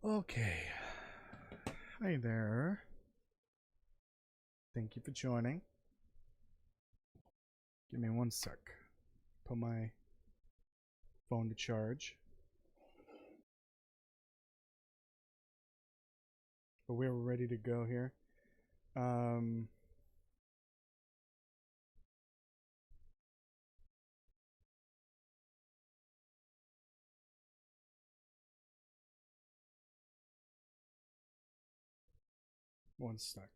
Okay. Hi there. Thank you for joining. Give me one sec. Put my phone to charge. But we're ready to go here. One sec.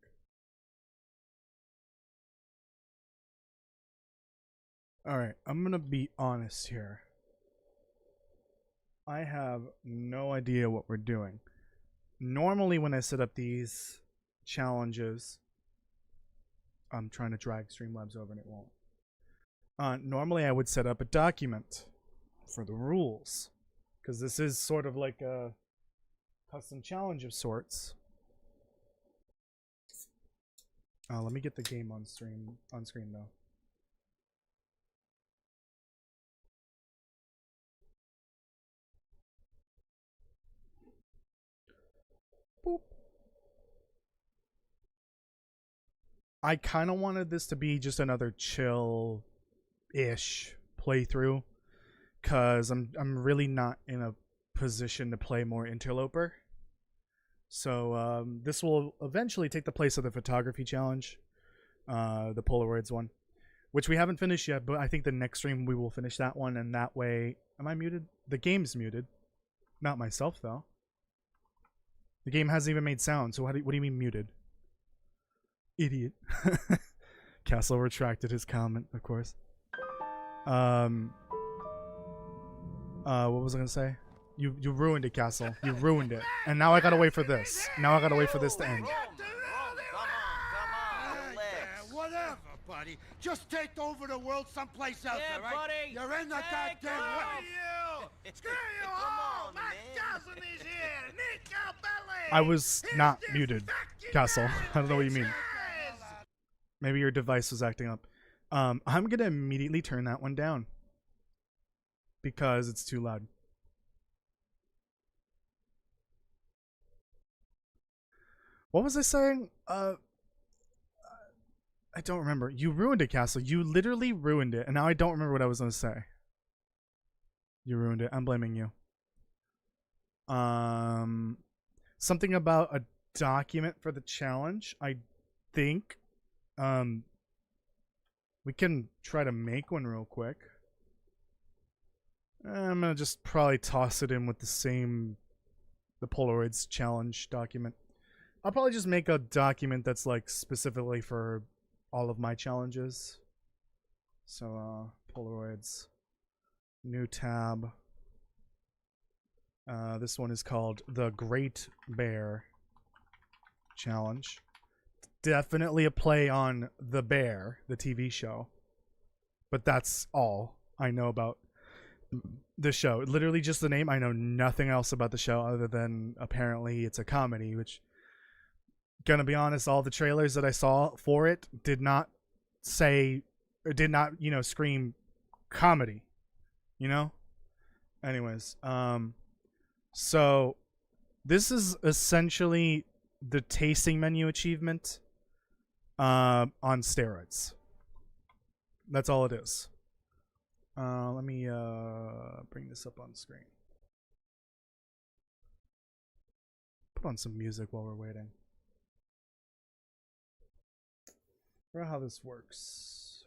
Alright, I'm gonna be honest here. I have no idea what we're doing. Normally when I set up these challenges, I'm trying to drag Streamlabs over and it won't. Normally I would set up a document for the rules, because this is sort of like a custom challenge of sorts. Let me get the game on screen though. Boop. I kind of wanted this to be just another chill-ish playthrough, cause I'm really not in a position to play more Interloper. So this will eventually take the place of the photography challenge, the Polaroids one, which we haven't finished yet, but I think the next stream we will finish that one, and that way... Am I muted? The game's muted. Not myself, though. The game hasn't even made sound, so what do you mean muted? Idiot. Castle retracted his comment, of course. What was I gonna say? You ruined it, Castle. You ruined it. And now I gotta wait for this. Now I gotta wait for this to end. Whatever, buddy. Just take over the world someplace else, all right? Buddy. You're in the goddamn way. Screw you all! My cousin is here! Nico Belly! I was not muted, Castle. I don't know what you mean. Maybe your device was acting up. I'm gonna immediately turn that one down, because it's too loud. What was I saying? I don't remember. You ruined it, Castle. You literally ruined it, and now I don't remember what I was gonna say. You ruined it. I'm blaming you. Something about a document for the challenge. I think we can try to make one real quick. I'm gonna just probably toss it in with the Polaroids challenge document. I'll probably just make a document that's like specifically for all of my challenges. So Polaroids, new tab. This one is called the Great Bear Challenge. Definitely a play on The Bear, the TV show. But that's all I know about the show. Literally just the name. I know nothing else about the show other than apparently it's a comedy, which, gonna be honest, all the trailers that I saw for it did not say, or did not, scream comedy, Anyways, so this is essentially the tasting menu achievement on steroids. That's all it is. Let me bring this up on screen. Put on some music while we're waiting. I forgot how this works.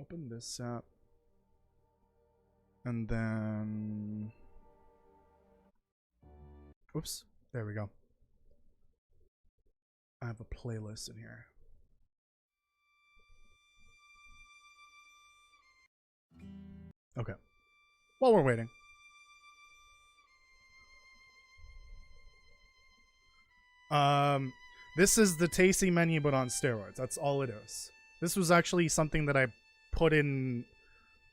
Open this app. And then... Oops. There we go. I have a playlist in here. Okay. While we're waiting. This is the tasting menu but on steroids. That's all it is. This was actually something that I put in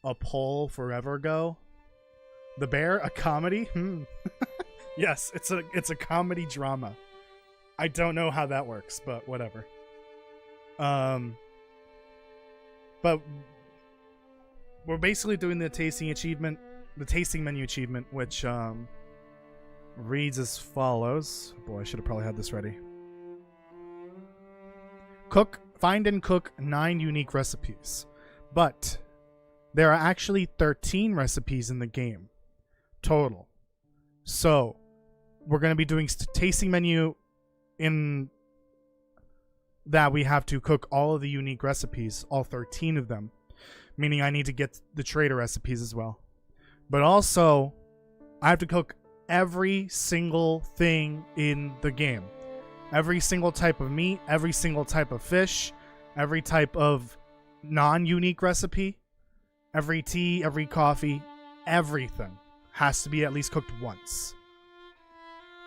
a poll forever ago. The Bear, a comedy? Yes, it's a comedy drama. I don't know how that works, but whatever. But we're basically doing the tasting menu achievement, which reads as follows. Boy, I should have probably had this ready. Find and cook 9 unique recipes. But there are actually 13 recipes in the game total. So we're going to be doing tasting menu in that we have to cook all of the unique recipes, all 13 of them, meaning I need to get the trader recipes as well. But also, I have to cook every single thing in the game. Every single type of meat, every single type of fish, every type of non-unique recipe, every tea, every coffee, everything has to be at least cooked once.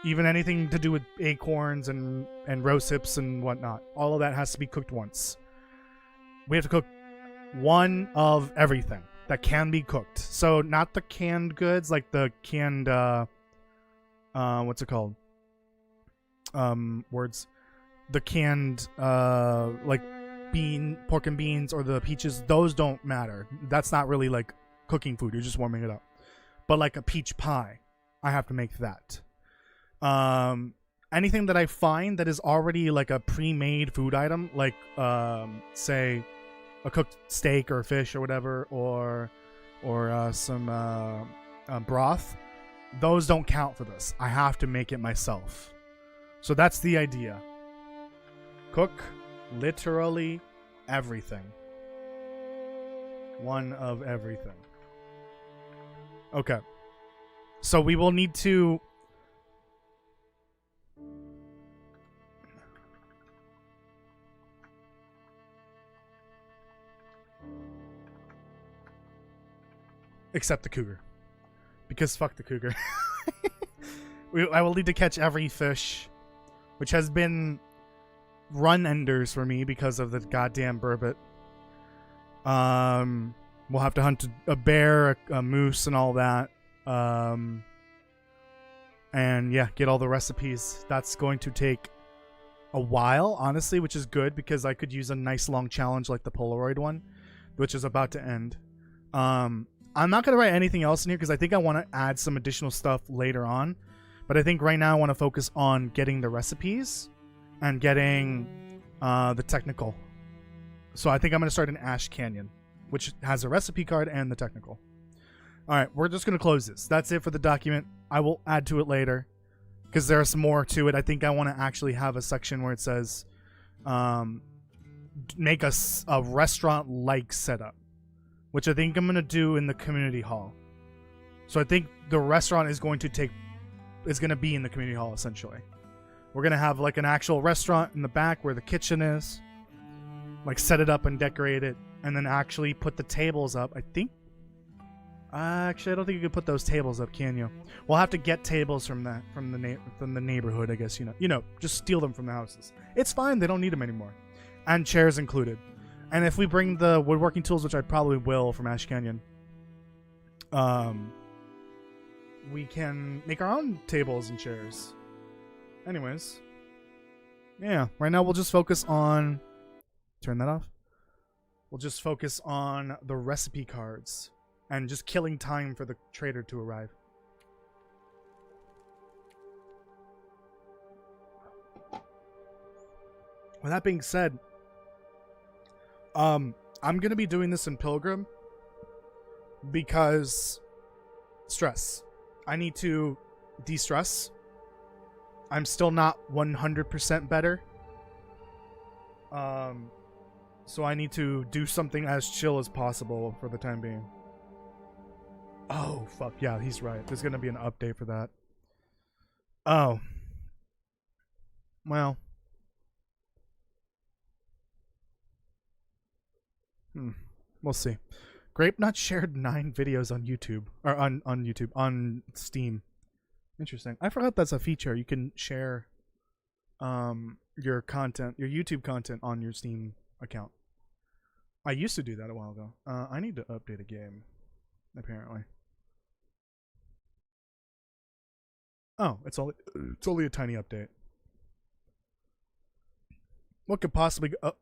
Even anything to do with acorns and rose hips and whatnot. All of that has to be cooked once. We have to cook one of everything that can be cooked. So not the canned goods, like the canned, what's it called? Words. The canned, like pork and beans or the peaches. Those don't matter. That's not really like cooking food. You're just warming it up. But like a peach pie, I have to make that. Anything that I find that is already like a pre-made food item, like say a cooked steak or fish or whatever, or some broth, those don't count for this. I have to make it myself. So that's the idea. Cook literally everything. One of everything. Okay. So we will need to except the cougar. Because fuck the cougar. I will need to catch every fish, which has been run enders for me because of the goddamn burbot. We'll have to hunt a bear, a moose, and all that. And yeah, get all the recipes. That's going to take a while, honestly, which is good because I could use a nice long challenge like the Polaroid one, which is about to end. I'm not going to write anything else in here because I think I want to add some additional stuff later on. But I think right now I want to focus on getting the recipes and getting the technical. So I think I'm going to start in Ash Canyon, which has a recipe card and the technical. All right, we're just going to close this. That's it for the document. I will add to it later because there's more to it. I think I want to actually have a section where it says make a restaurant-like setup, which I think I'm going to do in the community hall. So I think the restaurant is going to be in the community hall, essentially. We're going to have like an actual restaurant in the back where the kitchen is. Like set it up and decorate it. And then actually put the tables up. I think... actually, I don't think you can put those tables up, can you? We'll have to get tables from the neighborhood, I guess. You know, just steal them from the houses. It's fine. They don't need them anymore. And chairs included. And if we bring the woodworking tools, which I probably will from Ash Canyon, we can make our own tables and chairs. Anyways. Yeah, right now we'll just focus on... Turn that off. We'll just focus on the recipe cards and just killing time for the trader to arrive. With that being said, I'm going to be doing this in Pilgrim because stress. I need to de-stress. I'm still not 100% better. So I need to do something as chill as possible for the time being. Oh, fuck. Yeah, he's right. There's going to be an update for that. Oh. Well. We'll see. Grapenut shared 9 videos on YouTube. Or on YouTube. On Steam. Interesting. I forgot that's a feature. You can share your content, your YouTube content on your Steam account. I used to do that a while ago. I need to update a game, apparently. Oh, it's only a tiny update. What could possibly go...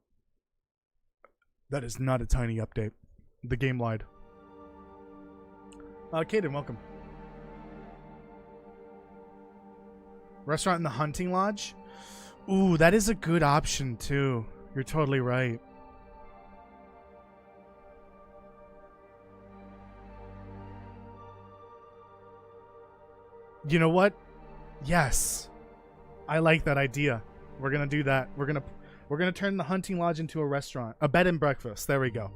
That is not a tiny update. The game lied. Kaden, welcome. Restaurant in the hunting lodge? Ooh, that is a good option too. You're totally right. You know what? Yes. I like that idea. We're gonna do that. We're gonna turn the hunting lodge into a restaurant. A bed and breakfast. There we go.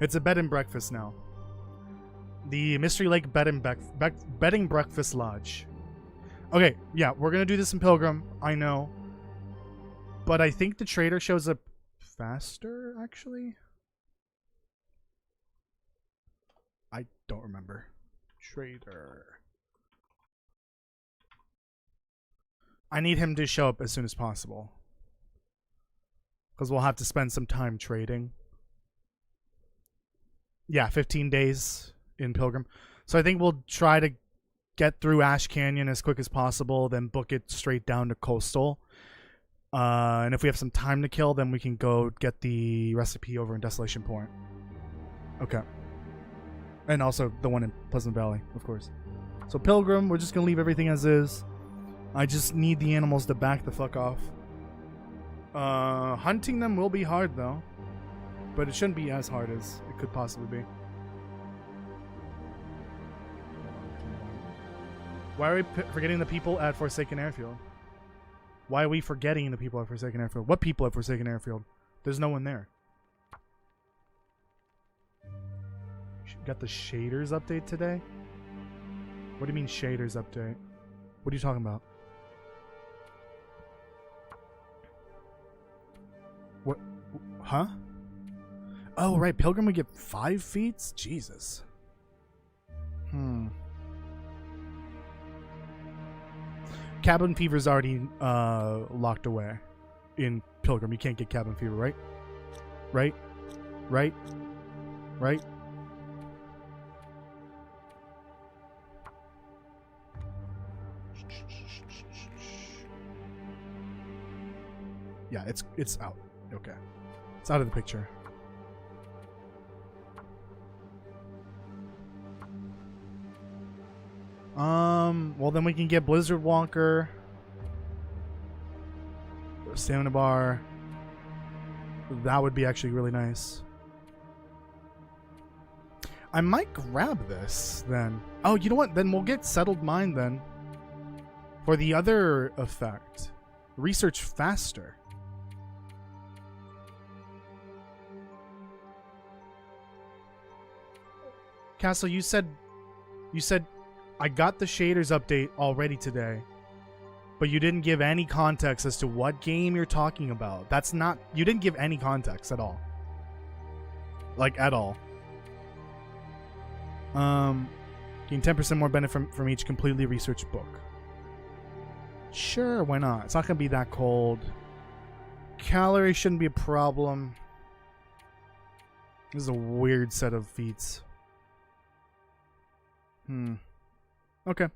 It's a bed and breakfast now. The Mystery Lake Bed and Breakfast Lodge. Okay, yeah, we're gonna do this in Pilgrim. I know. But I think the trader shows up faster, actually. I don't remember. Trader. I need him to show up as soon as possible. Because we'll have to spend some time trading. Yeah, 15 days in Pilgrim. So I think we'll try to get through Ash Canyon as quick as possible, then book it straight down to Coastal. And if we have some time to kill, then we can go get the recipe over in Desolation Point. Okay. And also the one in Pleasant Valley, of course. So Pilgrim, we're just going to leave everything as is. I just need the animals to back the fuck off. Hunting them will be hard, though. But it shouldn't be as hard as it could possibly be. Why are we forgetting the people at Forsaken Airfield? Why are we forgetting the people at Forsaken Airfield? What people at Forsaken Airfield? There's no one there. Got the shaders update today? What do you mean shaders update? What are you talking about? What? Huh? Oh, right. Pilgrim would get 5 feats? Jesus. Cabin fever's already locked away in Pilgrim. You can't get cabin fever, right? Right? Right? Right? Yeah, it's out. Okay. It's out of the picture. Well then we can get Blizzard Walker, Stamina Bar. That would be actually really nice. I might grab this then. Oh, you know what? Then we'll get Settled Mind then. For the other effect. Research faster. Castle, you said I got the shaders update already today, but you didn't give any context as to what game you're talking about. That's not, you didn't give any context at all. Like, at all. Gain 10% more benefit from each completely researched book. Sure, why not? It's not gonna be that cold. Calories shouldn't be a problem. This is a weird set of feats. Okay.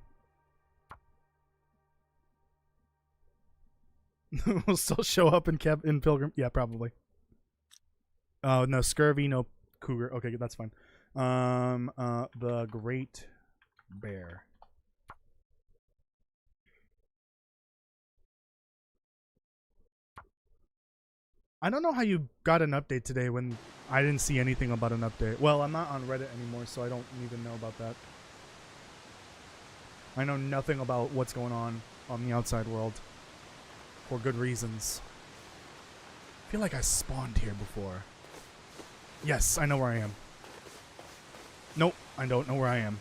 We'll still show up in Pilgrim. Yeah, probably. Oh, no scurvy, no cougar. Okay, that's fine. The Great Bear. I don't know how you got an update today when I didn't see anything about an update. Well, I'm not on Reddit anymore, so I don't even know about that. I know nothing about what's going on the outside world. For good reasons. I feel like I spawned here before. Yes, I know where I am. Nope, I don't know where I am.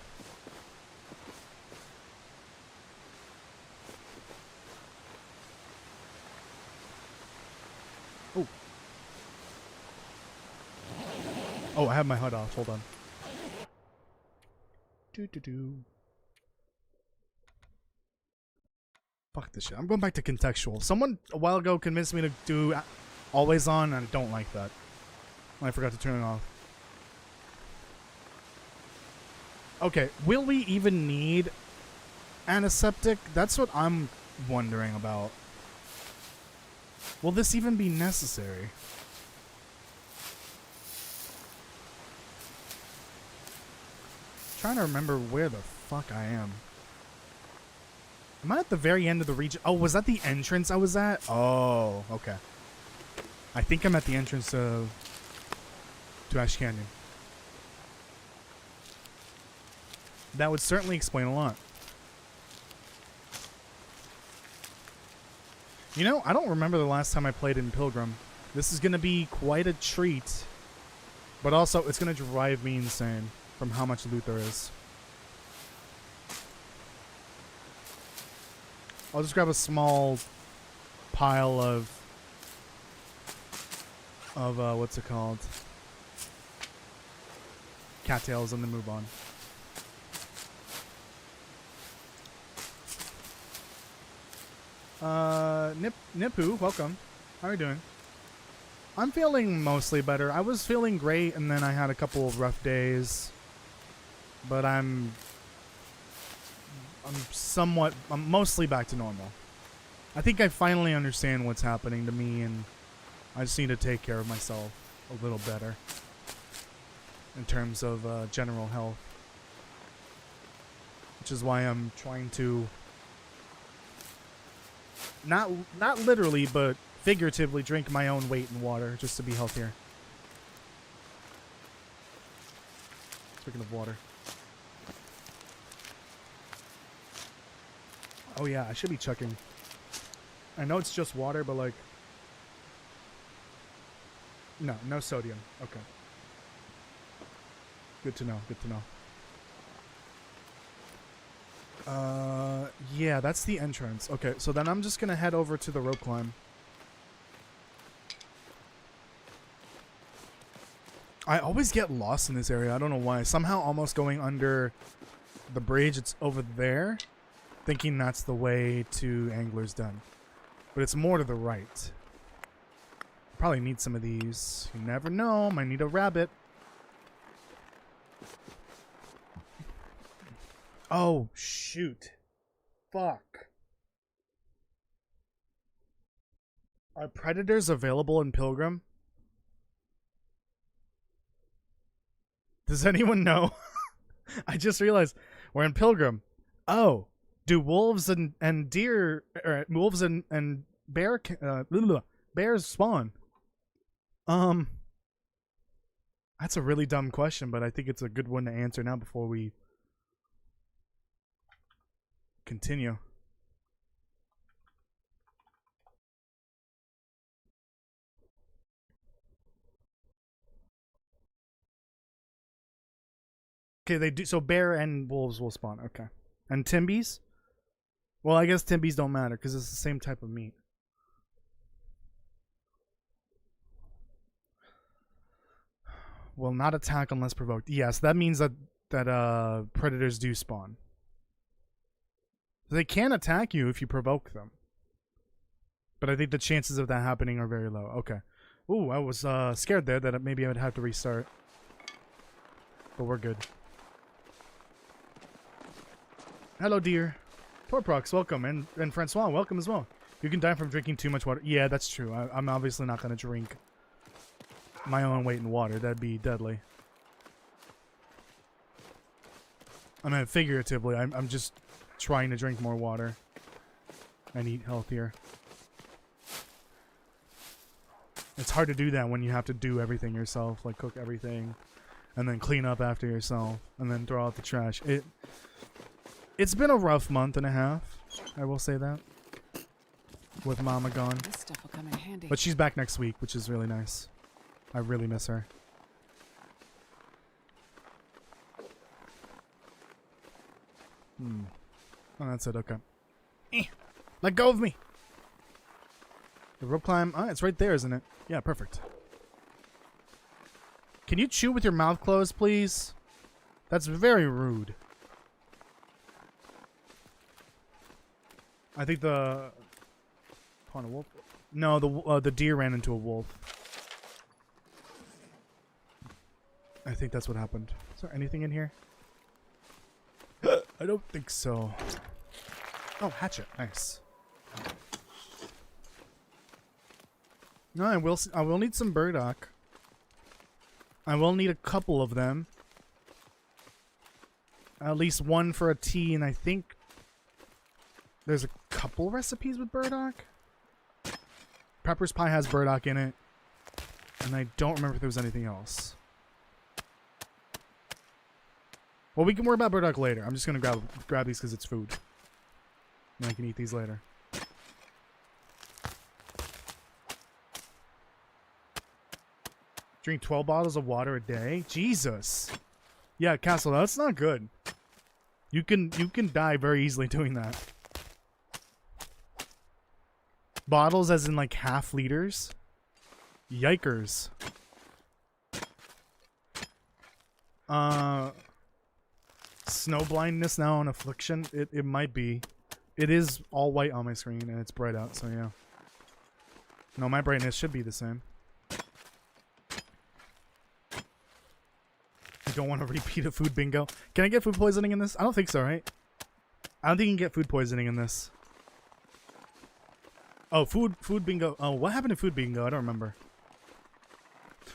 Oh. Oh, I have my HUD off. Hold on. Doo-doo-doo. Fuck this shit. I'm going back to contextual. Someone a while ago convinced me to do always on, and I don't like that. I forgot to turn it off. Okay, will we even need antiseptic? That's what I'm wondering about. Will this even be necessary? Trying to remember where the fuck I am. Am I at the very end of the region? Oh, was that the entrance I was at? Oh, okay. I think I'm at the entrance to Ash Canyon. That would certainly explain a lot. You know, I don't remember the last time I played in Pilgrim. This is going to be quite a treat. But also, it's going to drive me insane from how much loot there is. I'll just grab a small pile of what's it called? Cattails and then move on. Nipu, welcome. How are you doing? I'm feeling mostly better. I was feeling great, and then I had a couple of rough days. But I'm mostly back to normal. I think I finally understand what's happening to me, and I just need to take care of myself a little better in terms of general health. Which is why I'm trying to not literally, but figuratively drink my own weight in water just to be healthier. Speaking of water. Oh yeah, I should be checking. I know it's just water, but like... No sodium. Okay. Good to know, good to know. Yeah, that's the entrance. Okay, so then I'm just gonna head over to the rope climb. I always get lost in this area. I don't know why. Somehow almost going under the bridge, it's over there, thinking that's the way to Angler's Den. But it's more to the right. Probably need some of these. You never know. Might need a rabbit. Oh, shoot. Fuck. Are predators available in Pilgrim? Does anyone know? I just realized we're in Pilgrim. Oh, do wolves and deer, or wolves and bears spawn? That's a really dumb question, but I think it's a good one to answer now before we continue. Okay, they do. So bear and wolves will spawn. Okay. And Timbies? Well, I guess Timbies don't matter because it's the same type of meat. Will not attack unless provoked. Yes, that means that predators do spawn. They can attack you if you provoke them. But I think the chances of that happening are very low. Okay. Ooh, I was scared there that maybe I would have to restart. But we're good. Hello, dear. Torprox, welcome. And Francois, welcome as well. You can die from drinking too much water. Yeah, that's true. I'm obviously not going to drink my own weight in water. That'd be deadly. I mean, figuratively, I'm just trying to drink more water and eat healthier. It's hard to do that when you have to do everything yourself, like cook everything and then clean up after yourself and then throw out the trash. It's been a rough month and a half, I will say that, with Mama gone. This stuff will come in handy. But she's back next week, which is really nice. I really miss her. Oh, that's it. Okay. Let go of me. The rope climb. Ah, it's right there, isn't it? Yeah, perfect. Can you chew with your mouth closed, please? That's very rude. I think the... Upon a wolf? No, the deer ran into a wolf. I think that's what happened. Is there anything in here? I don't think so. Oh, hatchet. Nice. No, I will need some burdock. I will need a couple of them. At least one for a tea, and I think There's a couple recipes with burdock. Pepper's pie has burdock in it. And I don't remember if there was anything else. Well, we can worry about burdock later. I'm just going to grab these because it's food. And I can eat these later. Drink 12 bottles of water a day? Jesus. Yeah, Castle, that's not good. You can die very easily doing that. Bottles as in like half liters? Yikers. Snow blindness now on affliction? It might be. It is all white on my screen and it's bright out, so yeah. No, my brightness should be the same. I don't want to repeat a food bingo. Can I get food poisoning in this? I don't think so, right? I don't think you can get food poisoning in this. Oh, food bingo. Oh, what happened to food bingo? I don't remember.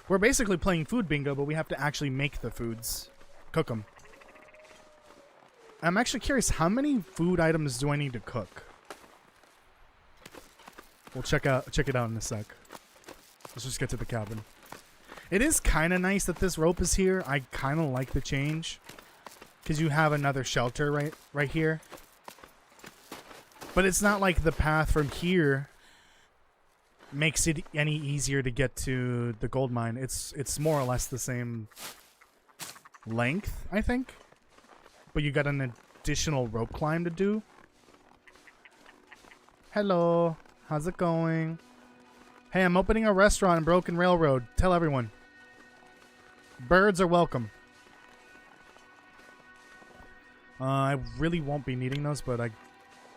We're basically playing food bingo, but we have to actually make the foods. Cook them. I'm actually curious, how many food items do I need to cook? We'll check it out in a sec. Let's just get to the cabin. It is kind of nice that this rope is here. I kind of like the change. Because you have another shelter right here. But it's not like the path from here makes it any easier to get to the gold mine. It's more or less the same length, I think. But you got an additional rope climb to do. Hello. How's it going? Hey, I'm opening a restaurant in Broken Railroad. Tell everyone. Birds are welcome. I really won't be needing those, but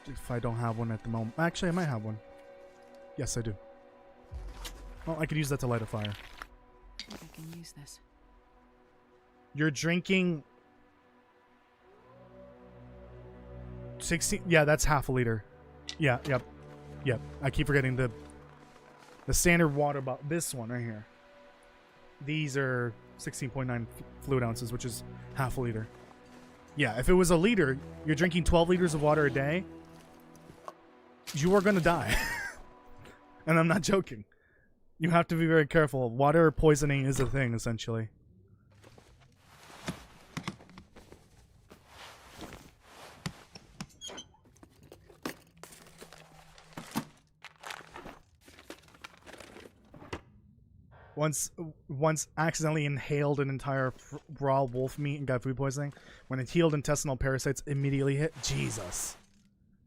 if I don't have one at the moment. Actually, I might have one. Yes, I do. Well, I could use that to light a fire. I think I can use this. You're drinking 60. Yeah, that's half a liter. Yeah, yep. I keep forgetting the standard water bottle. This one right here. These are 16.9 fluid ounces, which is half a liter. Yeah, if it was a liter, you're drinking 12 liters of water a day, you are going to die. And I'm not joking. You have to be very careful. Water poisoning is a thing, essentially. Once accidentally inhaled an entire raw wolf meat and got food poisoning. When it healed, intestinal parasites immediately hit. Jesus.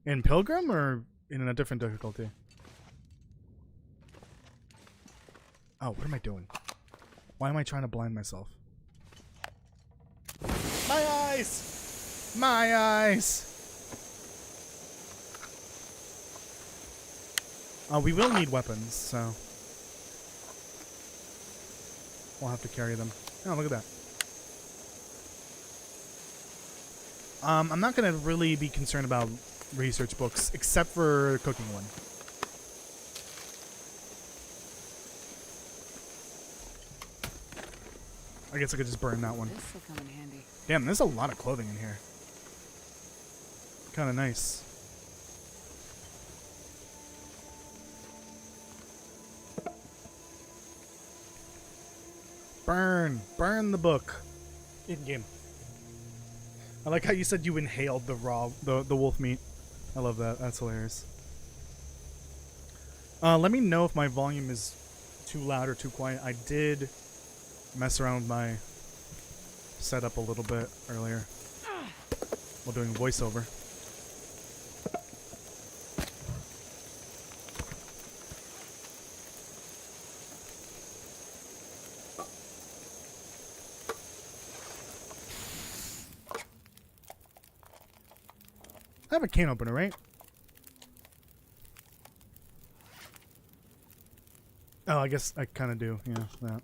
In Pilgrim or in a different difficulty? Oh, what am I doing? Why am I trying to blind myself? My eyes! My eyes! We will need weapons, so we'll have to carry them. Oh, look at that. I'm not going to really be concerned about research books, except for the cooking one. I guess I could just burn that one. This will come in handy. Damn, there's a lot of clothing in here. Kind of nice. Burn the book. In game. I like how you said you inhaled the wolf meat. I love that. That's hilarious. Let me know if my volume is too loud or too quiet. I did mess around with my setup a little bit earlier while doing voiceover. I have a can opener, right? Oh, I guess I kind of do. Yeah, that.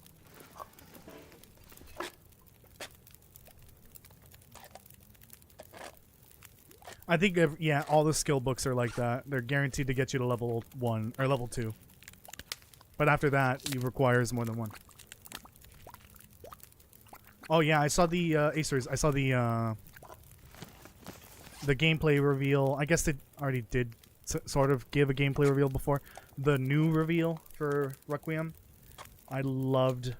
I think, yeah, all the skill books are like that. They're guaranteed to get you to level 1 or level 2. But after that, it requires more than one. Oh yeah, I saw the Acers. I saw the the gameplay reveal. I guess they already did sort of give a gameplay reveal before. The new reveal for Requiem, I loved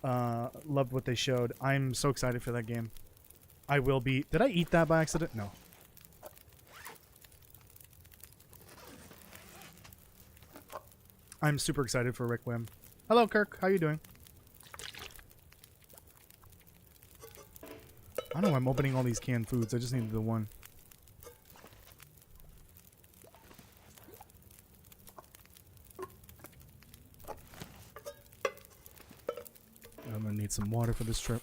what they showed. I'm so excited for that game. I will be. Did I eat that by accident? No. I'm super excited for Requiem. Hello, Kirk. How you doing? I don't know why I'm opening all these canned foods. I just needed the one. I'm gonna need some water for this trip.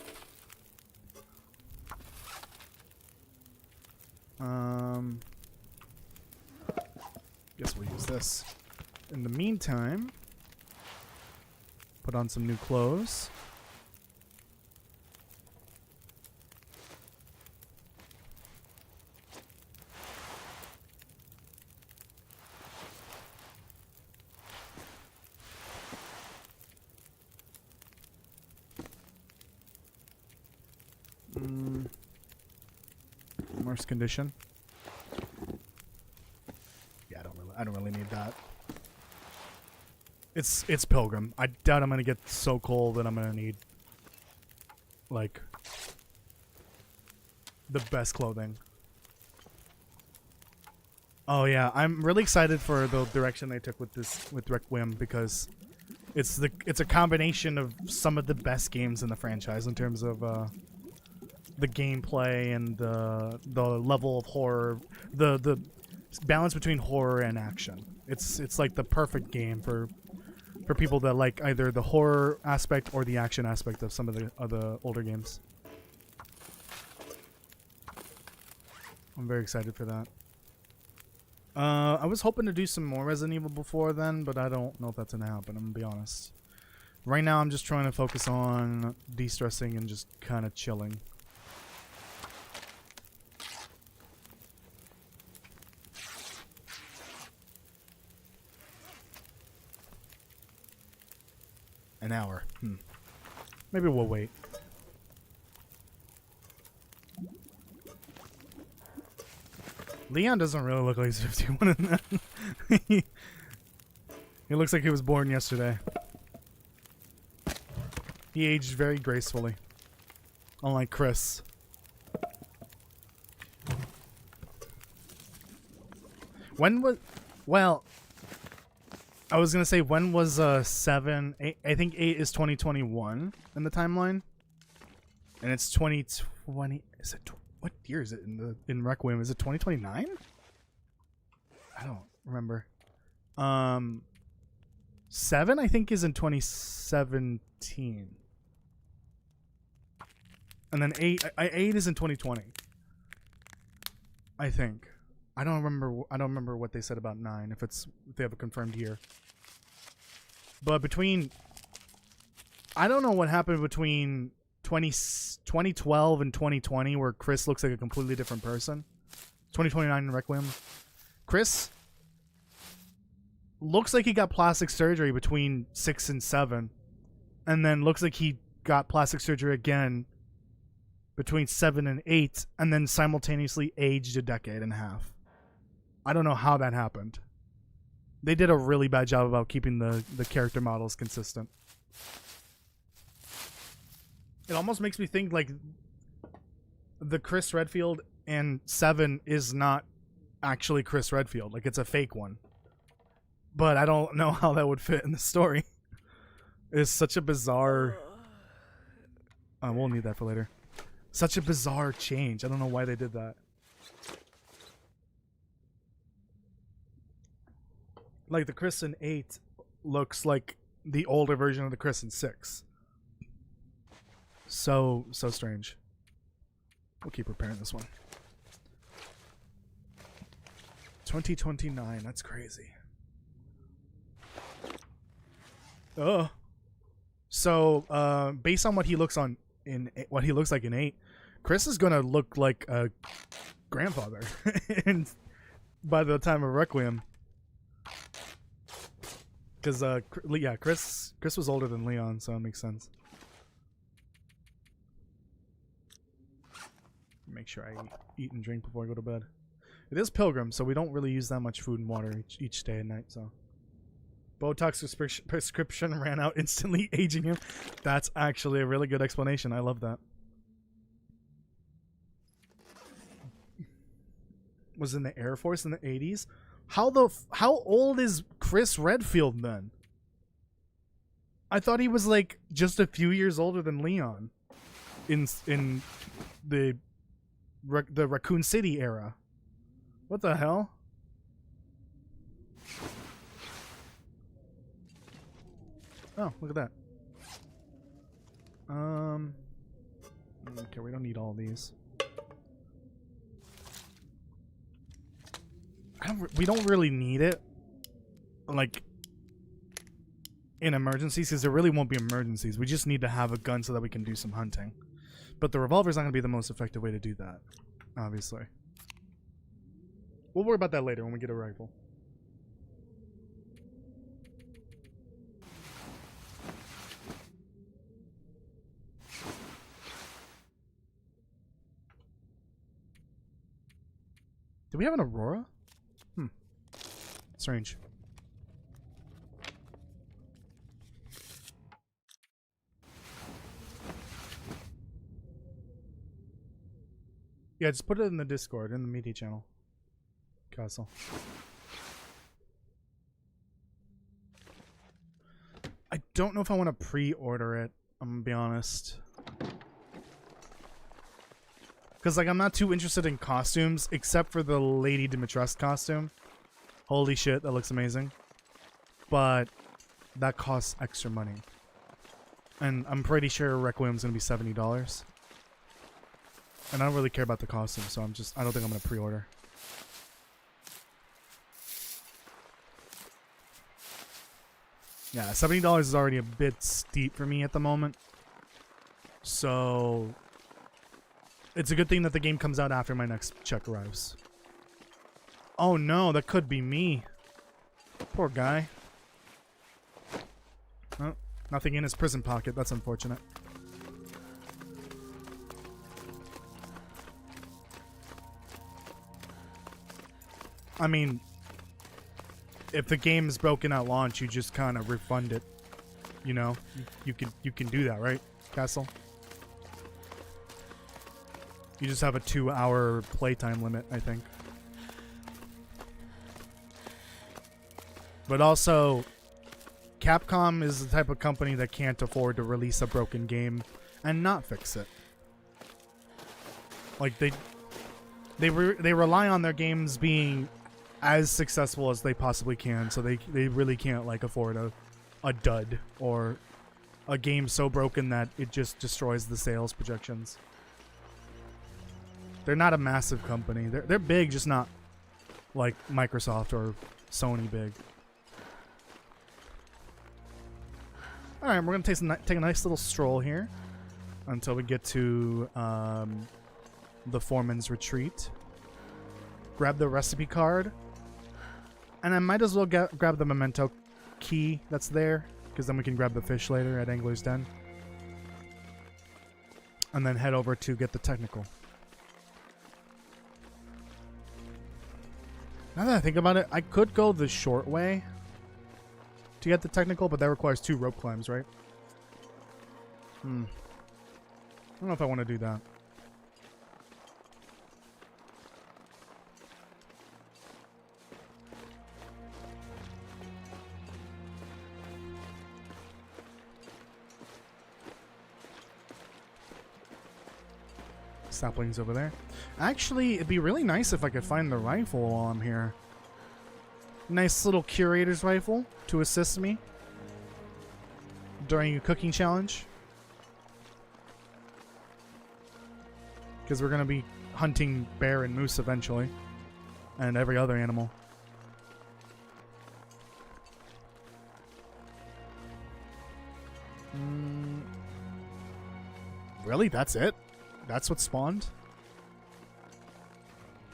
Guess we'll use this. In the meantime, put on some new clothes. Worst condition. Yeah, I don't really need that. It's Pilgrim. I doubt I'm gonna get so cold that I'm gonna need like the best clothing. Oh yeah, I'm really excited for the direction they took with Requiem because it's a combination of some of the best games in the franchise in terms of the gameplay and the level of horror, the balance between horror and action. It's like the perfect game for people that like either the horror aspect or the action aspect of some of the older games. I'm very excited for that. I was hoping to do some more Resident Evil before then, but I don't know if that's gonna happen, I'm gonna be honest. Right now I'm just trying to focus on de-stressing and just kind of chilling. An hour. Maybe we'll wait. Leon doesn't really look like he's 51 in that. He looks like he was born yesterday. He aged very gracefully. Unlike Chris. When was... Well... I was gonna say, when was 7? 8, I think 8 is 2021 in the timeline, and it's 2020. Is it what year is it in Requiem? Is it 2029? I don't remember. 7 I think is in 2017, and then 8 is in 2020. I think. I don't remember what they said about 9. If they have it confirmed here. But between, I don't know what happened between 2012 and 2020 where Chris looks like a completely different person. 2029 in Requiem. Chris looks like he got plastic surgery between 6 and 7. And then looks like he got plastic surgery again between 7 and 8. And then simultaneously aged a decade and a half. I don't know how that happened. They did a really bad job about keeping the character models consistent. It almost makes me think like the Chris Redfield in 7 is not actually Chris Redfield. Like it's a fake one. But I don't know how that would fit in the story. It's such a bizarre... we'll need that for later. Such a bizarre change. I don't know why they did that. Like the Chris in 8 looks like the older version of the Chris in 6. So strange. We'll keep repairing this one. 2029, that's crazy. Oh. So, based on what he looks like in 8, Chris is gonna look like a grandfather and by the time of Requiem. Because yeah, Chris was older than Leon, so it makes sense. make sure I eat and drink before I go to bed. It is Pilgrim, so we don't really use that much food and water each day and night, so. Botox prescription ran out instantly, aging him. That's actually a really good explanation. I love that. Was in the Air Force in the 80s? How old is Chris Redfield then? I thought he was like just a few years older than Leon in the Raccoon City era. What the hell? Oh, look at that. Okay, we don't need all these. We don't really need it, like, in emergencies, because there really won't be emergencies. We just need to have a gun so that we can do some hunting. But the revolver's not going to be the most effective way to do that, obviously. We'll worry about that later when we get a rifle. Do we have an Aurora? Strange. Yeah, just put it in the Discord, in the media channel. Castle. I don't know if I want to pre-order it, I'm gonna be honest. Because, like, I'm not too interested in costumes, except for the Lady Dimitrescu costume. Holy shit, that looks amazing. But that costs extra money. And I'm pretty sure Requiem's gonna be $70. And I don't really care about the costume, so I don't think I'm gonna pre-order. Yeah, $70 is already a bit steep for me at the moment. So it's a good thing that the game comes out after my next check arrives. Oh no, that could be me. Poor guy. Oh, nothing in his prison pocket. That's unfortunate. I mean, if the game is broken at launch, you just kind of refund it. You know, you can do that, right, Castle? You just have a 2-hour playtime limit, I think. But also, Capcom is the type of company that can't afford to release a broken game and not fix it. Like they rely on their games being as successful as they possibly can, so they really can't like afford a dud or a game so broken that it just destroys the sales projections. They're not a massive company. They're big, just not like Microsoft or Sony big. All right, we're gonna take a nice little stroll here until we get to the Foreman's Retreat. Grab the recipe card, and I might as well grab the memento key that's there, because then we can grab the fish later at Angler's Den, and then head over to get the technical. Now that I think about it, I could go the short way to get the technical, but that requires 2 rope climbs, right? I don't know if I want to do that. Saplings over there. Actually, it'd be really nice if I could find the rifle while I'm here. Nice little curator's rifle to assist me during a cooking challenge. Because we're going to be hunting bear and moose eventually. And every other animal. Really? That's it? That's what spawned?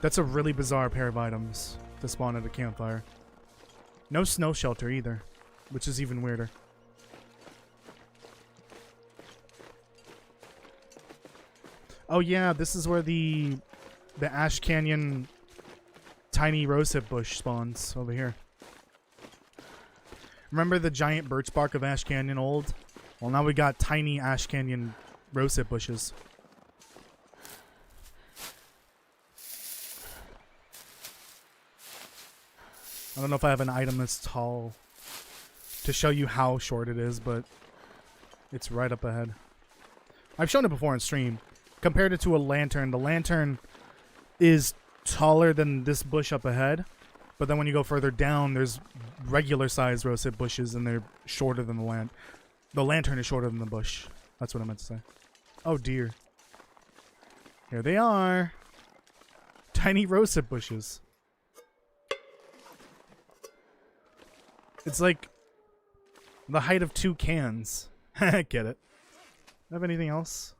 That's a really bizarre pair of items to spawn at a campfire. No snow shelter either, which is even weirder. Oh yeah, this is where the the Ash Canyon tiny rosehip bush spawns over here. Remember the giant birch bark of Ash Canyon old? Well, now we got tiny Ash Canyon rosehip bushes. I don't know if I have an item that's tall to show you how short it is, but it's right up ahead. I've shown it before on stream. Compared it to a lantern, the lantern is taller than this bush up ahead, but then when you go further down, there's regular sized rosehip bushes and they're shorter than the lantern is shorter than the bush. That's what I meant to say. Oh dear. Here they are. Tiny rosehip bushes. It's like the height of 2 cans. Get it. Have anything else?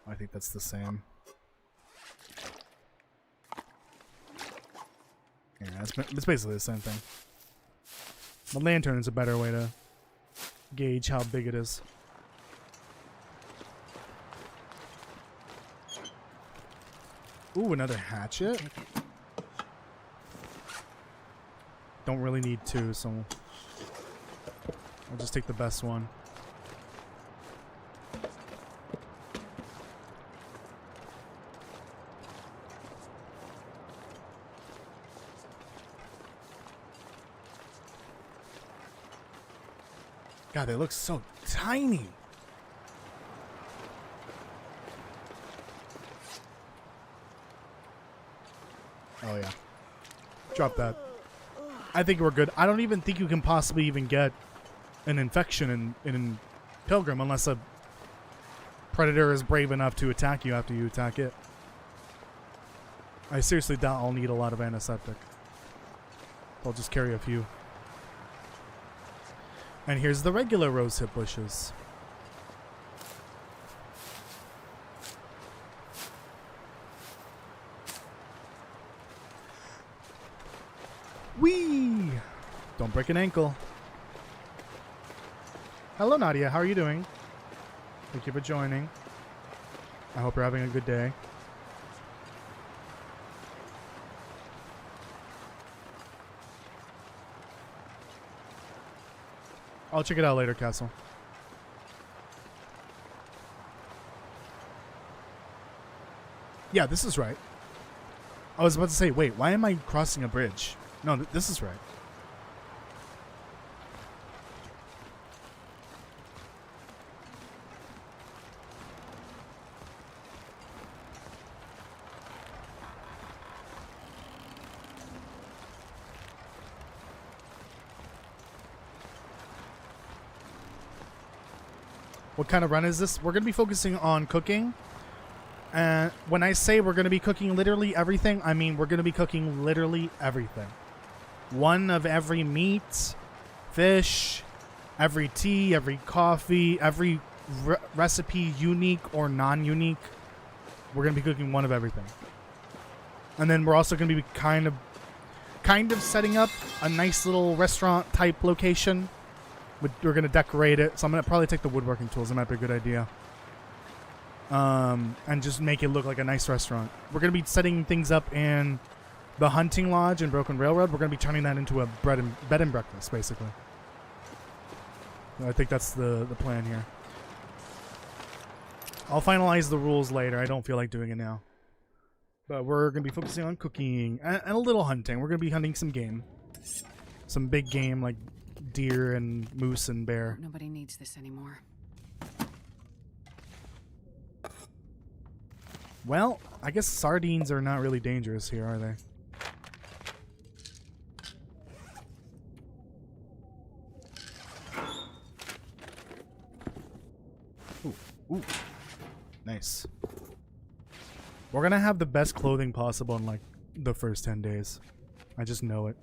I think that's the same. Yeah, it's basically the same thing. The lantern is a better way to gauge how big it is. Ooh, another hatchet. Don't really need 2, so I'll just take the best one. God, they look so tiny. Oh yeah. Drop that. I think we're good. I don't even think you can possibly even get an infection in Pilgrim unless a predator is brave enough to attack you after you attack it. I seriously doubt I'll need a lot of antiseptic. I'll just carry a few. And here's the regular rosehip bushes. Whee! Don't break an ankle. Hello, Nadia. How are you doing? Thank you for joining. I hope you're having a good day. I'll check it out later, Castle. Yeah, this is right. I was about to say, wait, why am I crossing a bridge? No, this is right. What kind of run is this? We're going to be focusing on cooking. And when I say we're going to be cooking literally everything, I mean we're going to be cooking literally everything. One of every meat, fish, every tea, every coffee, every recipe, unique or non-unique. We're going to be cooking one of everything. And then we're also going to be kind of setting up a nice little restaurant type location. We're going to decorate it, so I'm going to probably take the woodworking tools. That might be a good idea. And just make it look like a nice restaurant. We're going to be setting things up in the hunting lodge in Broken Railroad. We're going to be turning that into a bed and breakfast, basically. I think that's the plan here. I'll finalize the rules later. I don't feel like doing it now. But we're going to be focusing on cooking and a little hunting. We're going to be hunting some game. Some big game like deer and moose and bear. Nobody needs this anymore. Well, I guess sardines are not really dangerous here, are they? Ooh, ooh. Nice. We're gonna have the best clothing possible in like the first 10 days. I just know it.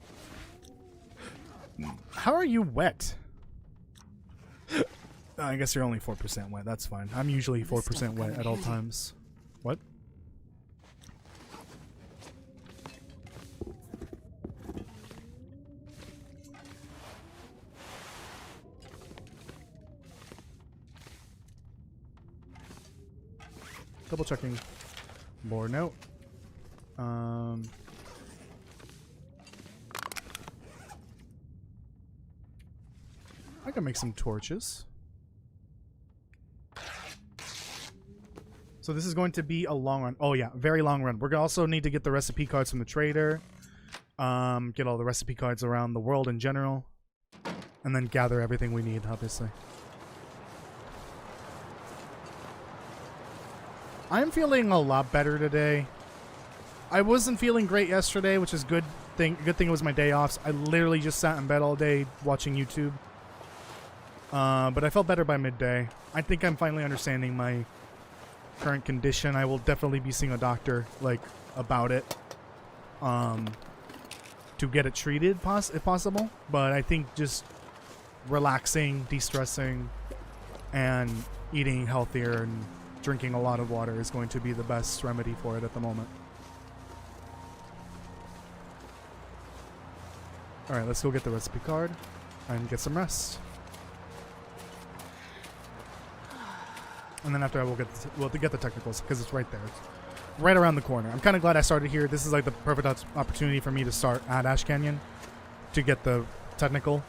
How are you wet? I guess you're only 4% wet. That's fine. I'm usually 4% wet at all times. What? Double checking. More note. I can make some torches. So this is going to be a long run. Oh yeah, very long run. We're gonna also need to get the recipe cards from the trader. Get all the recipe cards around the world in general. And then gather everything we need, obviously. I'm feeling a lot better today. I wasn't feeling great yesterday, which is good thing. Good thing it was my day off. I literally just sat in bed all day watching YouTube. But I felt better by midday. I think I'm finally understanding my current condition. I will definitely be seeing a doctor, like, about it. To get it treated, if possible. But I think just relaxing, de-stressing, and eating healthier and drinking a lot of water is going to be the best remedy for it at the moment. Alright, let's go get the recipe card and get some rest. And then after I will get the technicals, because it's right there. It's right around the corner. I'm kind of glad I started here. This is like the perfect opportunity for me to start at Ash Canyon to get the technical.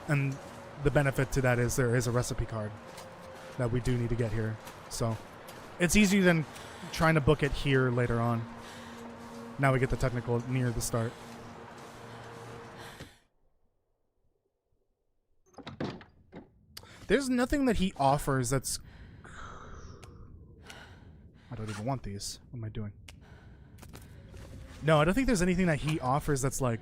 And the benefit to that is there is a recipe card that we do need to get here. So it's easier than trying to book it here later on. Now we get the technical near the start. There's nothing that he offers that's... I don't even want these. What am I doing? No, I don't think there's anything that he offers that's like...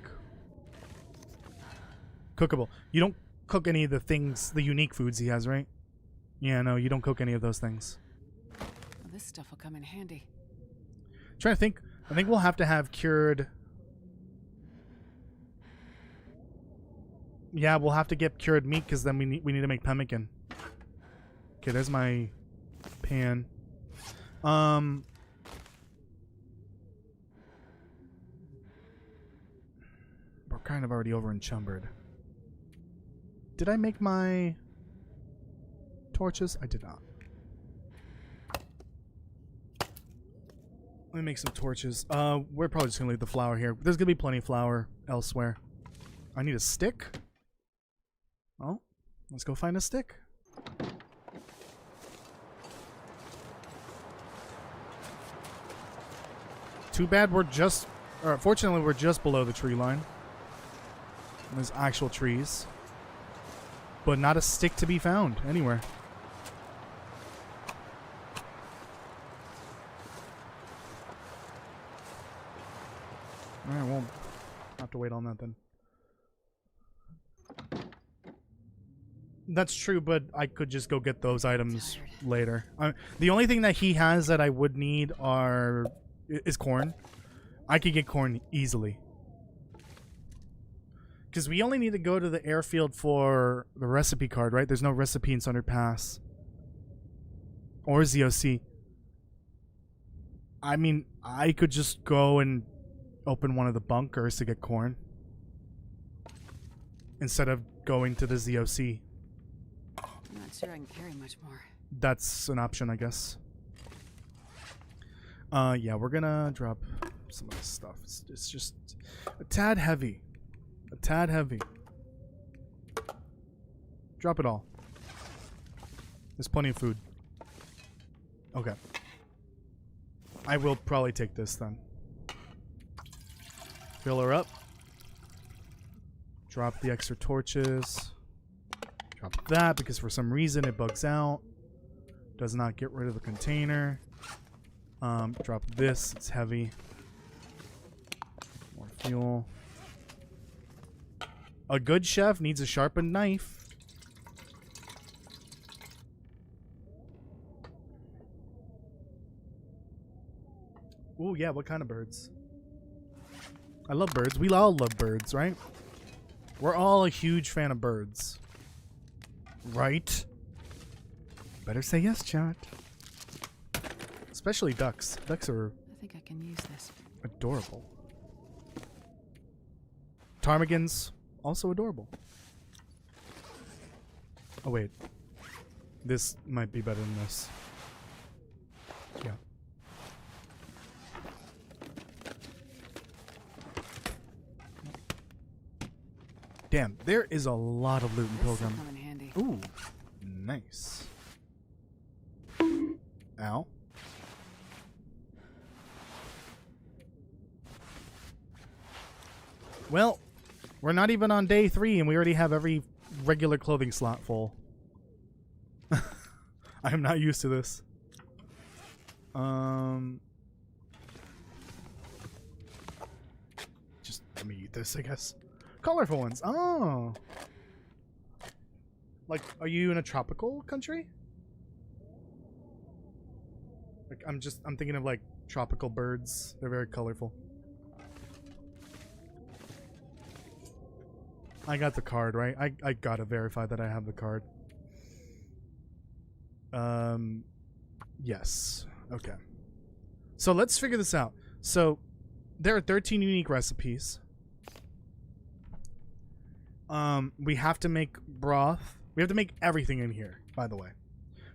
cookable. You don't cook any of the things, the unique foods he has, right? Yeah, no, you don't cook any of those things. Well, this stuff will come in handy. Trying to think. I think we'll have to have cured... Yeah, we'll have to get cured meat because then we need to make pemmican. Okay, there's my pan. We're kind of already over encumbered. Did I make my torches? I did not. Let me make some torches. We're probably just gonna leave the flour here. There's gonna be plenty of flour elsewhere. I need a stick. Oh, let's go find a stick. Too bad we're just... Or fortunately, we're just below the tree line. There's actual trees. But not a stick to be found anywhere. Alright, we'll have to wait on that then. That's true, but I could just go get those items later. The only thing that he has that I would need is corn. I could get corn easily. Because we only need to go to the airfield for the recipe card, right? There's no recipe in Sundered Pass. Or ZOC. I mean, I could just go and open one of the bunkers to get corn. Instead of going to the ZOC. I'm not sure I can carry much more. That's an option, I guess. Yeah, we're gonna drop some of this stuff. It's just a tad heavy. A tad heavy. Drop it all. There's plenty of food. Okay. I will probably take this then. Fill her up. Drop the extra torches. Drop that because for some reason it bugs out. Does not get rid of the container. Drop this. It's heavy. More fuel. A good chef needs a sharpened knife. Ooh, yeah, what kind of birds? I love birds. We all love birds, right? We're all a huge fan of birds. Right? Better say yes, chat. Especially ducks. Ducks are I think I can use this. adorable. Ptarmigans, also adorable. Oh, wait. This might be better than this. Yeah. Damn, there is a lot of loot in This'll Pilgrim. come in handy. Ooh, nice. Ow. Well, we're not even on day 3 and we already have every regular clothing slot full. I am not used to this. Just let me eat this, I guess. Colorful ones. Oh. Like, are you in a tropical country? Like, I'm thinking of like tropical birds. They're very colorful. I got the card, right? I gotta verify that I have the card. Yes. Okay. So let's figure this out. So there are 13 unique recipes. We have to make broth. We have to make everything in here, by the way.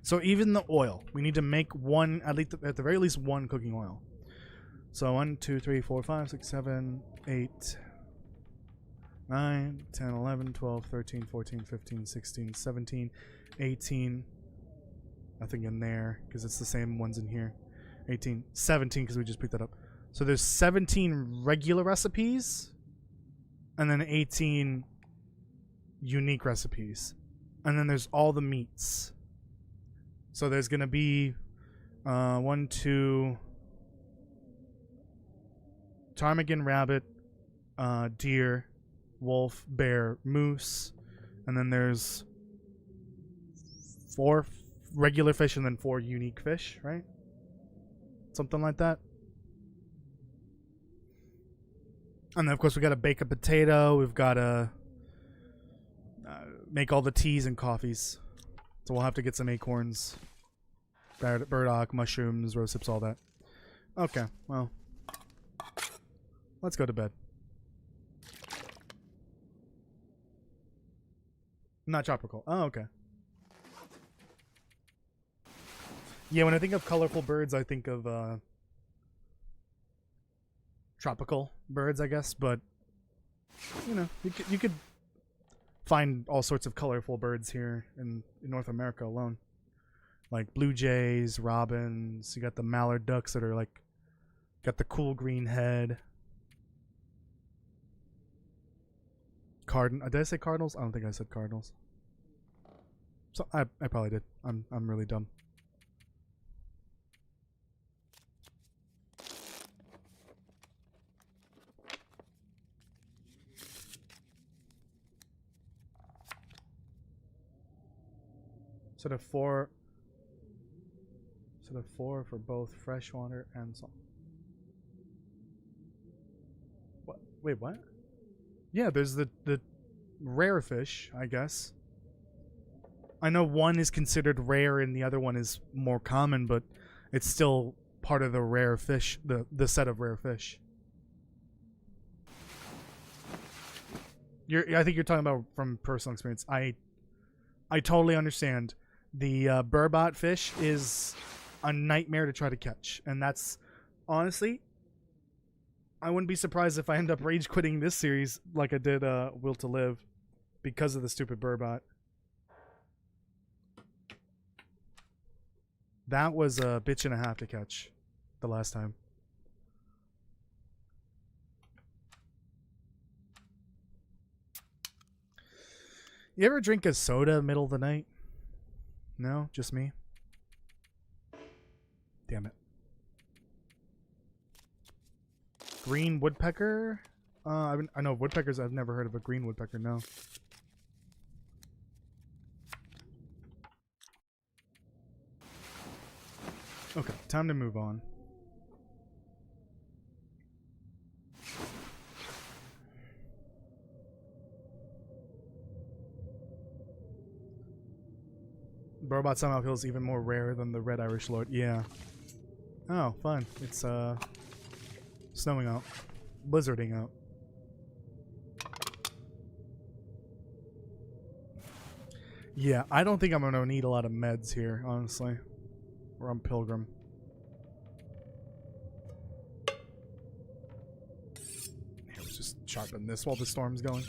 So even the oil, we need to make one, at the very least one cooking oil. So 1, 2, 3, 4, 5, 6, 7, 8, 9, 10, 11, 12, 13, 14, 15, 16, 17, 18. Nothing in there because it's the same ones in here. 18, 17 because we just picked that up. So there's 17 regular recipes and then 18 unique recipes. And then there's all the meats. So there's going to be 1, 2 ptarmigan, rabbit, deer, wolf, bear, moose, and then there's 4 regular fish and then 4 unique fish, right? Something like that. And then of course we got to bake a potato. We've got to make all the teas and coffees. So we'll have to get some acorns, burdock, mushrooms, rose hips, all that. Okay, well, let's go to bed. Not tropical. Oh, okay. Yeah, when I think of colorful birds, I think of tropical birds, I guess. But you know, you could find all sorts of colorful birds here in North America alone, like blue jays, robins. You got the mallard ducks that are like got the cool green head. Did I say cardinals? I don't think I said cardinals. So I probably did. I'm really dumb. Sort of 4 for both freshwater and salt. What? Wait, what? Yeah, there's the rare fish, I guess. I know one is considered rare and the other one is more common, but it's still part of the rare fish, the set of rare fish. I think you're talking about from personal experience. I totally understand. The burbot fish is a nightmare to try to catch, and that's honestly, I wouldn't be surprised if I end up rage quitting this series like I did Will to Live because of the stupid burbot. That was a bitch and a half to catch the last time. You ever drink a soda middle of the night? No, just me. Damn it. Green woodpecker? I know woodpeckers. I've never heard of a green woodpecker. No. Okay, time to move on. Burbot somehow feels even more rare than the Red Irish Lord. Yeah. Oh, fun. It's snowing out. Blizzarding out. Yeah, I don't think I'm gonna need a lot of meds here, honestly. We're on Pilgrim. sharpen this while the storm's going.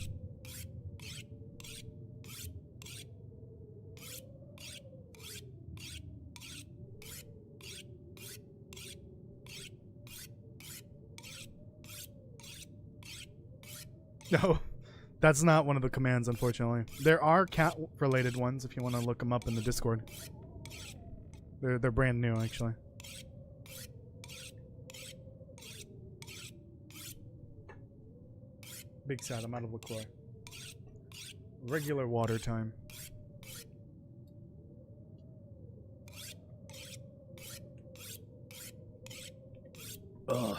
No, that's not one of the commands, unfortunately. There are cat-related ones if you want to look them up in the Discord. They're brand new, actually. Big sad, I'm out of LaCroix. Regular water time. Ugh.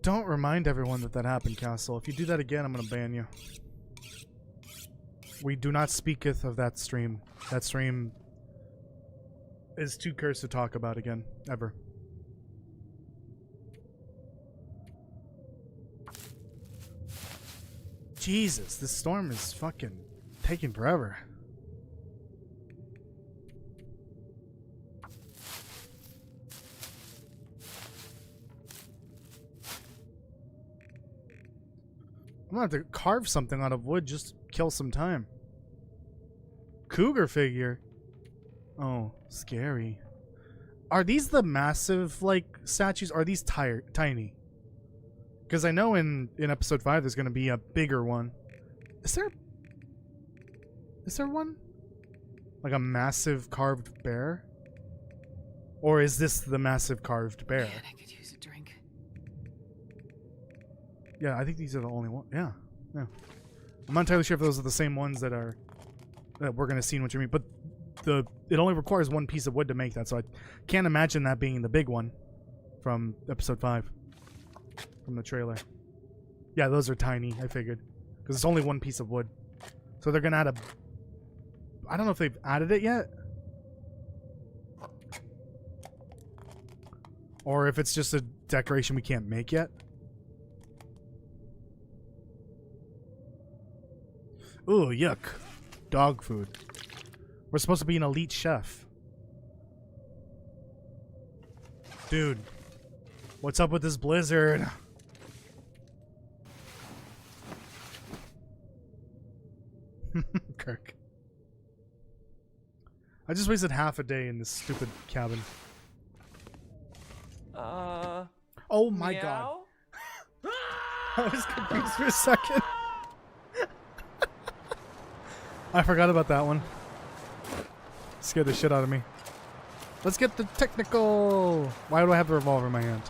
Don't remind everyone that happened, Castle. If you do that again, I'm gonna ban you. We do not speaketh of that stream. That stream is too cursed to talk about again, ever. Jesus, this storm is fucking taking forever. I'm gonna have to carve something out of wood just to kill some time. Cougar figure. Oh, scary. Are these the massive, like, statues? Or are these tiny? Because I know in episode 5 there's gonna be a bigger one. Is there one? Like a massive carved bear? Or is this the massive carved bear? Man, I could use a drink. Yeah, I think these are the only ones. Yeah. I'm not entirely sure if those are the same ones that we're gonna see in What You Mean, but it only requires one piece of wood to make that, so I can't imagine that being the big one from episode 5 from the trailer. Yeah, those are tiny, I figured, because it's only one piece of wood. So they're gonna add I don't know if they've added it yet, or if it's just a decoration we can't make yet. Ooh, yuck. Dog food. We're supposed to be an elite chef. Dude. What's up with this blizzard? Kirk. I just wasted half a day in this stupid cabin. Oh my god. I was confused for a second. I forgot about that one. Scared the shit out of me. Let's get the technical. Why do I have the revolver in my hand?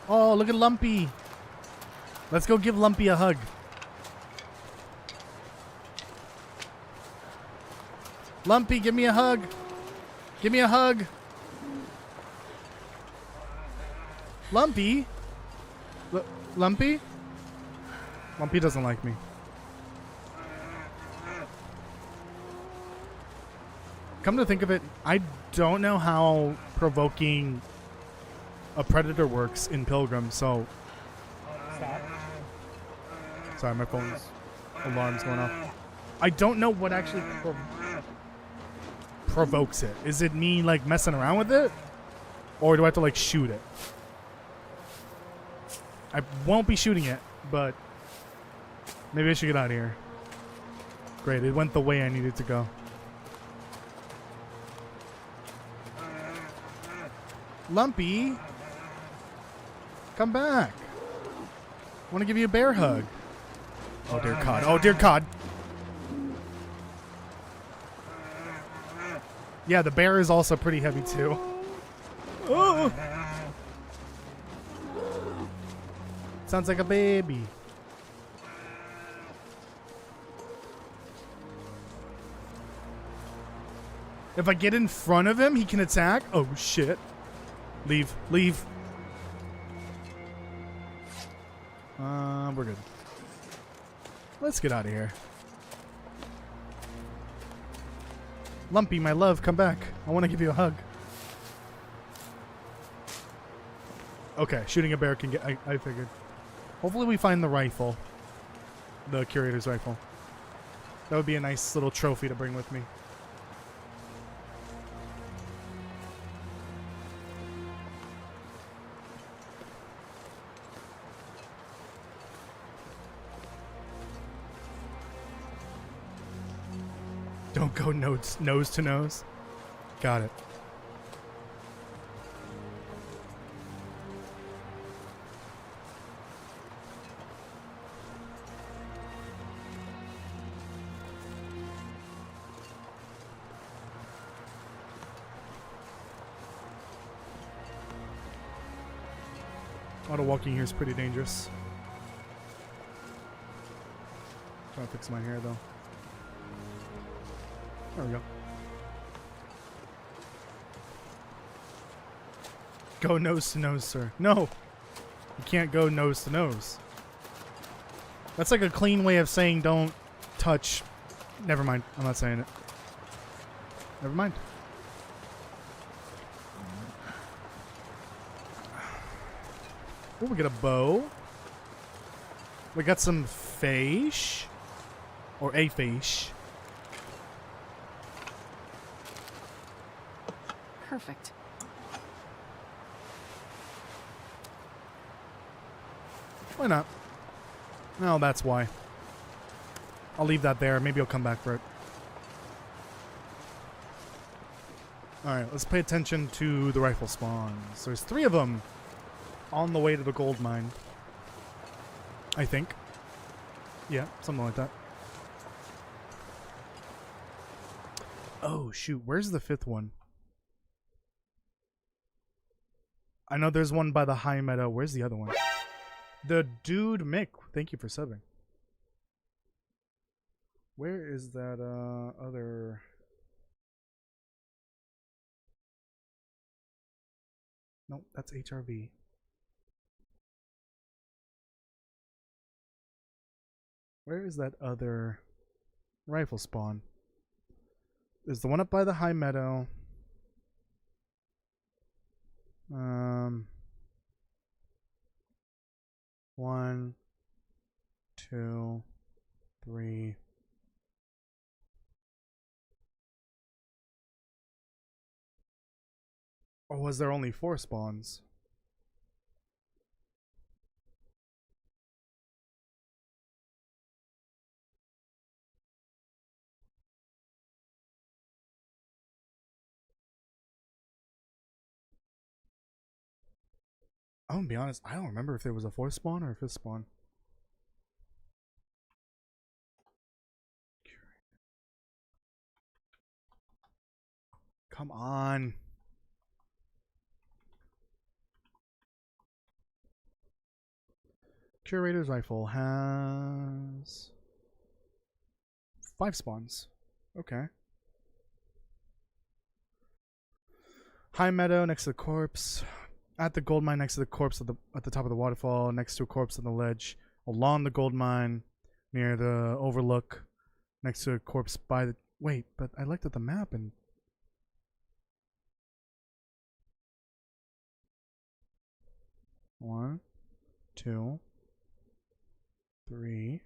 Oh, look at Lumpy. Let's go give Lumpy a hug. Lumpy, give me a hug. Give me a hug. Lumpy? Lumpy? Lumpy doesn't like me. Come to think of it, I don't know how provoking a predator works in Pilgrim, so... Stop. Sorry, my phone's alarm's going off. I don't know what actually provokes it. Is it me, like, messing around with it? Or do I have to, like, shoot it? I won't be shooting it, but maybe I should get out of here. Great, it went the way I needed to go. Lumpy, come back. I want to give you a bear hug. Oh dear God, oh dear God. Yeah, the bear is also pretty heavy too. Oh. Sounds like a baby. If I get in front of him, he can attack? Oh, shit. Leave. Leave. We're good. Let's get out of here. Lumpy, my love, come back. I want to give you a hug. Okay, shooting a bear can get... I figured. Hopefully we find the rifle. The curator's rifle. That would be a nice little trophy to bring with me. Don't go nose to nose. Got it. Auto walking here is pretty dangerous. Trying to fix my hair though. There we go. Go nose to nose, sir. No! You can't go nose to nose. That's like a clean way of saying don't touch. Never mind. I'm not saying it. Never mind. Oh, we got a bow. We got some fish. Or a fish. Perfect. Why not? No, that's why. I'll leave that there. Maybe I'll come back for it. Alright, let's pay attention to the rifle spawns. There's 3 of them on the way to the gold mine. I think. Yeah, something like that. Oh, shoot. Where's the 5th one? I know there's one by the high meadow. Where's the other one? The dude Mick. Thank you for subbing. Where is that other... Nope, that's HRV. Where is that other rifle spawn? There's the one up by the high meadow. 1, 2, 3. Or was there only 4 spawns? I'm gonna be honest, I don't remember if there was a 4th spawn or a 5th spawn. Come on. Curator's rifle has 5 spawns. Okay. High meadow next to the corpse. At the gold mine next to the corpse at the top of the waterfall, next to a corpse on the ledge, along the gold mine, near the overlook, next to a corpse by the... Wait, but I looked at the map and... One, 2, 3.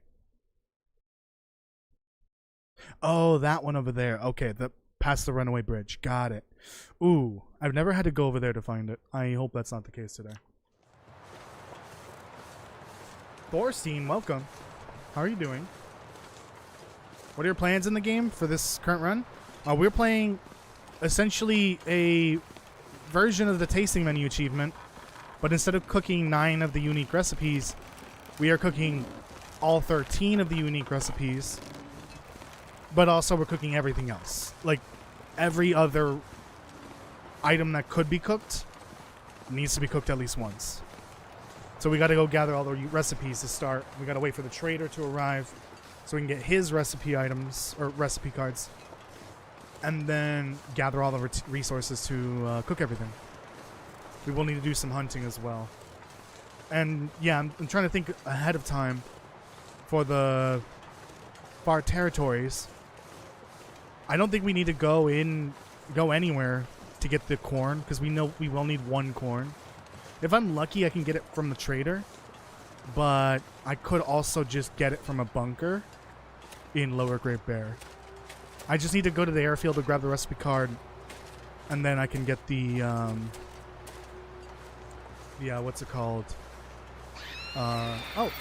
Oh, that one over there. Okay, past the runaway bridge. Got it. Ooh, I've never had to go over there to find it. I hope that's not the case today. Thorstein, welcome. How are you doing? What are your plans in the game for this current run? We're playing essentially a version of the tasting menu achievement, but instead of cooking 9 of the unique recipes, we are cooking all 13 of the unique recipes, but also we're cooking everything else. Like, every other item that could be cooked needs to be cooked at least once. So we got to go gather all the recipes to start. We got to wait for the trader to arrive so we can get his recipe items, or recipe cards, and then gather all the resources to cook everything. We will need to do some hunting as well. And yeah, I'm trying to think ahead of time for our territories. I don't think we need to go anywhere to get the corn, because we know we will need 1 corn. If I'm lucky, I can get it from the trader. but I could also just get it from a bunker in Lower Great Bear. I just need to go to the airfield to grab the recipe card, and then I can get the what's it called? Oh.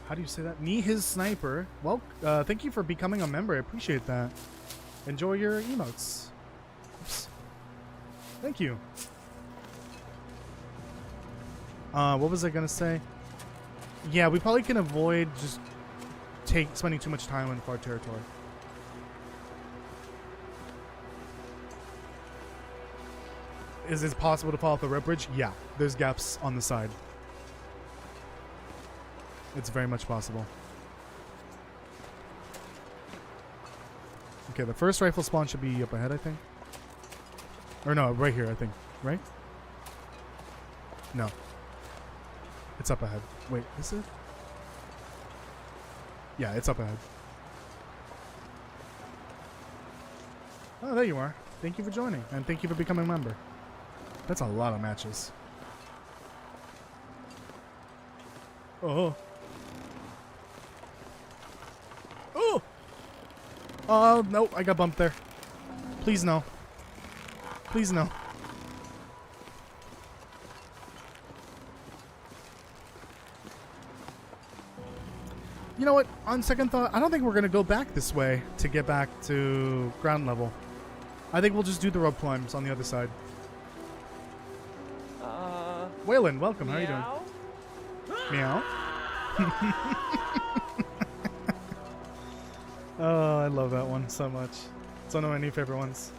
How do you say that? Me, his sniper. Well, thank you for becoming a member. I appreciate that. Enjoy your emotes. Oops. Thank you. What was I gonna say? Yeah, we probably can avoid just spending too much time in far territory. Is it possible to fall off the rope bridge? Yeah, there's gaps on the side. It's very much possible. Okay, the first rifle spawn should be up ahead, I think. Or no, right here, I think. Right? No. It's up ahead. Wait, is it? Yeah, it's up ahead. Oh, there you are. Thank you for joining, and thank you for becoming a member. That's a lot of matches. Oh. Oh! Oh, no, I got bumped there. Please no. Please no. You know what? On second thought, I don't think we're going to go back this way to get back to ground level. I think we'll just do the rope climbs on the other side. Waylon, welcome. How are you doing? Meow. Oh, I love that one so much. It's one of my new favorite ones.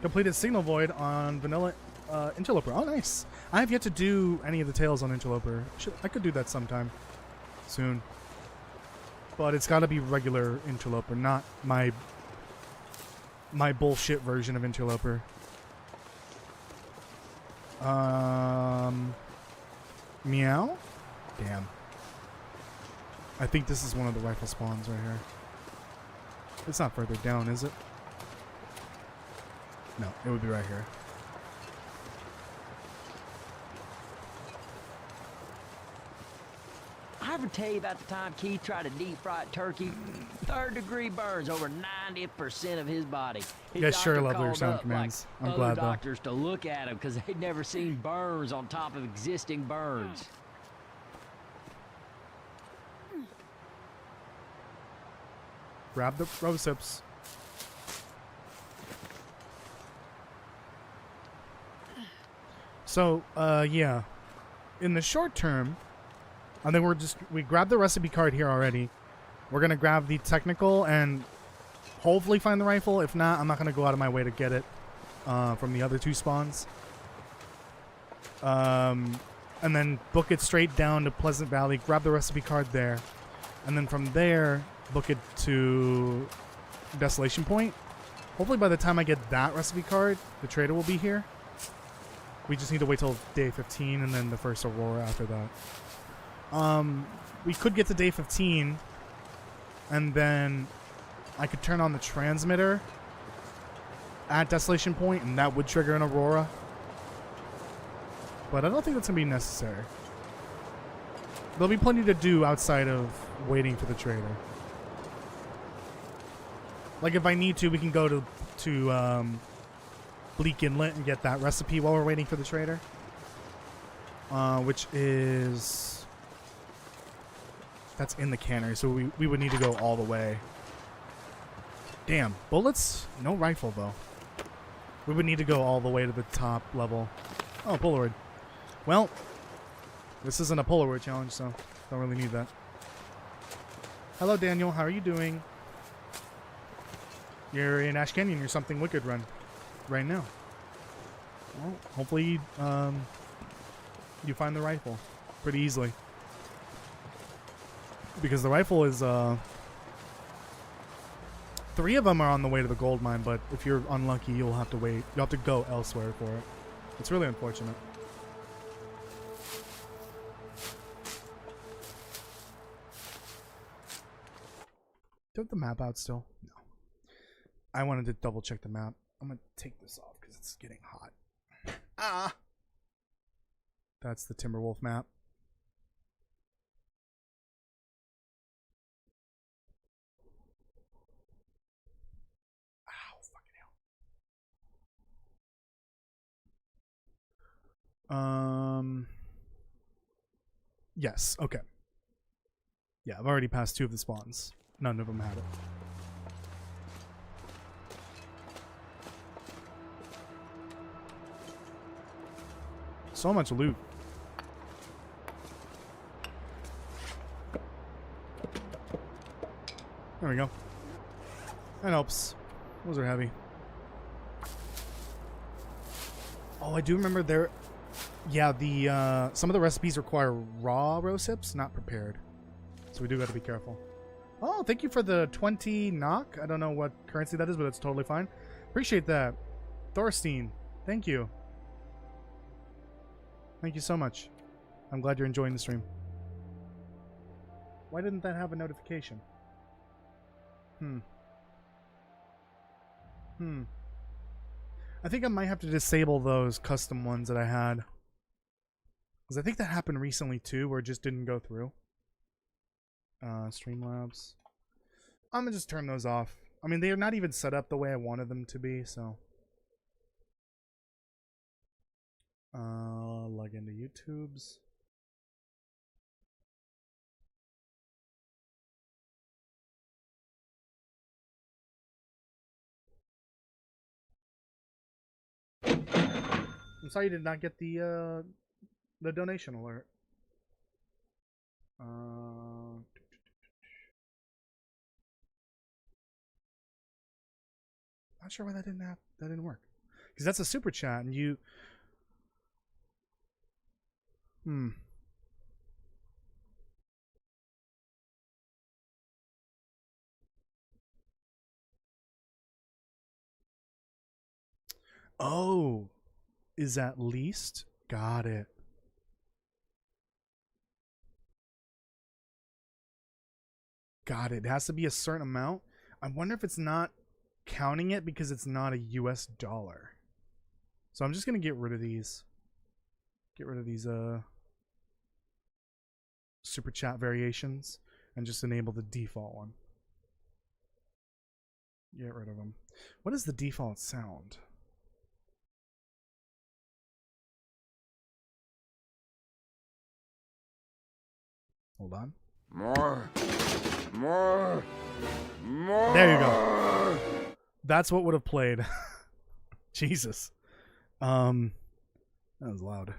Completed Signal Void on Vanilla Interloper. Oh, nice. I have yet to do any of the tails on Interloper. I could do that sometime soon. But it's got to be regular Interloper, not my bullshit version of Interloper. Meow? Damn. I think this is one of the rifle spawns right here. It's not further down, is it? No, it would be right here. I ever tell you about the time Keith tried to deep fry turkey? Third-degree burns over 90% of his body. His You guys sure doctor love your called sound up, commands. like, I'm glad, other though. doctors to look at him because they'd never seen burns on top of existing burns. Grab the rosips. So, yeah. In the short term, I think we grabbed the recipe card here already. We're going to grab the technical and hopefully find the rifle. If not, I'm not going to go out of my way to get it from the other two spawns. And then book it straight down to Pleasant Valley, grab the recipe card there. And then from there, book it to Desolation Point. Hopefully by the time I get that recipe card, the trader will be here. We just need to wait till day 15 and then the first Aurora after that. We could get to day 15 and then I could turn on the transmitter at Desolation Point and that would trigger an Aurora. But I don't think that's going to be necessary. There'll be plenty to do outside of waiting for the trader. Like if I need to, we can go to Bleak Inlet and get that recipe while we're waiting for the trader. Which is... That's in the cannery, so we would need to go all the way. Damn, bullets? No rifle, though. We would need to go all the way to the top level. Oh, Polaroid. Well, this isn't a Polaroid challenge, so don't really need that. Hello, Daniel. How are you doing? You're in Ash Canyon. You're something wicked run right now. Well, hopefully you find the rifle pretty easily. Because the rifle is... 3 of them are on the way to the gold mine, but if you're unlucky, you'll have to wait. You'll have to go elsewhere for it. It's really unfortunate. Do you have the map out still? No. I wanted to double check the map. I'm going to take this off because it's getting hot. Ah! That's the Timberwolf map. Ow, fucking hell. Yes, okay. Yeah, I've already passed 2 of the spawns. None of them had it. So much loot. There we go. That helps. Those are heavy. Oh, I do remember there. Yeah, the some of the recipes require raw rose hips, not prepared. So we do got to be careful. Oh, thank you for the 20 knock. I don't know what currency that is, but it's totally fine. Appreciate that. Thorstein, thank you. Thank you so much. I'm glad you're enjoying the stream. Why didn't that have a notification? I think I might have to disable those custom ones that I had. Because I think that happened recently too, where it just didn't go through. Streamlabs. I'm gonna just turn those off. I mean, they are not even set up the way I wanted them to be, so. Log into YouTube's. I'm sorry you did not get the donation alert. Not sure why that didn't work. Because that's a super chat, and you. Oh, is at least? Got it. Got it. It has to be a certain amount. I wonder if it's not counting it because it's not a US dollar. So I'm just going to get rid of these. Get rid of these super chat variations and just enable the default one. Get rid of them. What is the default sound? Hold on. More. There you go. That's what would have played. Jesus. That was loud.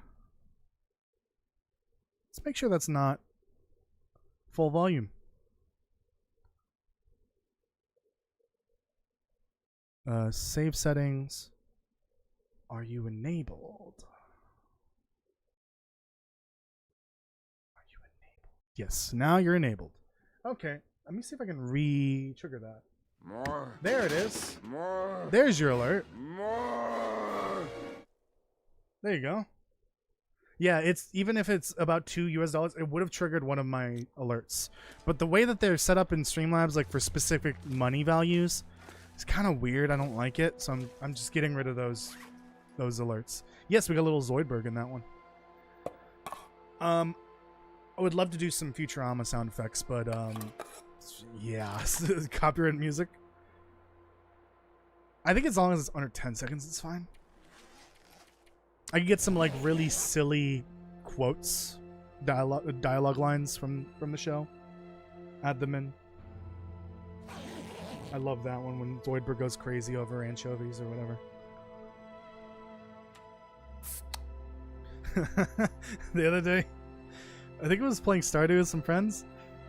Let's make sure that's not full volume. Save settings. Are you enabled? Yes, now you're enabled. Okay, let me see if I can re-trigger that. More. There it is. More. There's your alert. More. There you go. Yeah, it's even if it's about $2 US, it would have triggered one of my alerts. But the way that they're set up in Streamlabs, like for specific money values, it's kind of weird. I don't like it, so I'm just getting rid of those alerts. Yes, we got a little Zoidberg in that one. I would love to do some Futurama sound effects, but yeah, copyright music. I think as long as it's under 10 seconds, it's fine. I could get some like really silly quotes, dialogue lines from the show. Add them in. I love that one when Zoidberg goes crazy over anchovies or whatever. The other day, I think it was playing Stardew with some friends,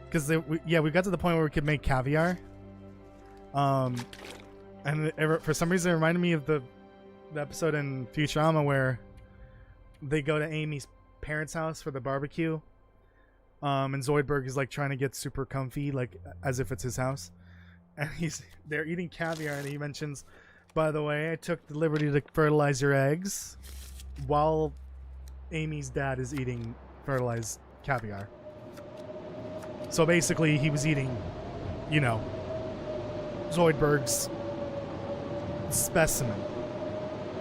because we got to the point where we could make caviar. And for some reason it reminded me of the episode in Futurama where they go to Amy's parents' house for the barbecue. And Zoidberg is like trying to get super comfy, like as if it's his house. And they're eating caviar, and he mentions, by the way, I took the liberty to fertilize your eggs while Amy's dad is eating fertilized caviar. So basically he was eating, you know, Zoidberg's specimen.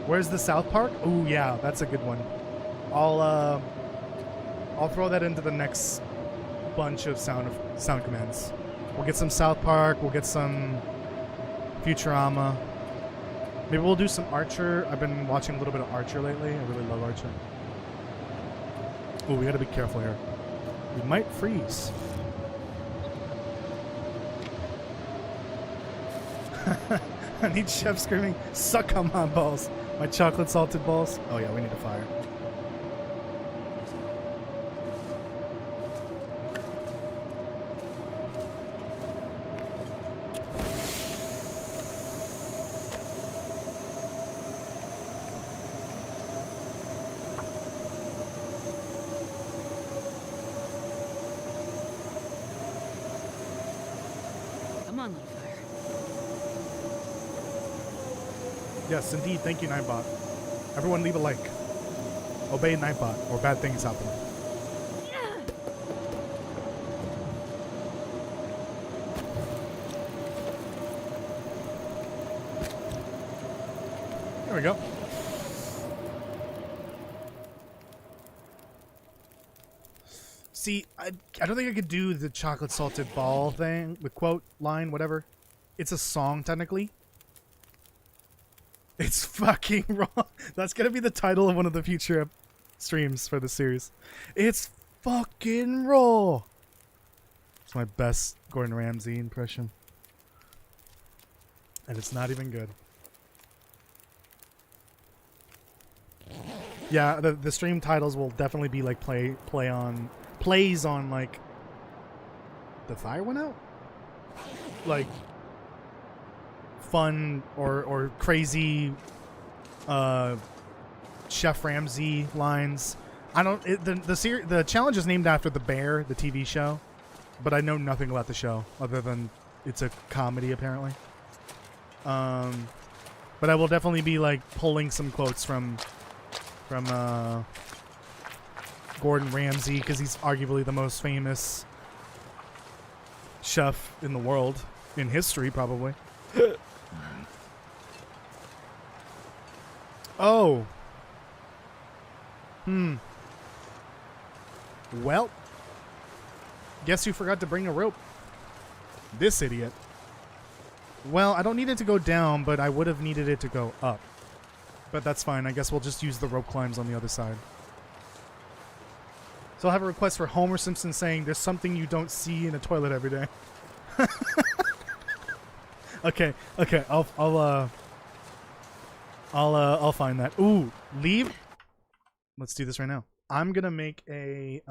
Where's the South Park? Oh yeah, that's a good one. I'll throw that into the next bunch of sound commands. We'll get some South Park. We'll get some Futurama. Maybe we'll do some Archer. I've been watching a little bit of Archer lately. I really love Archer. Oh, we gotta be careful here. We might freeze. I need Chef screaming, "Suck on my balls." My chocolate salted balls. Oh yeah, we need a fire. Come on, little fire. Yes, indeed. Thank you, Nightbot. Everyone leave a like. Obey Nightbot, or bad things happen. There we go. See, I don't think I could do the chocolate salted ball thing, the quote, line, whatever. It's a song, technically. It's fucking wrong. That's gonna be the title of one of the future streams for the series. It's fucking raw. It's my best Gordon Ramsay impression. And it's not even good. Yeah, the stream titles will definitely be like plays on like the fire went out? Like fun or crazy Chef Ramsay lines. I don't the challenge is named after The Bear, the TV show, but I know nothing about the show other than it's a comedy apparently. But I will definitely be like pulling some quotes from Gordon Ramsay because he's arguably the most famous chef in the world, in history probably. Oh. Well, guess you forgot to bring a rope. This idiot. Well, I don't need it to go down, but I would have needed it to go up. But that's fine. I guess we'll just use the rope climbs on the other side. So I'll have a request for Homer Simpson saying, "There's something you don't see in a toilet every day." Okay. I'll find that. Ooh, leave. Let's do this right now. I'm gonna make a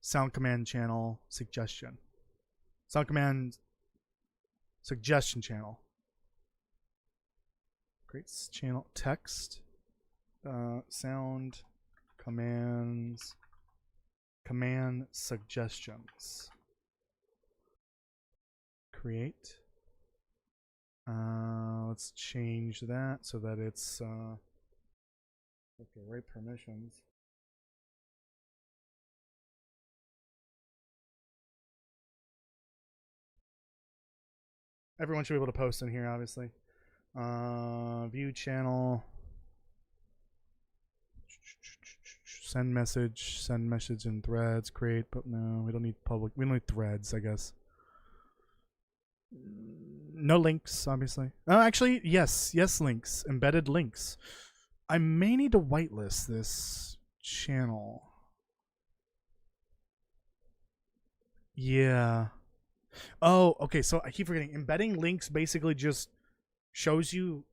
sound command channel suggestion. Sound command suggestion channel. Creates channel text. Sound commands. Command suggestions. Create. Let's change that so that it's with the right permissions. Everyone should be able to post in here, obviously. View channel. Send message in threads, create, but no, we don't need public, we don't need threads, I guess. No links, obviously. Actually, yes, links, embedded links. I may need to whitelist this channel. Yeah. Oh, okay, so I keep forgetting. Embedding links basically just shows you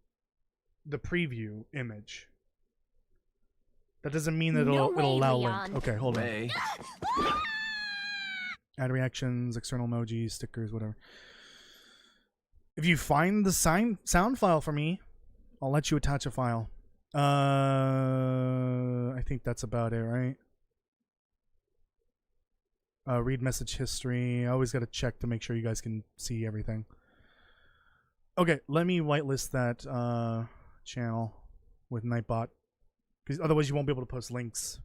the preview image. That doesn't mean that it'll allow links. Okay, hold on. Add reactions, external emojis, stickers, whatever. If you find the sound file for me, I'll let you attach a file. I think that's about it, right? Read message history. I always got to check to make sure you guys can see everything. Okay, let me whitelist that channel with Nightbot, because otherwise you won't be able to post links.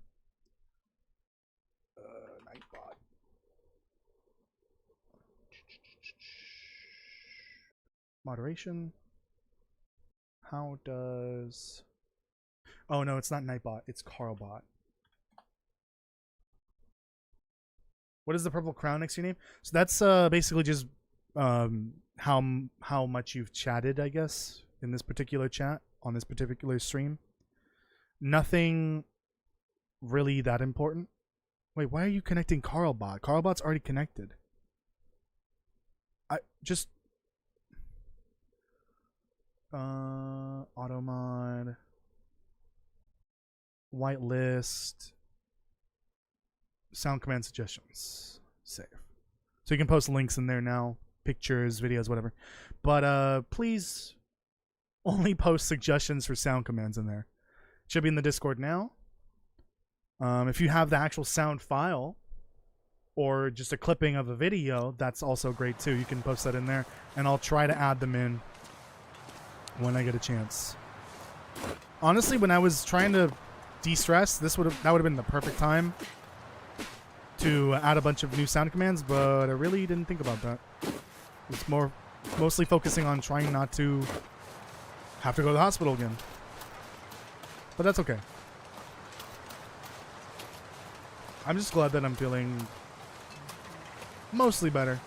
Nightbot. Moderation. How does... Oh no, it's not Nightbot, it's Carlbot. What is the purple crown next to your name? So that's basically just how much you've chatted, I guess, in this particular chat on this particular stream. Nothing really that important. Wait, why are you connecting Carlbot? Carlbot's already connected. I just automod, whitelist, sound command suggestions, save. So you can post links in there now, pictures, videos, whatever. But please only post suggestions for sound commands in there. It should be in the Discord now. If you have the actual sound file or just a clipping of a video, that's also great too. You can post that in there, and I'll try to add them in when I get a chance. Honestly, when I was trying to de-stress, that would have been the perfect time to add a bunch of new sound commands, but I really didn't think about that. It's mostly focusing on trying not to have to go to the hospital again. But that's okay. I'm just glad that I'm feeling mostly better.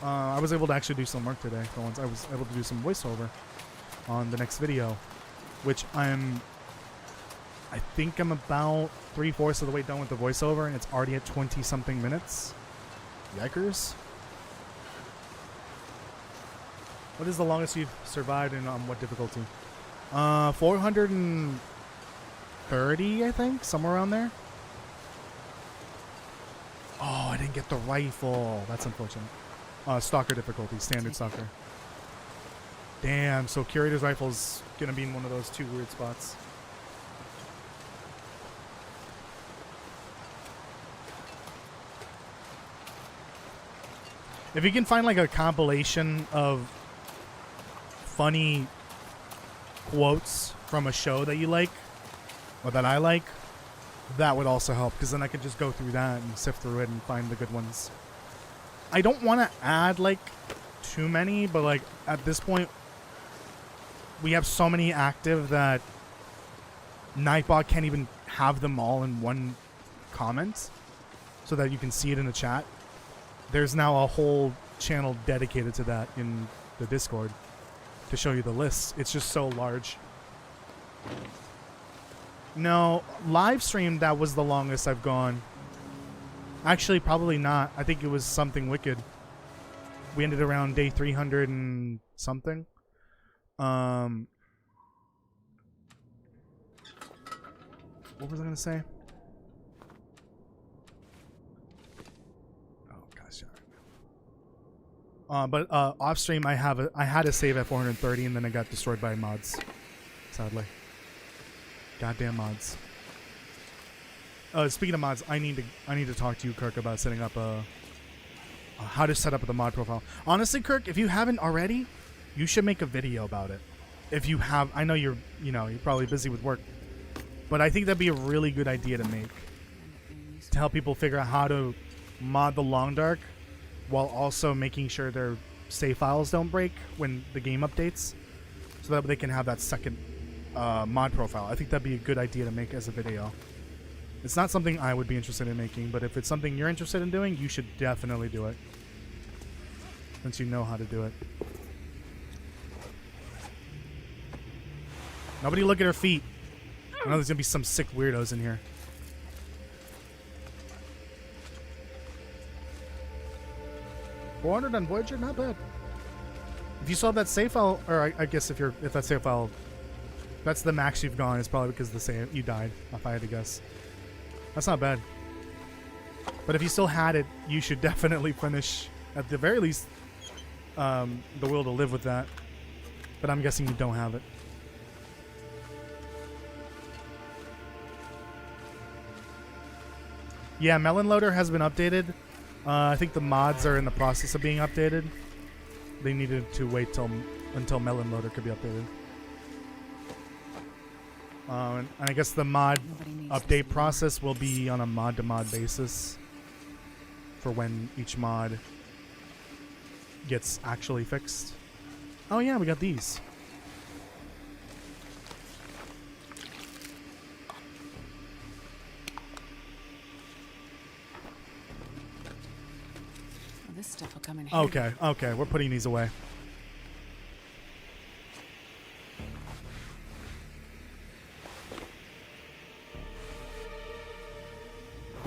I was able to actually do some work today for once. I was able to do some voiceover on the next video, which I think I'm about 3/4 of the way done with the voiceover, and it's already at 20-something minutes. Yikers. What is the longest you've survived, and on what difficulty? 430, I think, somewhere around there. Oh, I didn't get the rifle. That's unfortunate. Stalker difficulty, standard stalker. Damn, so Curator's Rifle's gonna be in one of those two weird spots. If you can find like a compilation of funny quotes from a show that you like, or that I like, that would also help, because then I could just go through that and sift through it and find the good ones. I don't want to add like too many, but like at this point we have so many active that Nightbot can't even have them all in one comment so that you can see it in the chat. There's now a whole channel dedicated to that in the Discord to show you the lists. It's just so large. No, live stream, that was the longest I've gone. Actually, probably not. I think it was something wicked. We ended around day 300 and something. What was I gonna say? Oh gosh. But off stream, I had a save at 430, and then I got destroyed by mods. Sadly. Goddamn mods. Speaking of mods, I need to talk to you, Kirk, about setting up how to set up the mod profile. Honestly, Kirk, if you haven't already, you should make a video about it. If you have, I know you're probably busy with work, but I think that'd be a really good idea to make, to help people figure out how to mod the Long Dark while also making sure their save files don't break when the game updates, so that they can have that second mod profile. I think that'd be a good idea to make as a video. It's not something I would be interested in making, but if it's something you're interested in doing, you should definitely do it, since you know how to do it. Nobody look at her feet. I know there's gonna be some sick weirdos in here. $400 on Voyager, not bad. If you saw that save file, or I guess if that save file, that's the max you've gone, it's probably because the save you died, if I had to guess. That's not bad. But if you still had it, you should definitely finish, at the very least, the will to live with that. But I'm guessing you don't have it. Yeah, Melon Loader has been updated. I think the mods are in the process of being updated. They needed to wait until Melon Loader could be updated. And I guess the mod update process will be on a mod-to-mod basis for when each mod gets actually fixed. Oh yeah, we got these. Okay, okay, we're putting these away.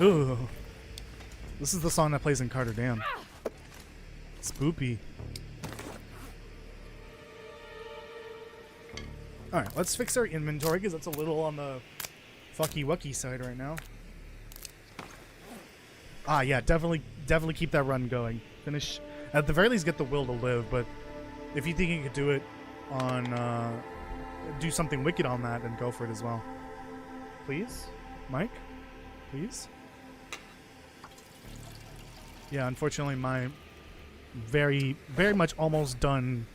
Ooh. This is the song that plays in Carter Dam. Spoopy. Alright, let's fix our inventory because that's a little on the fucky wucky side right now. Ah, yeah, definitely keep that run going. Finish, at the very least, get the will to live, but if you think you could do it on, do something wicked on that, then go for it as well. Please? Mike? Please? Yeah, unfortunately, my very much almost done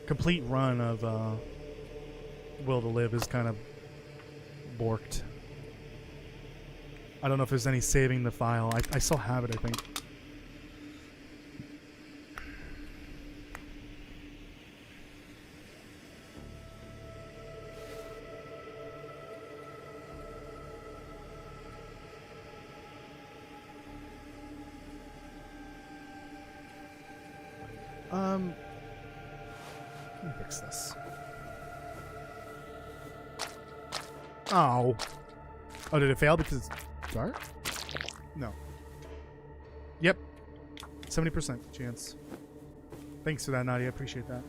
complete run of Will to Live is kind of borked. I don't know if there's any saving the file. I still have it, I think. Let me fix this. Oh. Oh, did it fail because it's dark? No. Yep. 70% chance. Thanks for that, Nadia. I appreciate that.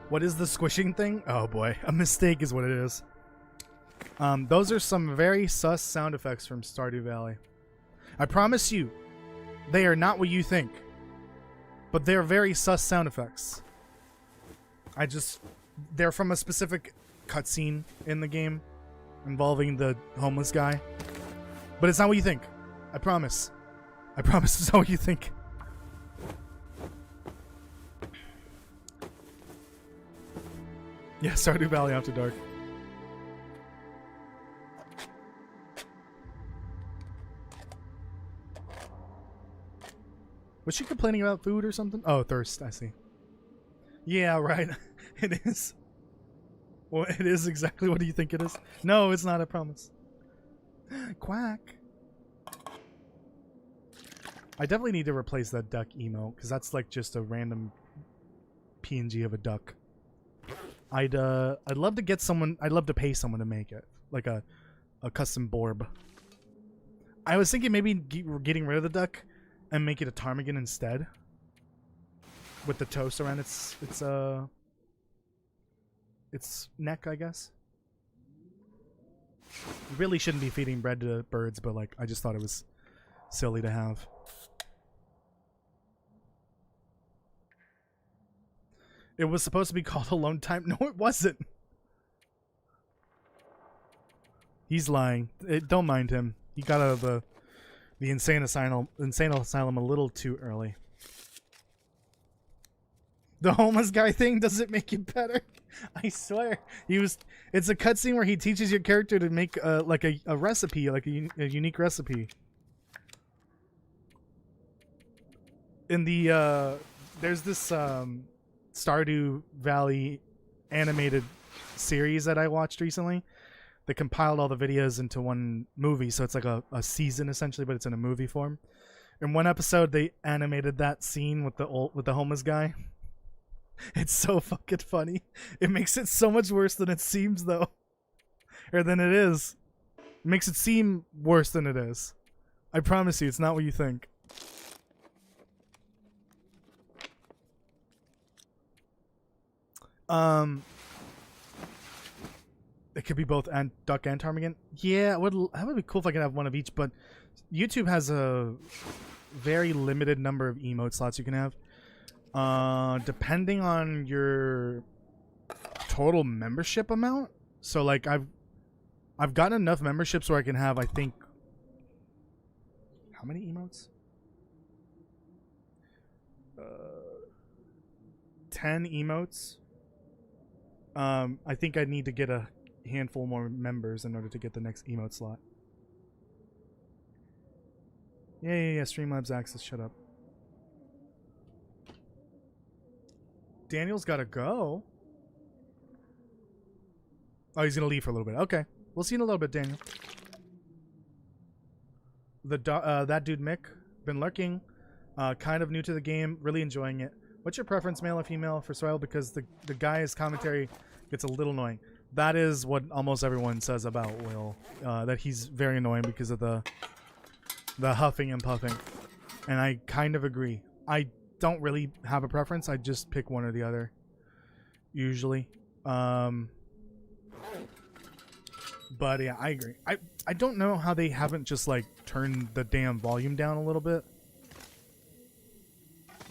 What is the squishing thing? Oh boy. A mistake is what it is. Those are some very sus sound effects from Stardew Valley. I promise you, they are not what you think. But they're very sus sound effects. They're from a specific cutscene in the game involving the homeless guy. But it's not what you think. I promise. I promise it's not what you think. Yeah, Stardew Valley After Dark. Was she complaining about food or something? Oh, thirst, I see. Yeah, right. It is. Well, it is exactly what do you think it is? No, it's not, I promise. Quack. I definitely need to replace that duck emote, because that's like just a random PNG of a duck. I'd love to get someone, I'd love to pay someone to make it. Like a custom borb. I was thinking maybe getting rid of the duck and make it a ptarmigan instead. With the toast around its neck, I guess. You really shouldn't be feeding bread to birds, but like I just thought it was silly to have. It was supposed to be called Alone Time. No, it wasn't. He's lying. Don't mind him. He got out of the insane asylum a little too early. The homeless guy thing doesn't make it better. I swear. It's a cutscene where he teaches your character to make like a recipe, like a unique recipe. In the there's this Stardew Valley animated series that I watched recently. They compiled all the videos into one movie, so it's like a season essentially, but it's in a movie form. In one episode, they animated that scene with the homeless guy. It's so fucking funny. It makes it so much worse than it seems, though. Or than it is. It makes it seem worse than it is. I promise you, it's not what you think. It could be both duck and ptarmigan. Yeah, that would be cool if I could have one of each, but YouTube has a very limited number of emote slots you can have. Depending on your total membership amount. So like I've gotten enough memberships where I can have, I think, how many emotes? 10 emotes. I think I need to get a handful more members in order to get the next emote slot. Yeah, Streamlabs Access, shut up. Daniel's gotta go. Oh, he's gonna leave for a little bit. Okay. We'll see you in a little bit, Daniel. That dude Mick, been lurking. Kind of new to the game, really enjoying it. What's your preference, male or female, for survival? Because the guy's commentary gets a little annoying. That is what almost everyone says about Will. That he's very annoying because of the huffing and puffing. And I kind of agree. I don't really have a preference. I just pick one or the other. Usually. But yeah, I agree. I don't know how they haven't just like turned the damn volume down a little bit.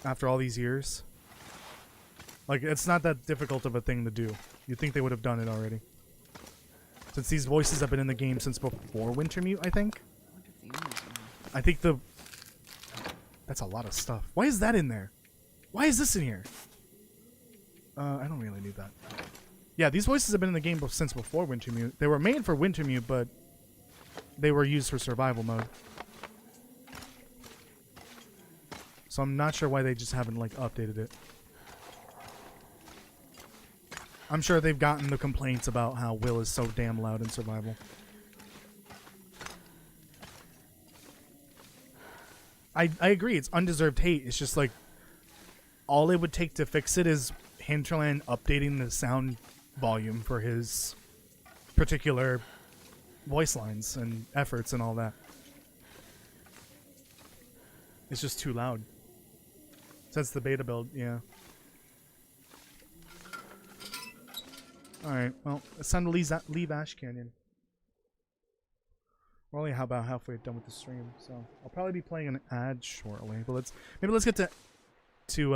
After all these years. Like, it's not that difficult of a thing to do. You'd think they would have done it already. Since these voices have been in the game since before Wintermute, I think. I think the... That's a lot of stuff. Why is that in there? Why is this in here? I don't really need that. Yeah, these voices have been in the game since before Wintermute. They were made for Wintermute, but they were used for survival mode. So I'm not sure why they just haven't, like, updated it. I'm sure they've gotten the complaints about how Will is so damn loud in survival. I agree, it's undeserved hate. It's just like, all it would take to fix it is Hinterland updating the sound volume for his particular voice lines and efforts and all that. It's just too loud. Since the beta build, yeah. Alright, well, it's time to leave Ash Canyon. We're only about halfway done with the stream, so I'll probably be playing an ad shortly. But maybe let's get to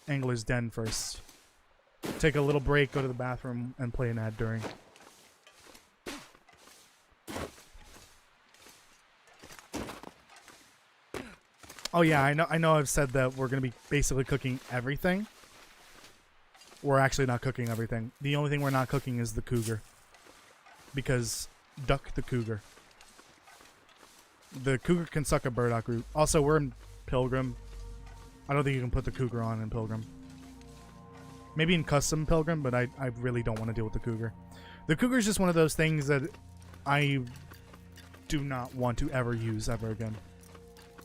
Angler's Den first. Take a little break, go to the bathroom, and play an ad during. Oh yeah, I know I've said that we're gonna be basically cooking everything. We're actually not cooking everything. The only thing we're not cooking is the cougar. Because duck the cougar. The cougar can suck a burdock root. Also, we're in Pilgrim. I don't think you can put the cougar on in Pilgrim. Maybe in custom Pilgrim, but I really don't want to deal with the cougar. The cougar is just one of those things that I do not want to ever use ever again.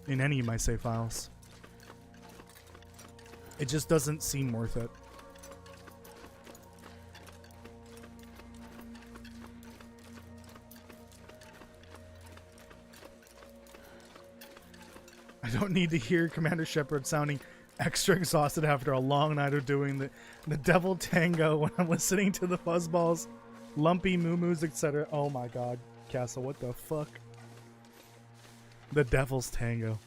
In any of my save files. It just doesn't seem worth it. I don't need to hear Commander Shepard sounding extra exhausted after a long night of doing the devil tango when I'm listening to the fuzzballs, lumpy moo-moos, etc. Oh my god, Castle, what the fuck? The devil's tango.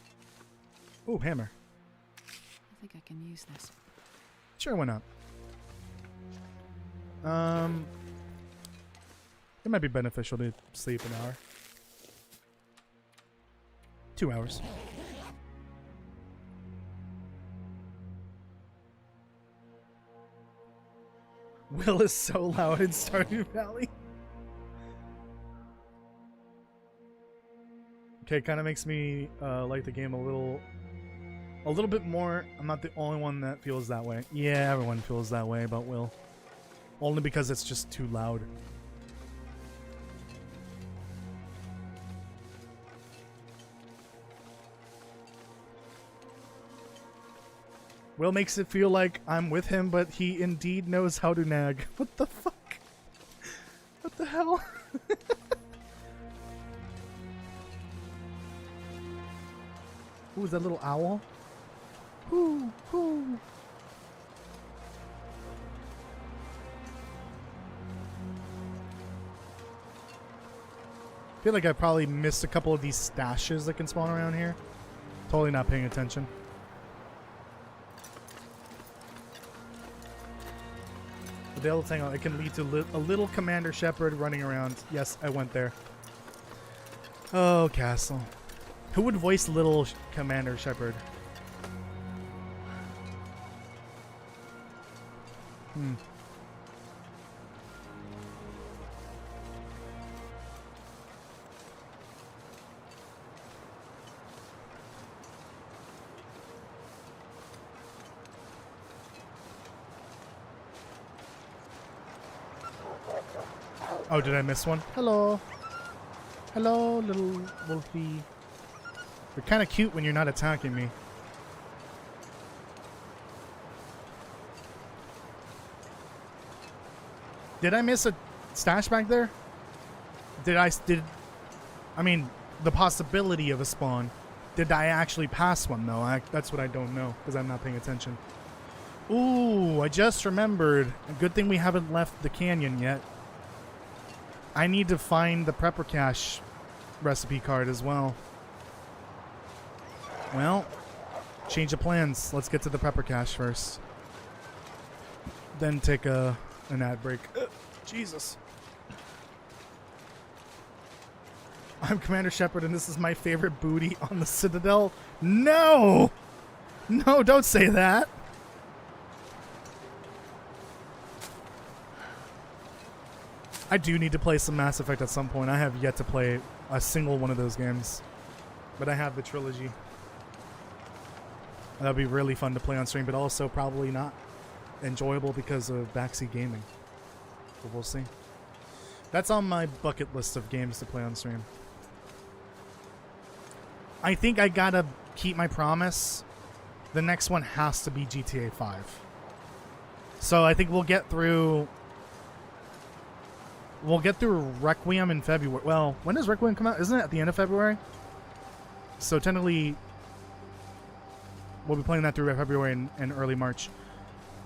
Ooh, hammer. I think I can use this. Sure, why not? It might be beneficial to sleep an hour. 2 hours. Will is so loud in Stardew Valley. Okay, kind of makes me like the game a little bit more. I'm not the only one that feels that way. Yeah, everyone feels that way about Will. Only because it's just too loud. Will makes it feel like I'm with him, but he indeed knows how to nag. What the fuck? What the hell? Ooh, is that little owl? Ooh, ooh. I feel like I probably missed a couple of these stashes that can spawn around here. Totally not paying attention. The Dale Tango, it can lead to a little Commander Shepard running around. Yes, I went there. Oh, Castle. Who would voice little Commander Shepard? Oh, did I miss one? Hello. Hello, little Wolfie. You're kind of cute when you're not attacking me. Did I miss a stash back there? I mean, the possibility of a spawn. Did I actually pass one, though? That's what I don't know, because I'm not paying attention. Ooh, I just remembered. A good thing we haven't left the canyon yet. I need to find the prepper cache recipe card as well. Well, change of plans. Let's get to the prepper cache first. Then take an ad break. Jesus. I'm Commander Shepard, and this is my favorite booty on the Citadel. No! No, don't say that. I do need to play some Mass Effect at some point. I have yet to play a single one of those games. But I have the trilogy. That'd be really fun to play on stream, but also probably not enjoyable because of backseat gaming. But we'll see. That's on my bucket list of games to play on stream. I think I gotta keep my promise. The next one has to be GTA 5. So I think we'll get through Requiem in February. Well, when does Requiem come out? Isn't it at the end of February? So technically, we'll be playing that through February and early March.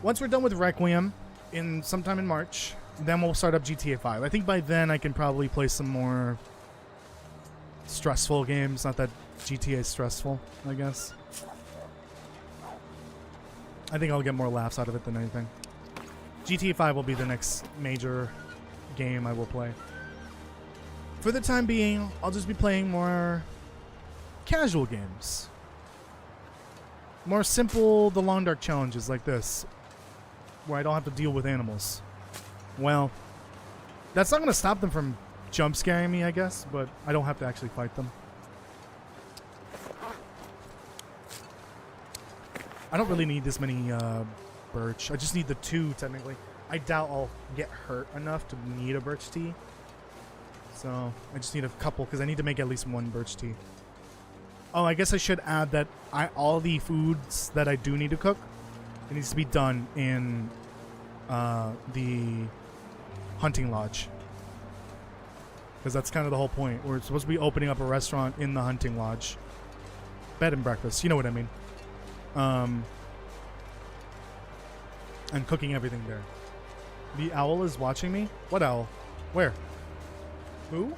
Once we're done with Requiem, sometime in March, then we'll start up GTA 5. I think by then I can probably play some more stressful games. Not that GTA is stressful, I guess. I think I'll get more laughs out of it than anything. GTA 5 will be the next major game I will play. For the time being, I'll just be playing more casual games. More simple, the Long Dark challenges like this, where I don't have to deal with animals. Well, that's not going to stop them from jump scaring me, I guess, but I don't have to actually fight them. I don't really need this many birch. I just need the 2, technically. I doubt I'll get hurt enough to need a birch tea. So, I just need a couple, because I need to make at least 1 birch tea. Oh, I guess I should add that all the foods that I do need to cook, it needs to be done in the hunting lodge. Because that's kind of the whole point. We're supposed to be opening up a restaurant in the hunting lodge. Bed and breakfast, you know what I mean. And cooking everything there. The owl is watching me? What owl? Where? Who?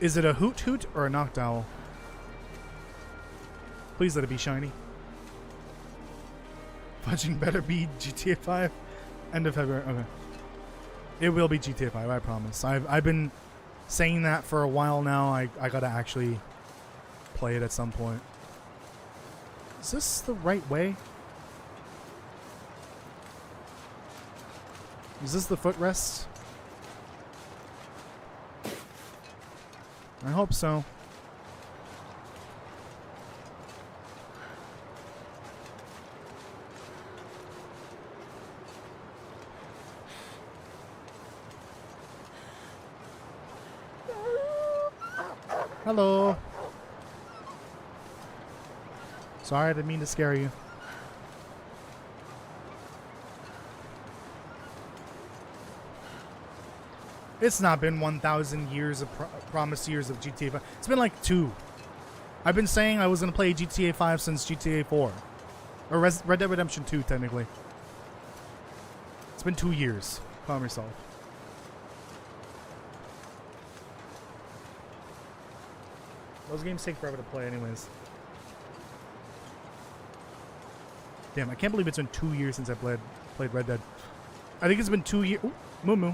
Is it a hoot hoot or a knocked owl? Please let it be shiny. Fudging better be GTA 5. End of February. Okay. It will be GTA 5, I promise. I've been saying that for a while now. I gotta actually play it at some point. Is this the right way? Is this the footrest? I hope so. Hello. Sorry, I didn't mean to scare you. It's not been 1,000 years of promised years of GTA 5. It's been like 2. I've been saying I was going to play GTA 5 since GTA 4. Or Red Dead Redemption 2, technically. It's been 2 years. Calm yourself. Those games take forever to play anyways. Damn, I can't believe it's been 2 years since I played Red Dead. I think it's been 2 years. Moo Moo.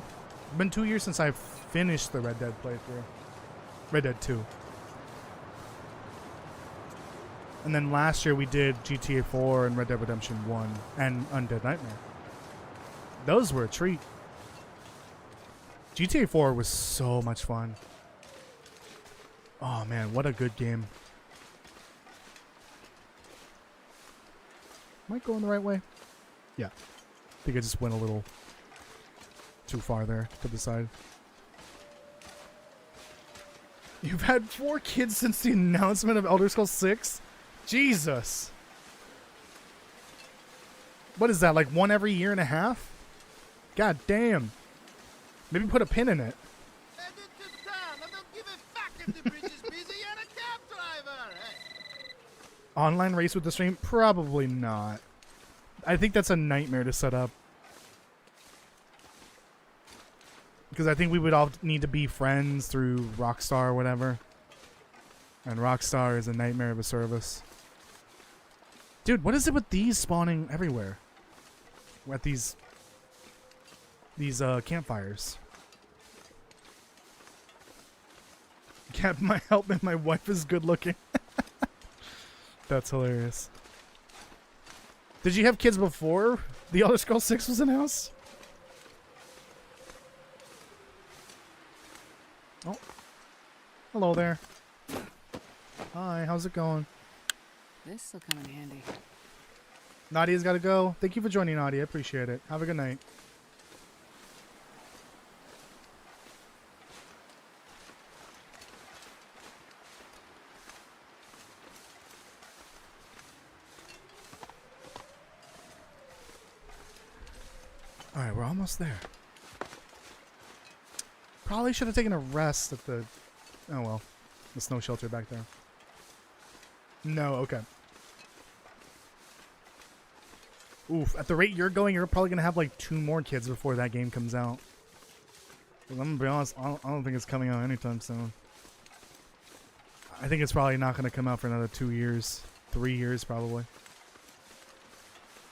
It's been 2 years since I finished the Red Dead playthrough. Red Dead 2. And then last year we did GTA 4 and Red Dead Redemption 1 and Undead Nightmare. Those were a treat. GTA 4 was so much fun. Oh man, what a good game. Am I going the right way? Yeah. I think I just went a little too far there to the side. You've had 4 kids since the announcement of Elder Scrolls 6? Jesus. What is that, like 1 every year and a half? God damn. Maybe put a pin in it. Head into town. I don't give a fuck if the bridge is busy and a cab driver. Hey. Online race with the stream? Probably not. I think that's a nightmare to set up. Because I think we would all need to be friends through Rockstar or whatever. And Rockstar is a nightmare of a service. Dude, what is it with these spawning everywhere? At these campfires. Can't my help me, my wife is good looking. That's hilarious. Did you have kids before the Elder Scrolls 6 was announced? Oh. Hello there. Hi, how's it going? This'll come in handy. Nadia's got to go. Thank you for joining, Nadia. Appreciate it. Have a good night. Alright, we're almost there. Probably should have taken a rest at the... Oh well. The snow shelter back there. No, okay. Oof, at the rate you're going, you're probably going to have like 2 more kids before that game comes out. 'Cause I'm going to be honest, I don't think it's coming out anytime soon. I think it's probably not going to come out for another 2 years. 3 years, probably.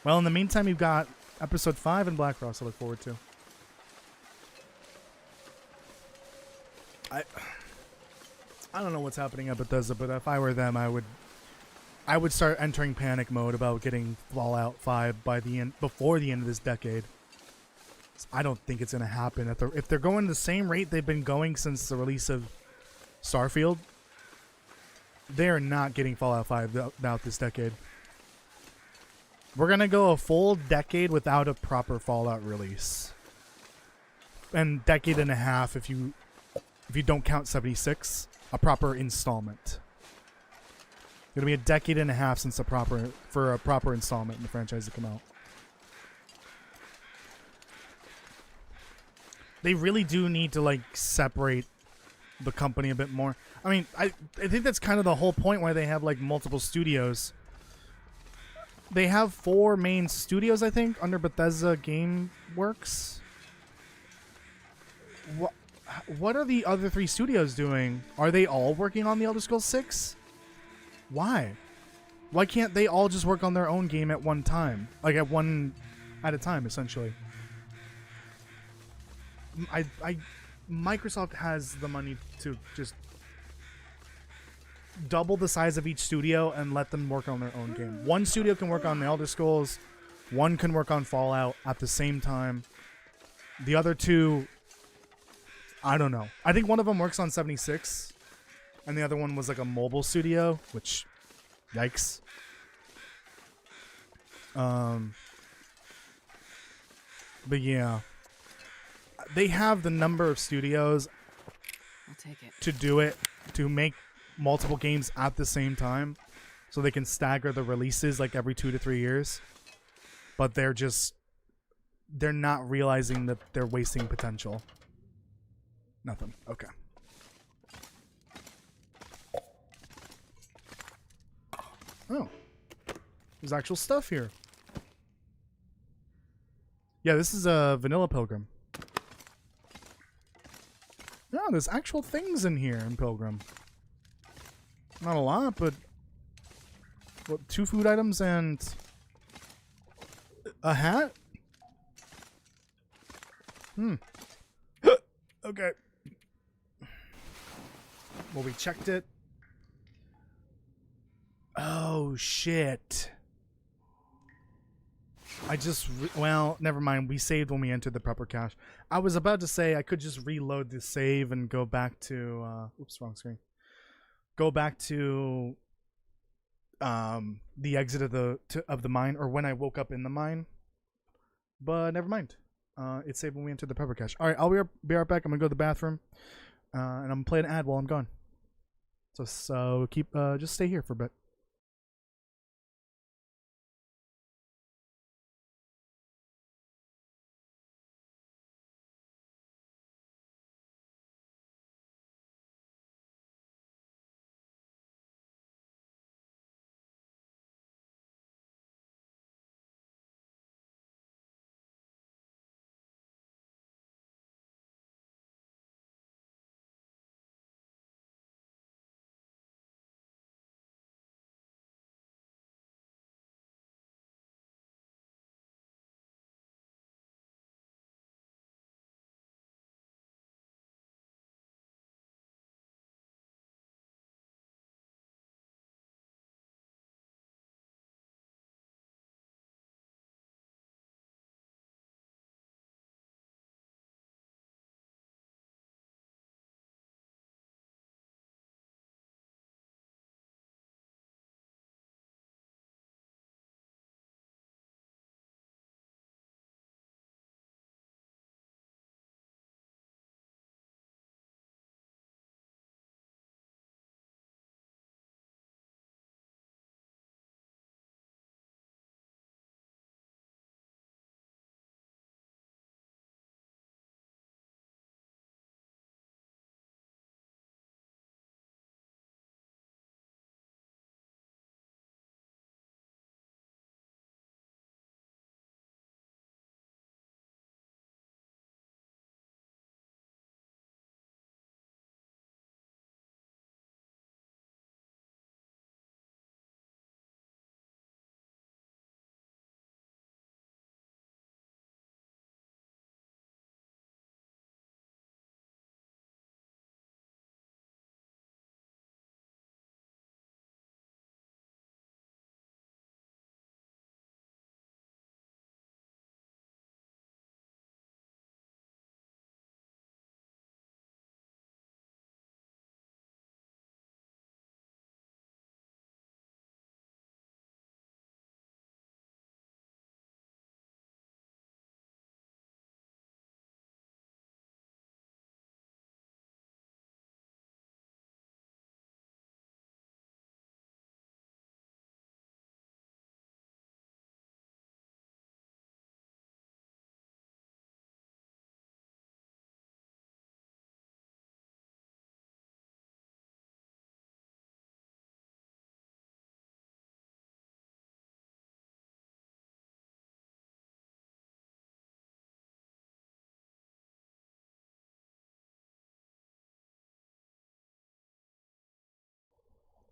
Well, in the meantime, you've got Episode 5 and Black Frost to look forward to. I don't know what's happening at Bethesda, but if I were them, I would start entering panic mode about getting Fallout 5 by the end, before the end of this decade. I don't think it's gonna happen. If they're going the same rate they've been going since the release of Starfield, they're not getting Fallout 5 out this decade. We're gonna go a full decade without a proper Fallout release, and decade and a half if you don't count 76, a proper installment. It'll be a decade and a half since a proper installment in the franchise to come out. They really do need to like separate the company a bit more. I mean, I think that's kind of the whole point why they have like multiple studios. They have 4 main studios, I think, under Bethesda GameWorks. What are the other 3 studios doing? Are they all working on the Elder Scrolls 6? Why? Why can't they all just work on their own game at one time? Like at a time, essentially. Microsoft has the money to just double the size of each studio and let them work on their own game. One studio can work on the Elder Scrolls, one can work on Fallout at the same time. The other 2, I don't know. I think one of them works on 76, and the other one was like a mobile studio, which, yikes. But yeah, they have the number of studios I'll take it. to do it, to make multiple games at the same time, so they can stagger the releases like every 2 to 3 years. But they're not realizing that they're wasting potential. Nothing. Okay. Oh. There's actual stuff here. Yeah, this is a vanilla Pilgrim. Yeah, there's actual things in here in Pilgrim. Not a lot, but... What, 2 food items and... a hat? Okay. Well, we checked it. Oh, shit. Well, never mind. We saved when we entered the prepper cache. I was about to say I could just reload the save and go back to... oops, wrong screen. Go back to the exit of the mine, or when I woke up in the mine. But never mind. It saved when we entered the prepper cache. Alright, I'll be right back. I'm going to go to the bathroom. And I'm going to play an ad while I'm gone. So keep just stay here for a bit.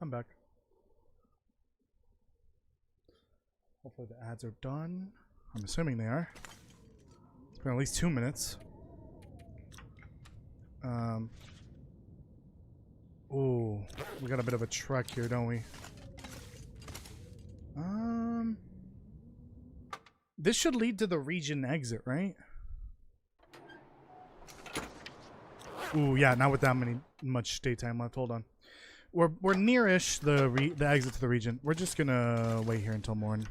I'm back. Hopefully the ads are done. I'm assuming they are. It's been at least 2 minutes. Ooh, we got a bit of a trek here, don't we? This should lead to the region exit, right? Ooh, yeah, not with that much daytime left. Hold on. We're nearish the exit to the region. We're just gonna wait here until morn.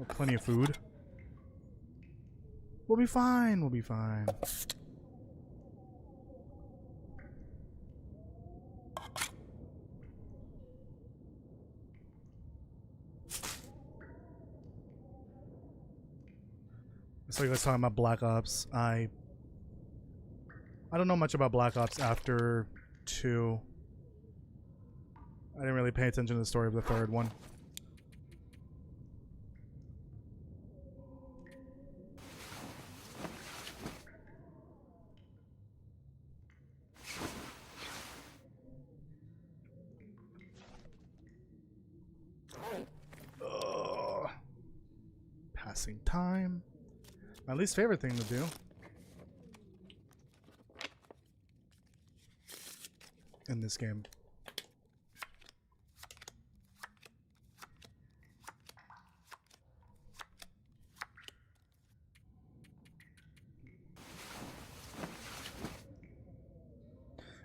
Plenty of food. We'll be fine. We'll be fine. So you guys talking about Black Ops. I don't know much about Black Ops after 2. I didn't really pay attention to the story of the third one. Passing time. My least favorite thing to do. In this game.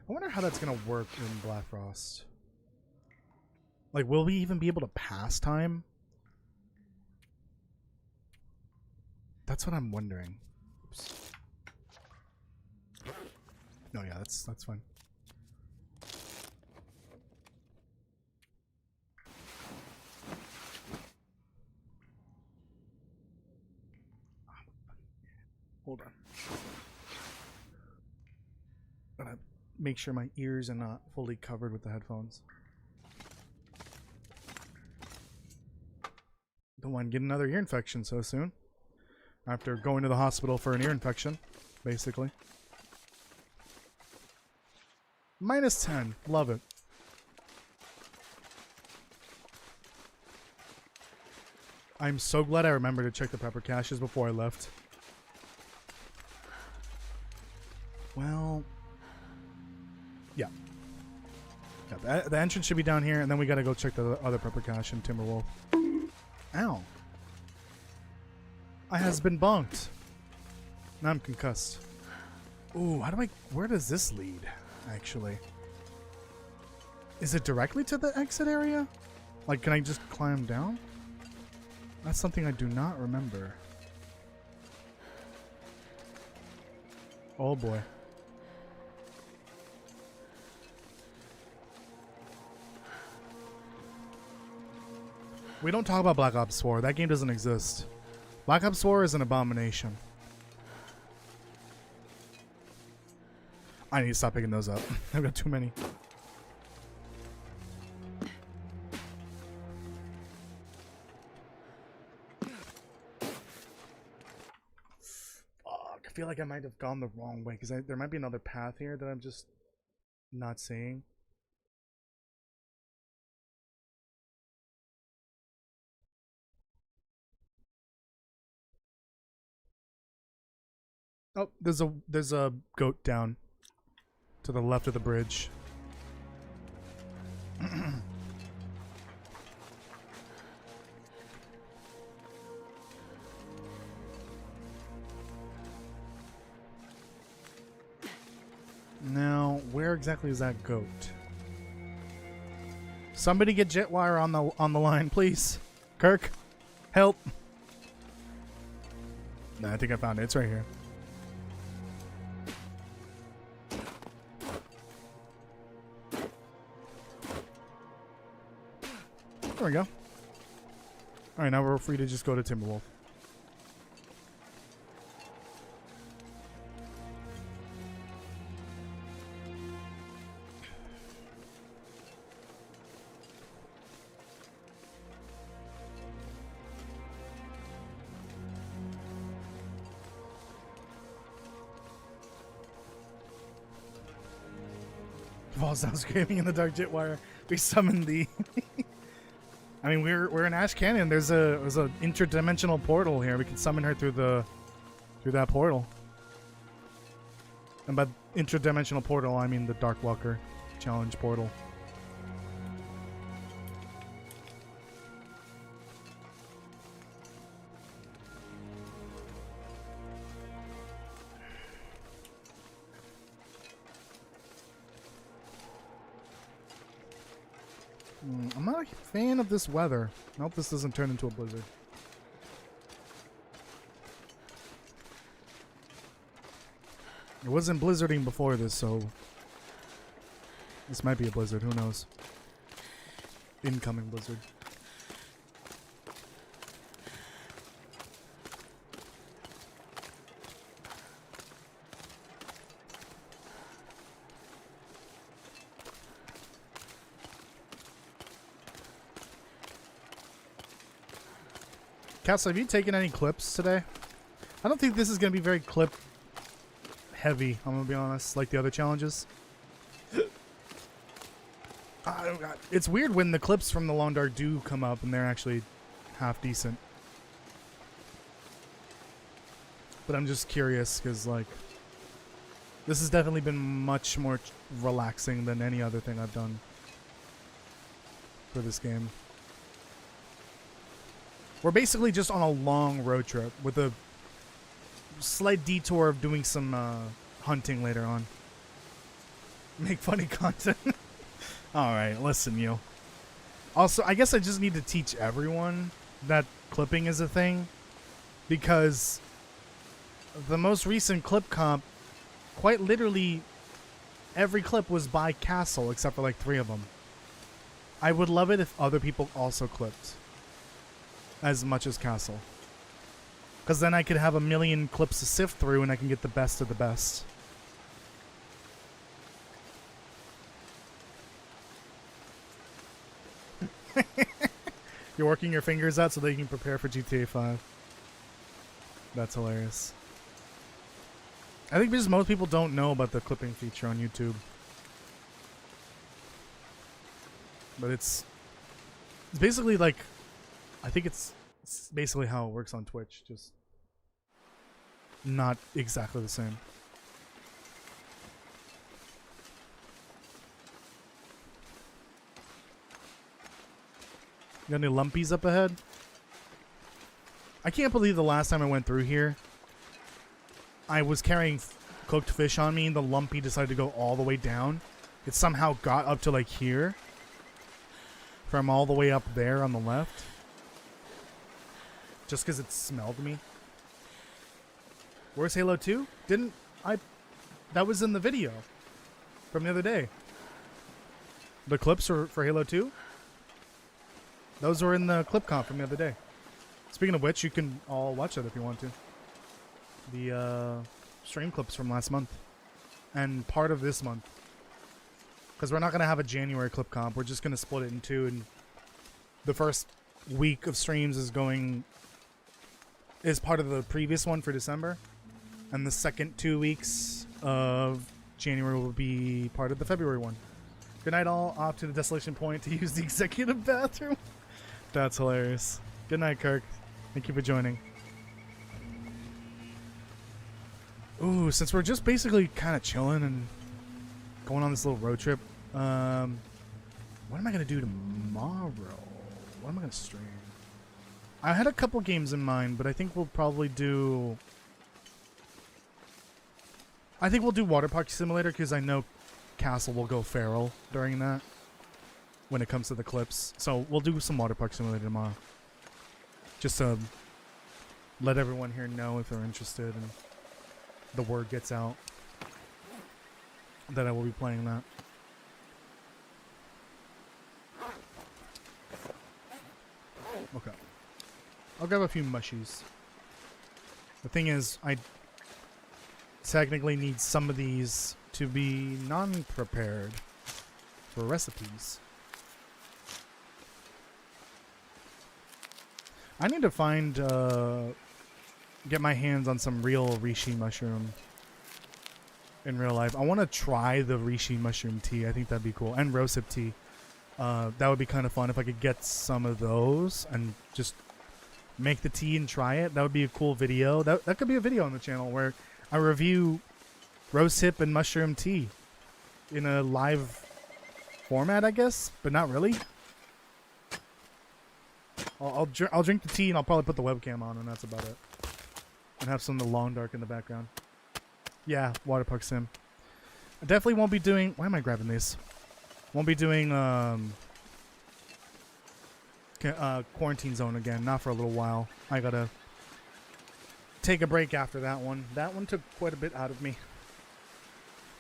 I wonder how that's gonna work in Black Frost. Like, will we even be able to pass time? That's what I'm wondering. Oops. No, yeah, that's fine. Hold on. Gotta make sure my ears are not fully covered with the headphones. Don't want to get another ear infection so soon. After going to the hospital for an ear infection, basically. -10. Love it. I'm so glad I remembered to check the pepper caches before I left. Well... Yeah. The entrance should be down here, and then we gotta go check the other pepper cache in Timberwolf. Ow. I has been bonked. Now I'm concussed. Ooh, where does this lead, actually? Is it directly to the exit area? Like, can I just climb down? That's something I do not remember. Oh boy. We don't talk about Black Ops 4. That game doesn't exist. Black Ops 4 is an abomination. I need to stop picking those up. I've got too many. Fuck, I feel like I might have gone the wrong way because there might be another path here that I'm just not seeing. Oh, there's a goat down to the left of the bridge. Now, where exactly is that goat? Somebody get Jetwire on the line, please. Kirk, help. No, I think I found it. It's right here. There we go. Alright, now we're free to just go to Timberwolf. Falls down screaming in the dark, Jetwire. We summoned the... I mean, we're in Ash Canyon. There's a interdimensional portal here. We can summon her through that portal. And by interdimensional portal, I mean the Darkwalker challenge portal. I'm not a fan of this weather. I hope this doesn't turn into a blizzard. It wasn't blizzarding before this, so this might be a blizzard. Who knows? Incoming blizzard. Castle, have you taken any clips today? I don't think this is going to be very clip heavy, I'm going to be honest, like the other challenges. It's weird when the clips from the Long Dark do come up and they're actually half decent. But I'm just curious because, like, this has definitely been much more relaxing than any other thing I've done for this game. We're basically just on a long road trip with a slight detour of doing some hunting later on. Make funny content. Alright, listen, you. Also, I guess I just need to teach everyone that clipping is a thing. Because the most recent clip comp, quite literally, every clip was by Castle except for like 3 of them. I would love it if other people also clipped as much as Castle. Because then I could have a million clips to sift through and I can get the best of the best. You're working your fingers out so that you can prepare for GTA 5. That's hilarious. I think because most people don't know about the clipping feature on YouTube. But it's basically like, I think it's basically how it works on Twitch, just not exactly the same. Got any lumpies up ahead? I can't believe the last time I went through here, I was carrying cooked fish on me and the lumpy decided to go all the way down. It somehow got up to like here. From all the way up there on the left. Just because it smelled me. Where's Halo 2? That was in the video from the other day. The clips are for Halo 2? Those were in the clip comp from the other day. Speaking of which, you can all watch that if you want to. The stream clips from last month. And part of this month. Because we're not going to have a January clip comp. We're just going to split it in two. And the first week of streams is part of the previous one for December. And the second 2 weeks of January will be part of the February one. Good night all. Off to the Desolation Point to use the executive bathroom. That's hilarious. Good night, Kirk. Thank you for joining. Ooh, since we're just basically kind of chilling and going on this little road trip, what am I going to do tomorrow? What am I going to stream? I had a couple games in mind, but I think we'll probably do... I think we'll do Water Park Simulator because I know Castle will go feral during that when it comes to the clips. So we'll do some Water Park Simulator tomorrow. Just to let everyone here know if they're interested and the word gets out that I will be playing that. Okay. I'll grab a few mushies. The thing is, I technically need some of these to be non-prepared for recipes. I need to find, get my hands on some real reishi mushroom in real life. I want to try the reishi mushroom tea. I think that'd be cool. And rosehip tea. That would be kind of fun if I could get some of those and just make the tea and try it. That would be a cool video. That could be a video on the channel where I review rosehip and mushroom tea in a live format, I guess, but not really. I'll drink the tea and I'll probably put the webcam on and that's about it. And have some of the long dark in the background. Yeah, Water Park Sim. I definitely won't be doing... Why am I grabbing these? Won't be doing Quarantine Zone again. Not for a little while. I gotta take a break after that one. That one took quite a bit out of me.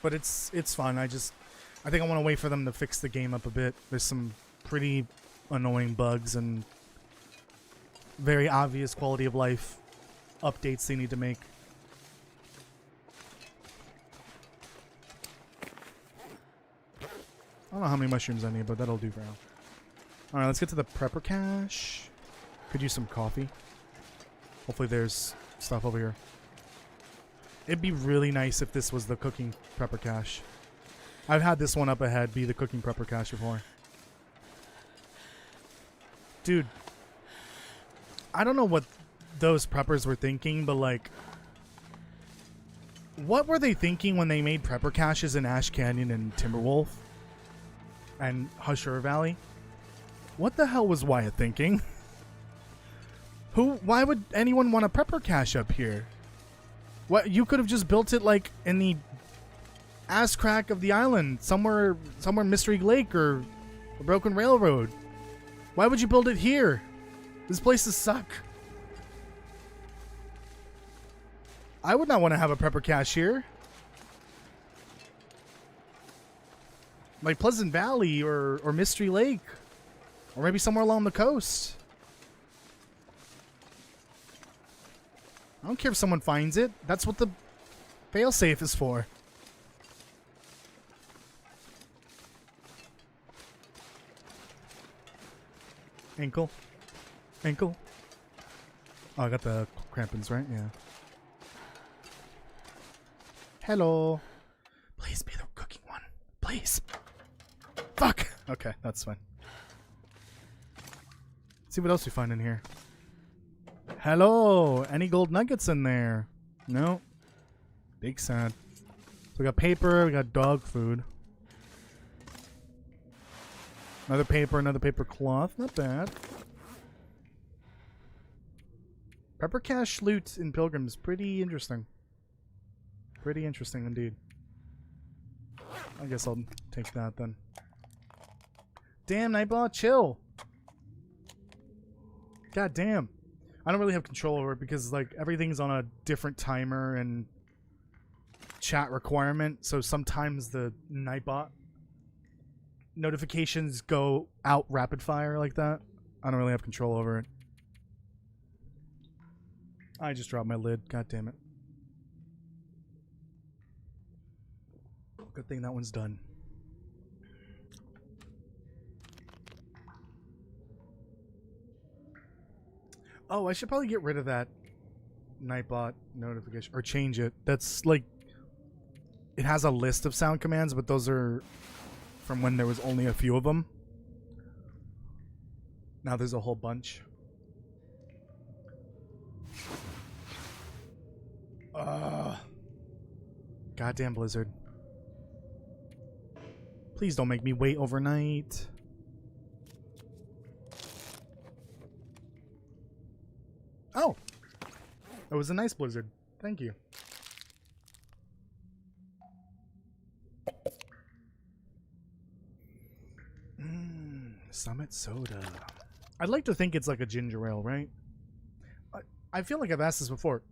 But it's fun. I think I want to wait for them to fix the game up a bit. There's some pretty annoying bugs and very obvious quality of life updates they need to make. I don't know how many mushrooms I need, but that'll do for now. Alright, let's get to the prepper cache. Could use some coffee. Hopefully there's stuff over here. It'd be really nice if this was the cooking prepper cache. I've had this one up ahead be the cooking prepper cache before. Dude, I don't know what those preppers were thinking, but like, what were they thinking when they made prepper caches in Ash Canyon and Timberwolf and Hushur Valley? What the hell was Wyatt thinking? Why would anyone want a prepper cache up here? What, you could have just built it like in the ass crack of the island, somewhere Mystery Lake or a Broken Railroad. Why would you build it here? These places suck. I would not want to have a prepper cache here. Like Pleasant Valley or Mystery Lake. Or maybe somewhere along the coast. I don't care if someone finds it. That's what the failsafe is for. Ankle. Ankle. Oh, I got the crampons, right? Yeah. Hello. Please be the cooking one. Please. Fuck. Okay, that's fine. Let's see what else we find in here. Hello. Any gold nuggets in there? No. Big sad. So we got paper. We got dog food. Another paper cloth. Not bad. Pepper cache loot in Pilgrims. Pretty interesting. Pretty interesting indeed. I guess I'll take that then. Damn, Nightbot, chill. God damn. I don't really have control over it because like everything's on a different timer and chat requirement. So sometimes the Nightbot notifications go out rapid fire like that. I don't really have control over it. I just dropped my lid. God damn it. Good thing that one's done. Oh, I should probably get rid of that Nightbot notification or change it. That's like, it has a list of sound commands, but those are from when there was only a few of them. Now there's a whole bunch. Goddamn Blizzard. Please don't make me wait overnight. Oh! It was a nice blizzard. Thank you. Summit soda. I'd like to think it's like a ginger ale, right? I feel like I've asked this before.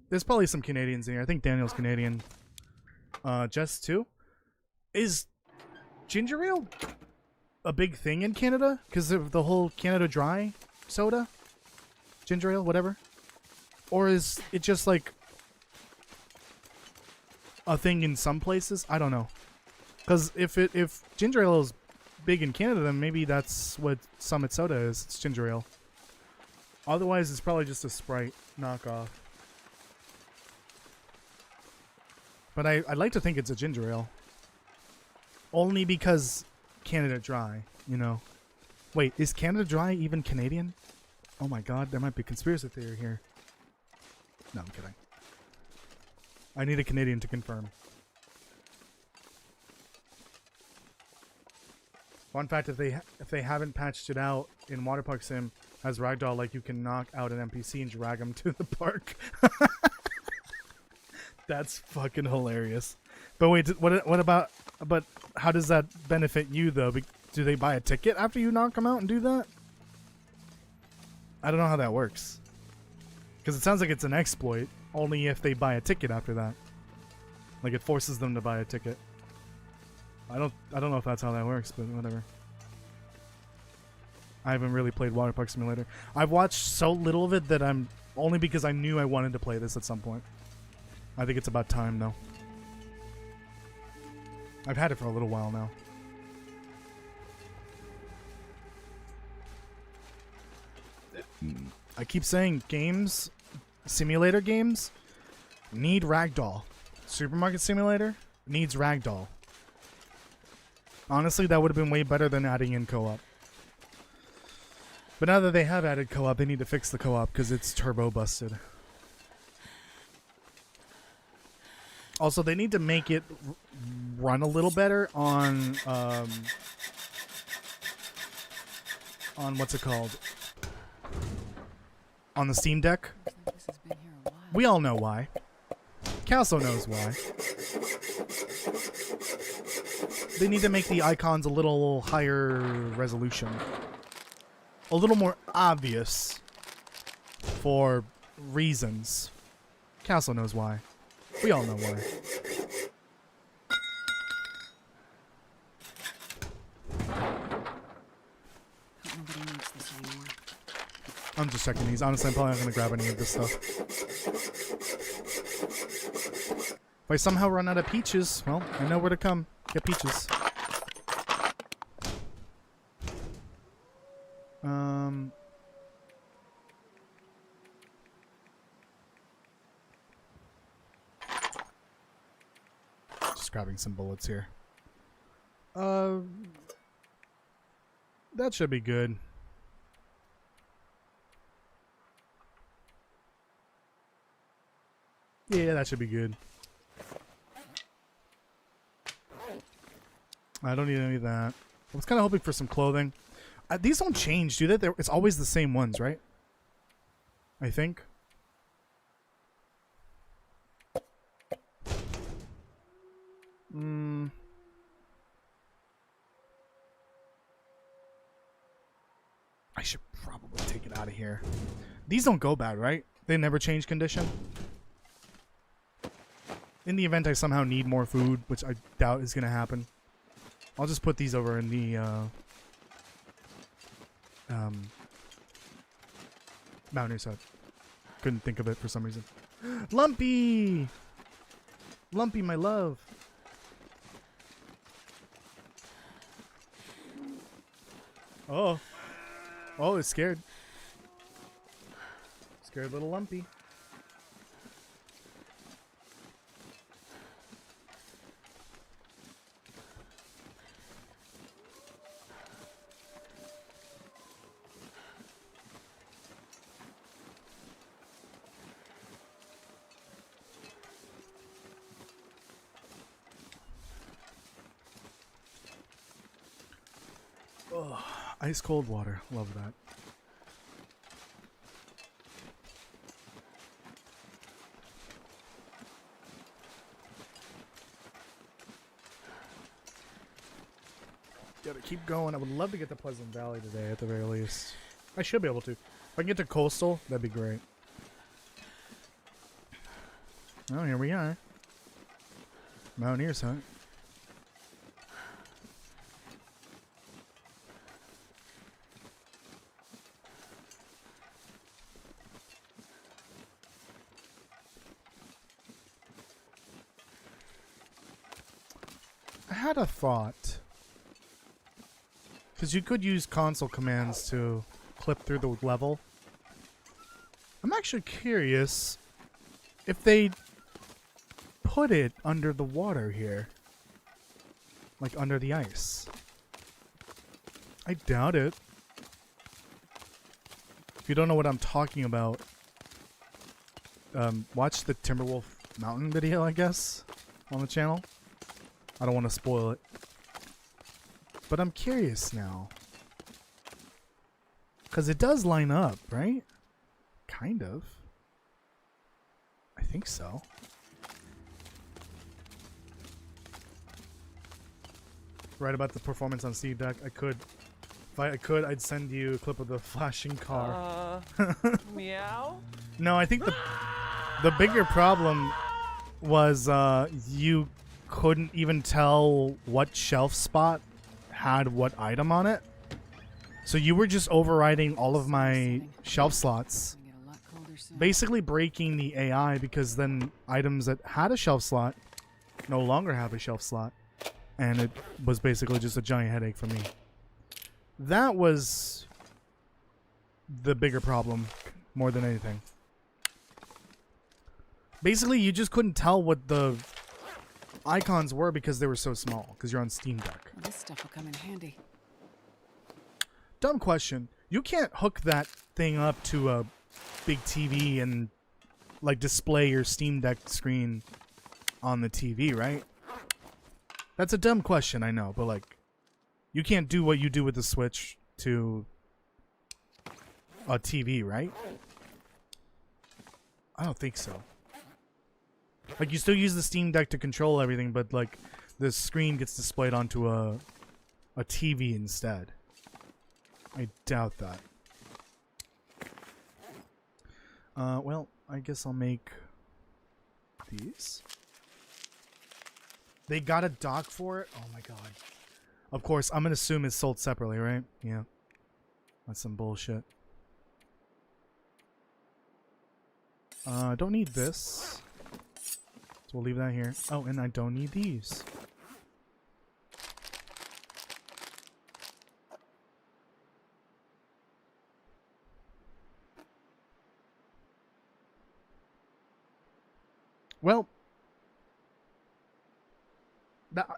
There's probably some Canadians in here. I think Daniel's Canadian. Jess too. Is ginger ale a big thing in Canada? Because of the whole Canada Dry soda? Ginger ale, whatever? Or is it just like a thing in some places? I don't know. Because if ginger ale is big in Canada, then maybe that's what Summit Soda is. It's ginger ale. Otherwise, it's probably just a Sprite knockoff. But I'd like to think it's a ginger ale. Only because Canada Dry, you know. Wait, is Canada Dry even Canadian? Oh my god, there might be conspiracy theory here. No, I'm kidding. I need a Canadian to confirm. Fun fact, if they haven't patched it out in Water Park Sim as Ragdoll, like you can knock out an NPC and drag him to the park. That's fucking hilarious. But wait, what about? But how does that benefit you though? Do they buy a ticket after you knock them out and do that? I don't know how that works. Because it sounds like it's an exploit. Only if they buy a ticket after that. Like it forces them to buy a ticket. I don't know if that's how that works, but whatever. I haven't really played Water Park Simulator. I've watched so little of it that I'm only because I knew I wanted to play this at some point. I think it's about time though. I've had it for a little while now. I keep saying games, simulator games, need Ragdoll. Supermarket Simulator needs Ragdoll. Honestly, that would have been way better than adding in co-op. But now that they have added co-op, they need to fix the co-op because it's turbo busted. Also, they need to make it run a little better on what's it called? On the Steam Deck. This has been here a while. We all know why. Calso knows why. They need to make the icons a little higher resolution. A little more obvious for reasons. Calso knows why. We all know why. Hope nobody needs this anymore. I'm just checking these. Honestly, I'm probably not going to grab any of this stuff. If I somehow run out of peaches, well, I know where to come. Get peaches. Just grabbing some bullets here. That should be good. Yeah, that should be good. I don't need any of that. I was kind of hoping for some clothing. These don't change, do they? It's always the same ones, right? I think. I should probably take it out of here. These don't go bad, right? They never change condition. In the event I somehow need more food, which I doubt is going to happen, I'll just put these over in the Mountaineer's hut. Couldn't think of it for some reason. Lumpy! Lumpy, my love. Oh. Oh, it's scared. Scared little Lumpy. Oh, ice cold water. Love that. Gotta keep going. I would love to get to Pleasant Valley today at the very least. I should be able to. If I can get to Coastal, that'd be great. Oh, here we are. Mountaineer's hut. I had a thought. Because you could use console commands to clip through the level. I'm actually curious if they put it under the water here. Like under the ice. I doubt it. If you don't know what I'm talking about, watch the Timberwolf Mountain video, I guess, on the channel. I don't want to spoil it. But I'm curious now. Because it does line up, right? Kind of. I think so. Right about the performance on Steam Deck. I could. If I could, I'd send you a clip of the flashing car. Meow? No, I think the bigger problem was you couldn't even tell what shelf spot had what item on it. So you were just overriding all of my shelf slots, Gonna get a lot colder soon. basically breaking the AI, because then items that had a shelf slot no longer have a shelf slot, and it was basically just a giant headache for me. That was the bigger problem more than anything. Basically, you just couldn't tell what the icons were because they were so small, because you're on Steam Deck. This stuff will come in handy. Dumb question. You can't hook that thing up to a big TV and like display your Steam Deck screen on the TV, right? That's a dumb question, I know, but like you can't do what you do with the Switch to a TV, right? I don't think so. Like you still use the Steam Deck to control everything, but like the screen gets displayed onto a TV instead. I doubt that. Well, I guess I'll make these. They got a dock for it? Oh my god. Of course, I'm gonna assume it's sold separately, right? Yeah. That's some bullshit. Don't need this. So we'll leave that here. Oh, and I don't need these. Well,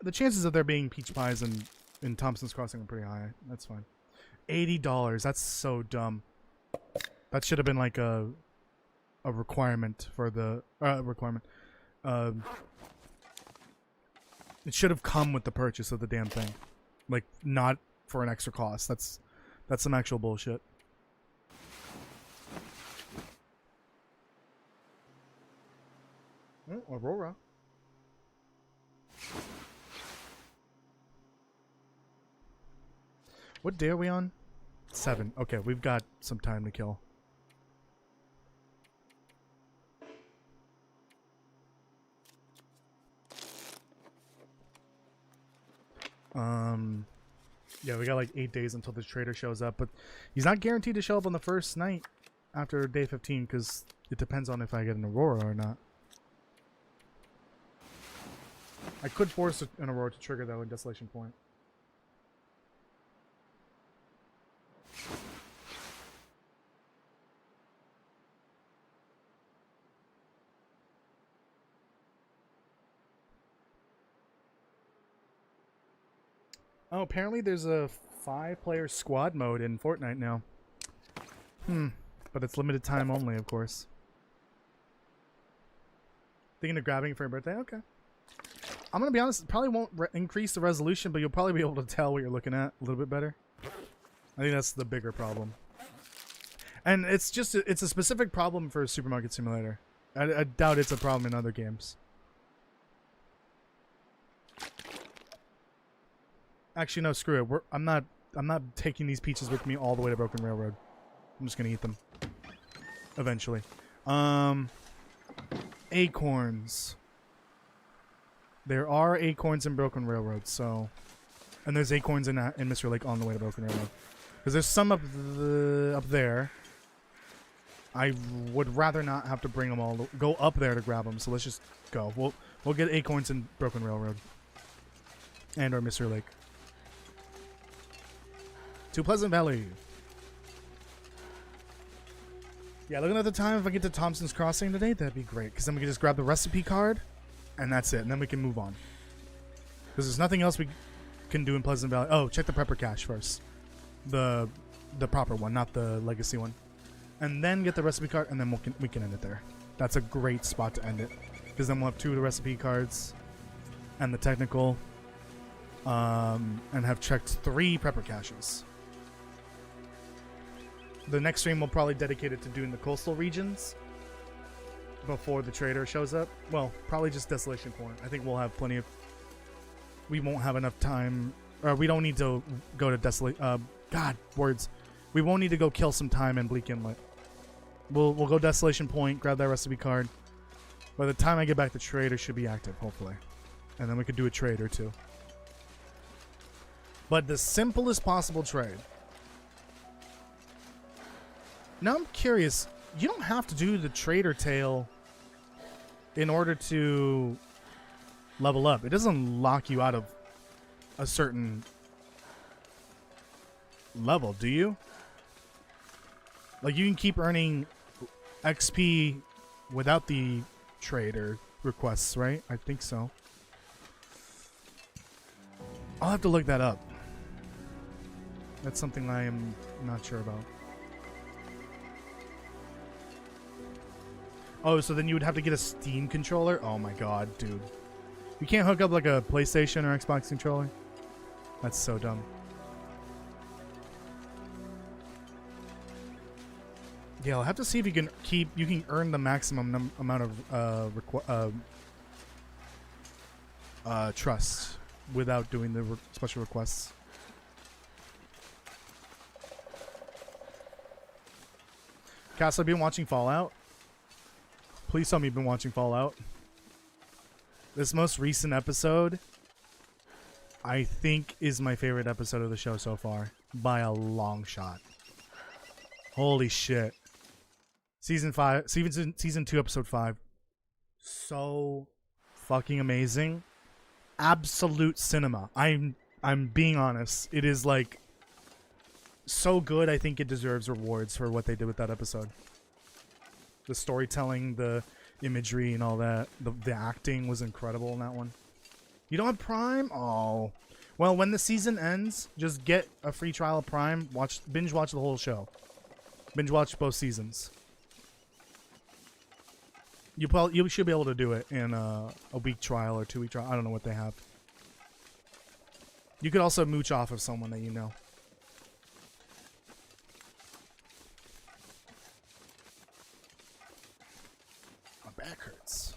the chances of there being peach pies in Thompson's Crossing are pretty high. That's fine. $80. That's so dumb. That should have been like a requirement for the requirement. It should have come with the purchase of the damn thing, like not for an extra cost. That's some actual bullshit. Oh, Aurora. What day are we on? 7. Okay, we've got some time to kill. Yeah, we got like 8 days until the trader shows up, but he's not guaranteed to show up on the first night after day 15 because it depends on if I get an Aurora or not. I could force an Aurora to trigger though in Desolation Point. Oh, apparently there's a 5-player squad mode in Fortnite now. But it's limited time only, of course. Thinking of grabbing it for your birthday? Okay. I'm gonna be honest, it probably won't increase the resolution, but you'll probably be able to tell what you're looking at a little bit better. I think that's the bigger problem. And it's just, it's a specific problem for Supermarket Simulator. I doubt it's a problem in other games. Actually, no, screw it. I'm not taking these peaches with me all the way to Broken Railroad. I'm just gonna eat them. Eventually. Acorns. There are acorns in Broken Railroad, so... And there's acorns in Mystery Lake on the way to Broken Railroad. Because there's some up there. I would rather not have to bring them all... Go up there to grab them, so let's just go. We'll get acorns in Broken Railroad. And or Mystery Lake. To Pleasant Valley. Yeah, looking at the time, if I get to Thompson's Crossing today, that'd be great. Because then we can just grab the recipe card, and that's it. And then we can move on. Because there's nothing else we can do in Pleasant Valley. Oh, check the prepper cache first. The proper one, not the legacy one. And then get the recipe card, and then we can end it there. That's a great spot to end it. Because then we'll have 2 of the recipe cards, and the technical, and have checked 3 prepper caches. The next stream will probably dedicate it to doing the coastal regions before the trader shows up. Well, probably just Desolation Point. I think we'll have plenty of... We won't have enough time... Or we don't need to go to Desolation... God, words. We won't need to go kill some time in Bleak Inlet. We'll go Desolation Point, grab that recipe card. By the time I get back, the trader should be active, hopefully. And then we could do a trade or 2. But the simplest possible trade... Now I'm curious, you don't have to do the trader tail in order to level up. It doesn't lock you out of a certain level, do you? Like you can keep earning XP without the trader requests, right? I think so. I'll have to look that up. That's something I am not sure about. Oh, so then you would have to get a Steam controller? Oh my god, dude. You can't hook up like a PlayStation or Xbox controller? That's so dumb. Yeah, I'll have to see if you can earn the maximum amount of trust without doing the special requests. Castle, have you been watching Fallout? Please tell me you've been watching Fallout. This most recent episode, I think, is my favorite episode of the show so far. By a long shot. Holy shit. Season 2, episode 5. So fucking amazing. Absolute cinema. I'm being honest. It is like so good. I think it deserves rewards for what they did with that episode. The storytelling, the imagery, and all that. The acting was incredible in that one. You don't have Prime? Oh. Well, when the season ends, just get a free trial of Prime. Binge watch the whole show. Binge watch both seasons. You should be able to do it in a week trial or 2-week trial. I don't know what they have. You could also mooch off of someone that you know. My back hurts.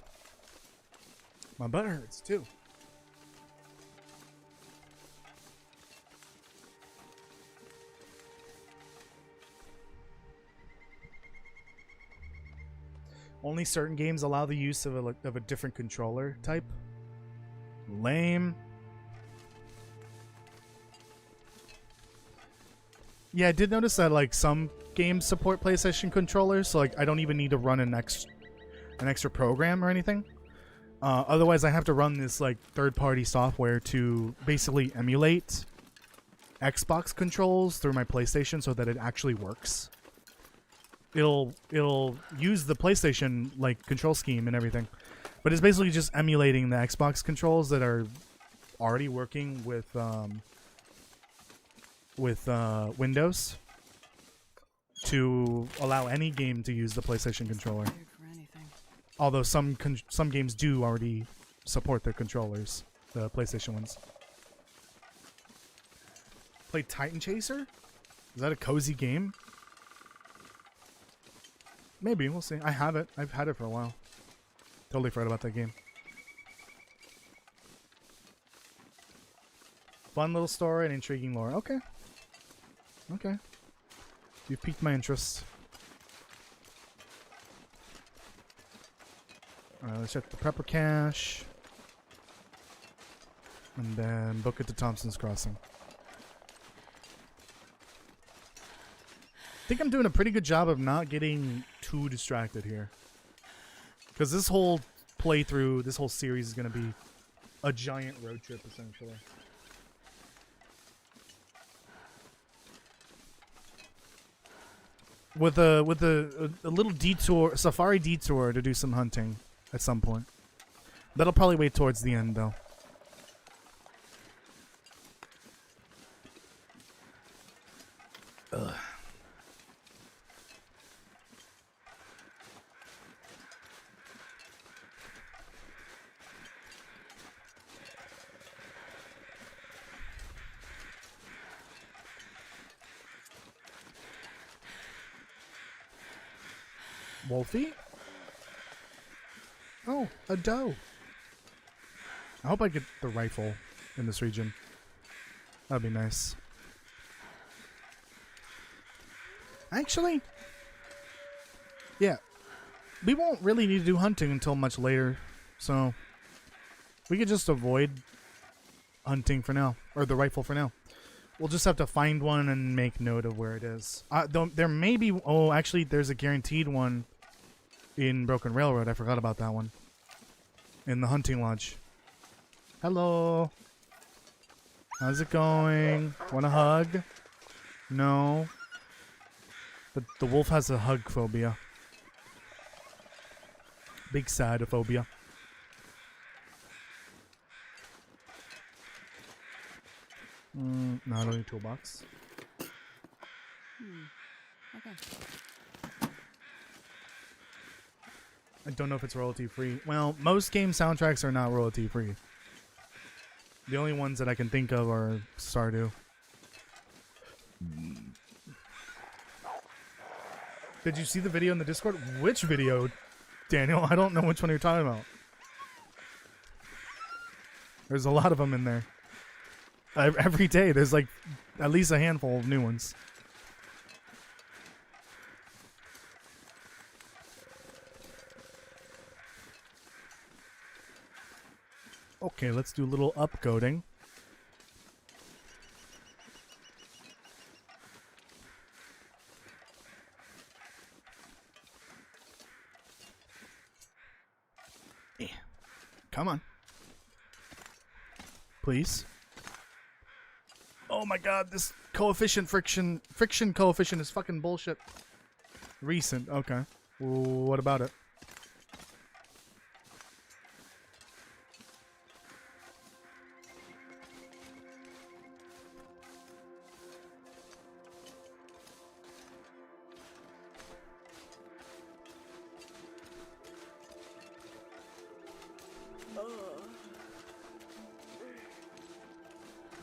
My butt hurts too. Only certain games allow the use of a different controller type. Lame. Yeah, I did notice that like some games support PlayStation controllers, so like I don't even need to run an extra program or anything. Otherwise, I have to run this like third-party software to basically emulate Xbox controls through my PlayStation so that it actually works. It'll use the PlayStation like control scheme and everything, but it's basically just emulating the Xbox controls that are already working with Windows to allow any game to use the PlayStation controller. Good for anything. Although some games do already support their controllers, the PlayStation ones. Play Titan Chaser? Is that a cozy game? Maybe, we'll see. I have it. I've had it for a while. Totally forgot about that game. Fun little story and intriguing lore. Okay. Okay. You've piqued my interest. Alright, let's check the prepper cache. And then book it to Thompson's Crossing. I think I'm doing a pretty good job of not getting too distracted here. Because this whole playthrough, this whole series is going to be a giant road trip, essentially. With a little detour, safari detour to do some hunting at some point. That'll probably wait towards the end, though. Ugh. Wolfie? Oh, a doe. I hope I get the rifle in this region. That'd be nice. Actually, yeah, we won't really need to do hunting until much later, so we could just avoid hunting for now, or the rifle for now. We'll just have to find one and make note of where it is. There may be... Oh, actually, there's a guaranteed one in Broken Railroad. I forgot about that one. In the hunting lodge. Hello. How's it going? Want a hug? No. The wolf has a hug phobia. Big sad phobia. No, I don't need a toolbox. Okay. I don't know if it's royalty free. Well, most game soundtracks are not royalty free. The only ones that I can think of are Stardew. Did you see the video in the Discord? Which video, Daniel? I don't know which one you're talking about. There's a lot of them in there. Every day, there's like at least a handful of new ones. Okay, let's do a little upcoding. Come on. Please. Oh my god, this friction coefficient is fucking bullshit. Recent, okay. What about it?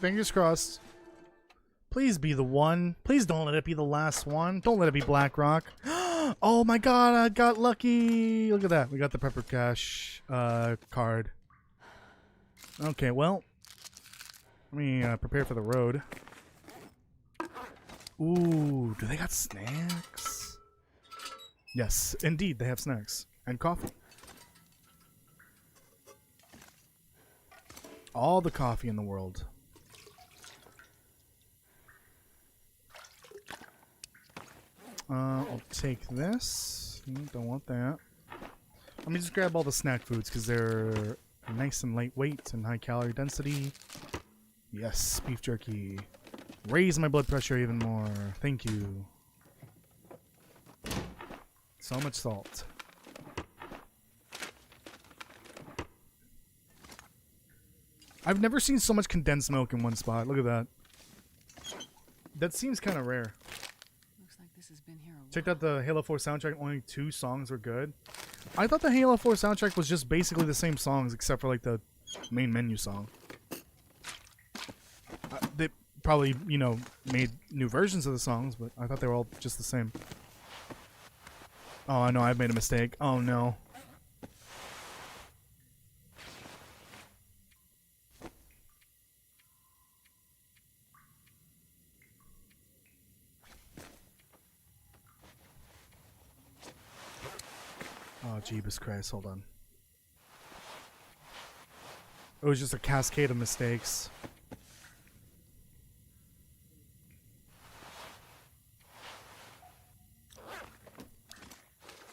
Fingers crossed. Please be the one. Please don't let it be the last one. Don't let it be BlackRock. Oh my god, I got lucky. Look at that. We got the Pepper Cash card. Okay, well. Let me prepare for the road. Ooh, do they got snacks? Yes, indeed, they have snacks. And coffee. All the coffee in the world. I'll take this. Don't want that. Let me just grab all the snack foods because they're nice and lightweight and high calorie density. Yes, beef jerky. Raise my blood pressure even more. Thank you. So much salt. I've never seen so much condensed milk in one spot. Look at that. That seems kind of rare. Looks like this has been here a while. Checked out the Halo 4 soundtrack. Only 2 songs were good. I thought the Halo 4 soundtrack was just basically the same songs except for like the main menu song. They probably, you know, made new versions of the songs, but I thought they were all just the same. Oh, I know, I've made a mistake. Oh no. Oh, Jeebus Christ, hold on. It was just a cascade of mistakes.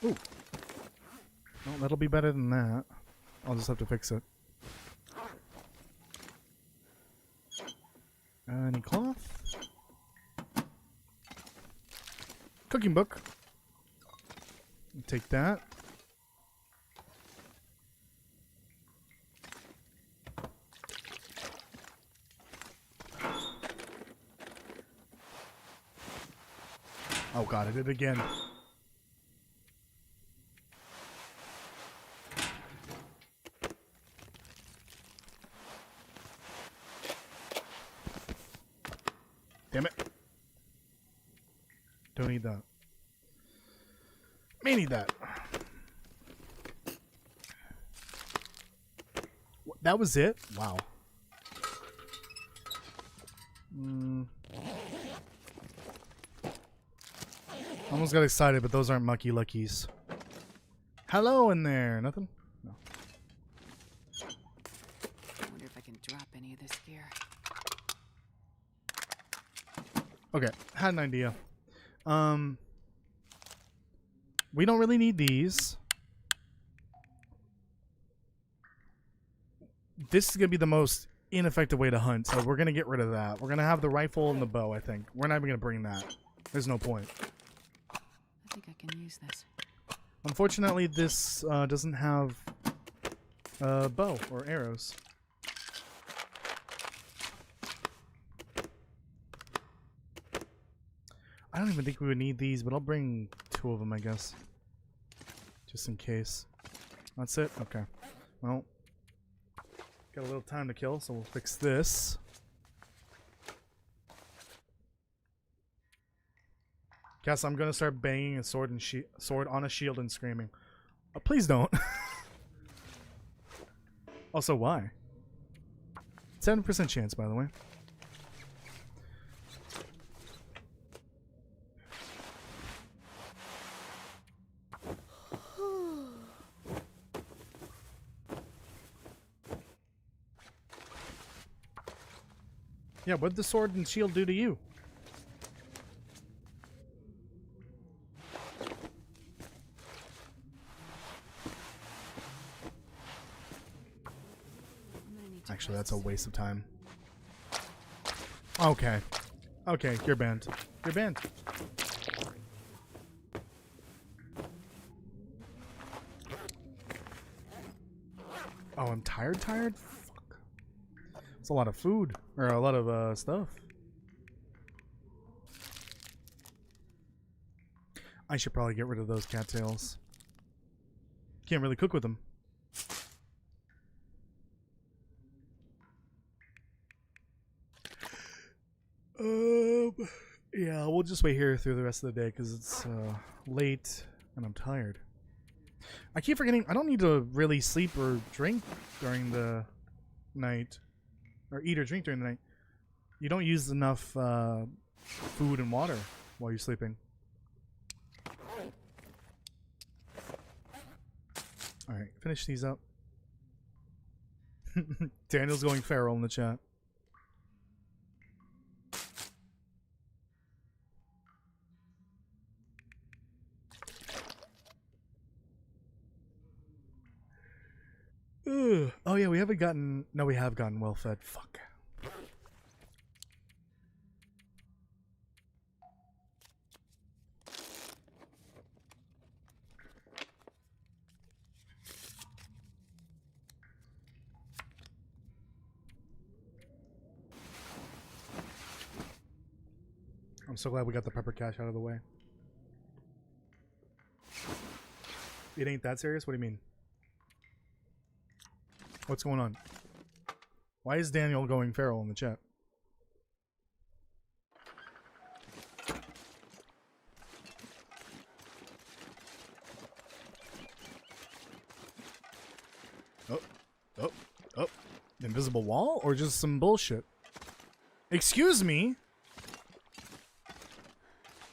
Ooh. Well, that'll be better than that. I'll just have to fix it. Any cloth? Cooking book. Take that. Oh god, I did it again. Damn it. Don't need that. May need that. That was it? Wow. Almost got excited, but those aren't mucky luckies. Hello in there. Nothing? No. I wonder if I can drop any of this gear. Okay, had an idea. We don't really need these. This is gonna be the most ineffective way to hunt, so we're gonna get rid of that. We're gonna have the rifle and the bow, I think. We're not even gonna bring that. There's no point. I think I can use this. Unfortunately, this doesn't have a bow or arrows. I don't even think we would need these, but I'll bring 2 of them, I guess. Just in case. That's it? Okay. Well, got a little time to kill, so we'll fix this. Cass, I'm gonna start banging a sword on a shield and screaming. Please don't. Also, why? 7% chance, by the way. Yeah, what'd the sword and shield do to you? Actually, that's a waste of time. Okay. Okay, you're banned. You're banned. Oh, I'm tired? Fuck. It's a lot of food. Or a lot of stuff. I should probably get rid of those cattails. Can't really cook with them. Yeah, we'll just wait here through the rest of the day because it's late and I'm tired. I keep forgetting I don't need to really sleep or drink during the night. Or eat or drink during the night. You don't use enough food and water while you're sleeping. Alright, finish these up. Daniel's going feral in the chat. Ugh. Oh yeah, we haven't gotten... No, we have gotten well fed. Fuck. I'm so glad we got the pepper cache out of the way. It ain't that serious? What do you mean? What's going on? Why is Daniel going feral in the chat? Oh. Invisible wall? Or just some bullshit? Excuse me?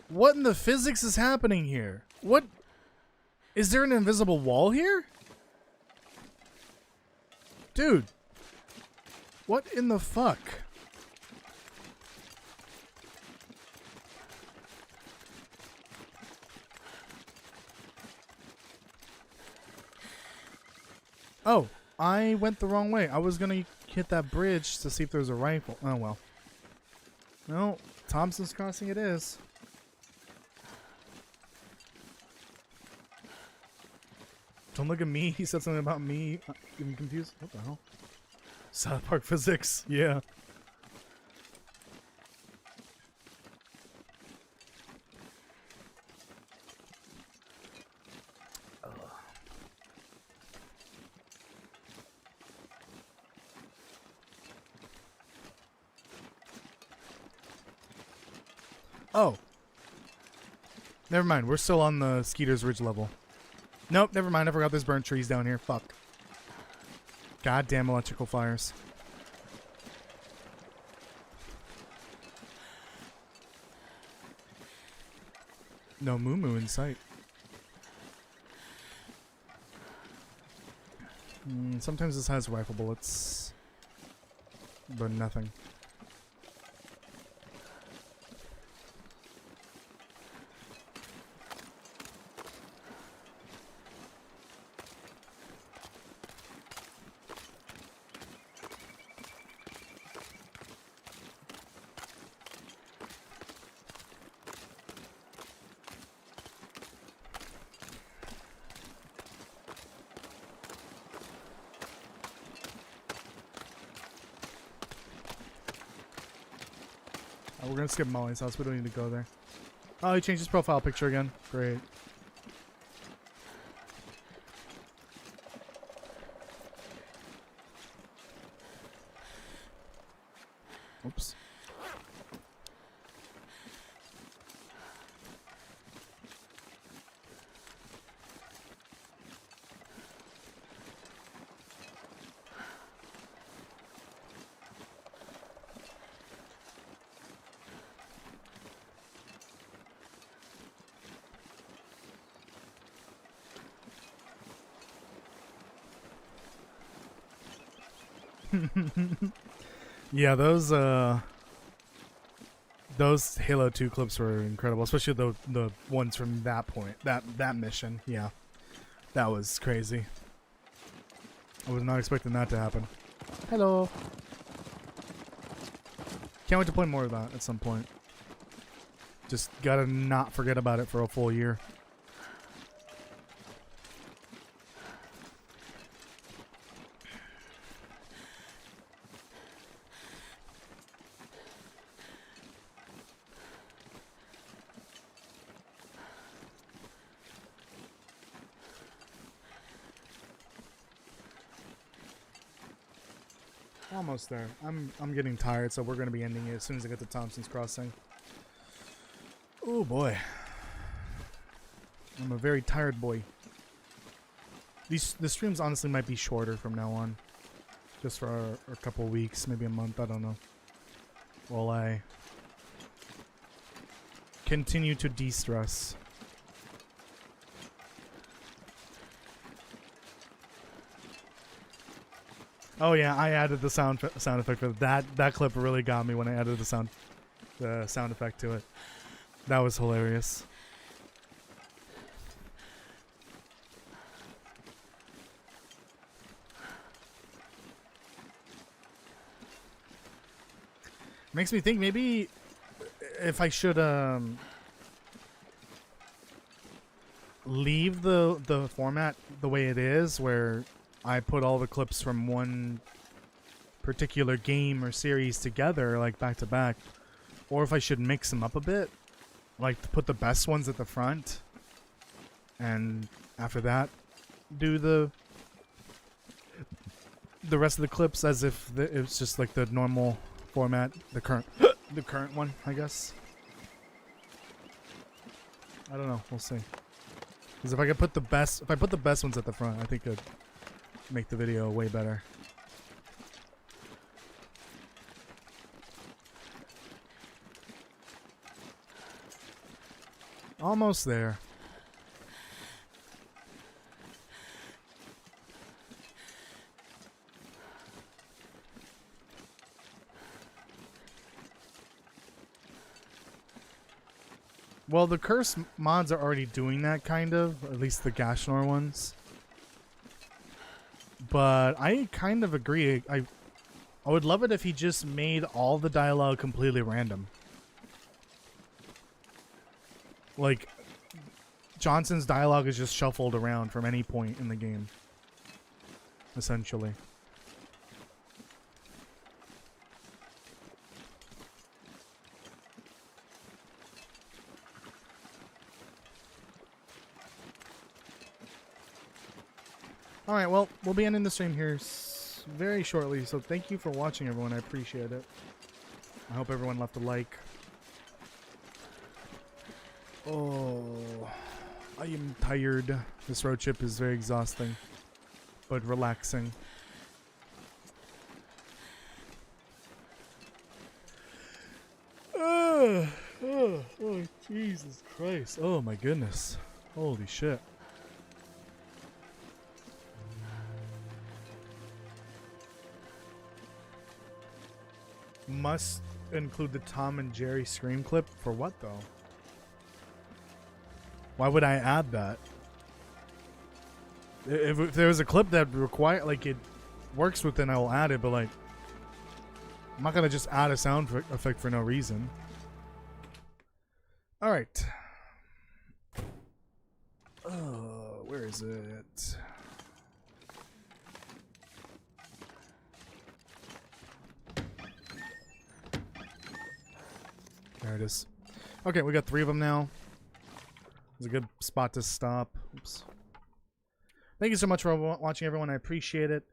What in the physics is happening here? What? Is there an invisible wall here? Dude. What in the fuck? Oh, I went the wrong way. I was gonna hit that bridge to see if there's a rifle. Oh well. No, Thompson's Crossing it is. Don't look at me. He said something about me. I'm confused. What the hell? South Park physics. Yeah. Oh. Never mind. We're still on the Skeeter's Ridge level. Nope, never mind. I forgot there's burnt trees down here. Fuck. Goddamn electrical fires. No moo-moo in sight. Sometimes this has rifle bullets. But nothing. We're gonna skip Molly's house. We don't need to go there. Oh, he changed his profile picture again. Great. Oops. Yeah, those Halo 2 clips were incredible, especially the ones from that point, that mission. Yeah, that was crazy. I was not expecting that to happen. Hello. Can't wait to play more of that at some point. Just gotta not forget about it for a full year. Almost there. I'm getting tired, so we're gonna be ending it as soon as I get to Thompson's Crossing. Oh boy. I'm a very tired boy. The streams honestly might be shorter from now on. Just for a couple weeks, maybe a month, I don't know. While I continue to de-stress. Oh yeah, I added the sound effect for that. That clip really got me when I added the sound effect to it. That was hilarious. Makes me think maybe if I should leave the format the way it is, where I put all the clips from one particular game or series together, like back to back, or if I should mix them up a bit, like to put the best ones at the front, and after that, do the rest of the clips as if it's just like the normal format, the current one, I guess. I don't know. We'll see. Because if I put the best ones at the front, I think it'd make the video way better. Almost there. Well, the curse mods are already doing that, kind of. At least the Gashnor ones. But I kind of agree. I would love it if he just made all the dialogue completely random. Like, Johnson's dialogue is just shuffled around from any point in the game. Essentially. Alright, well, we'll be ending the stream here very shortly, so thank you for watching, everyone. I appreciate it. I hope everyone left a like. Oh, I am tired. This road trip is very exhausting, but relaxing. Oh, Jesus Christ. Oh, my goodness. Holy shit. Must include the Tom and Jerry scream clip. For what, though? Why would I add that? If there was a clip that require, like, it works with, then I will add it, but, like, I'm not gonna just add a sound effect for no reason. Alright. Oh, where is it? There it is. Okay, we got 3 of them now. It's a good spot to stop. Oops. Thank you so much for watching, everyone. I appreciate it.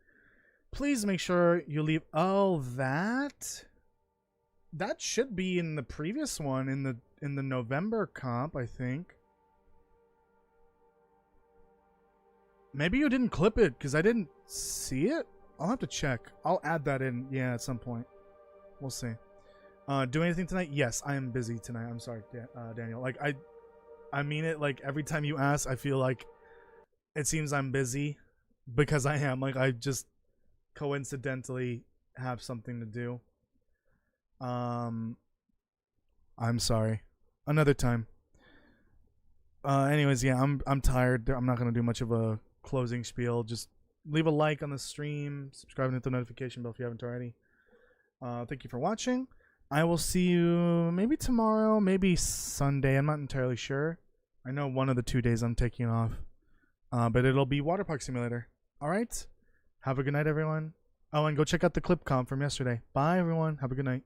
Please make sure you leave... Oh, that should be in the previous one, in the November comp, I think. Maybe you didn't clip it because I didn't see it. I'll have to check. I'll add that in, yeah, at some point. We'll see. Do anything tonight? Yes, I am busy tonight. I'm sorry, Daniel. Like, I mean it, like, every time you ask, I feel like it seems I'm busy because I am. Like, I just coincidentally have something to do. I'm sorry. Another time. Anyways, yeah, I'm tired. I'm not gonna do much of a closing spiel. Just leave a like on the stream, subscribe and hit the notification bell if you haven't already. Thank you for watching. I will see you maybe tomorrow, maybe Sunday. I'm not entirely sure. I know one of the 2 days I'm taking off. But it'll be Water Park Simulator. Alright? Have a good night, everyone. Oh, and go check out the clip comp from yesterday. Bye, everyone. Have a good night.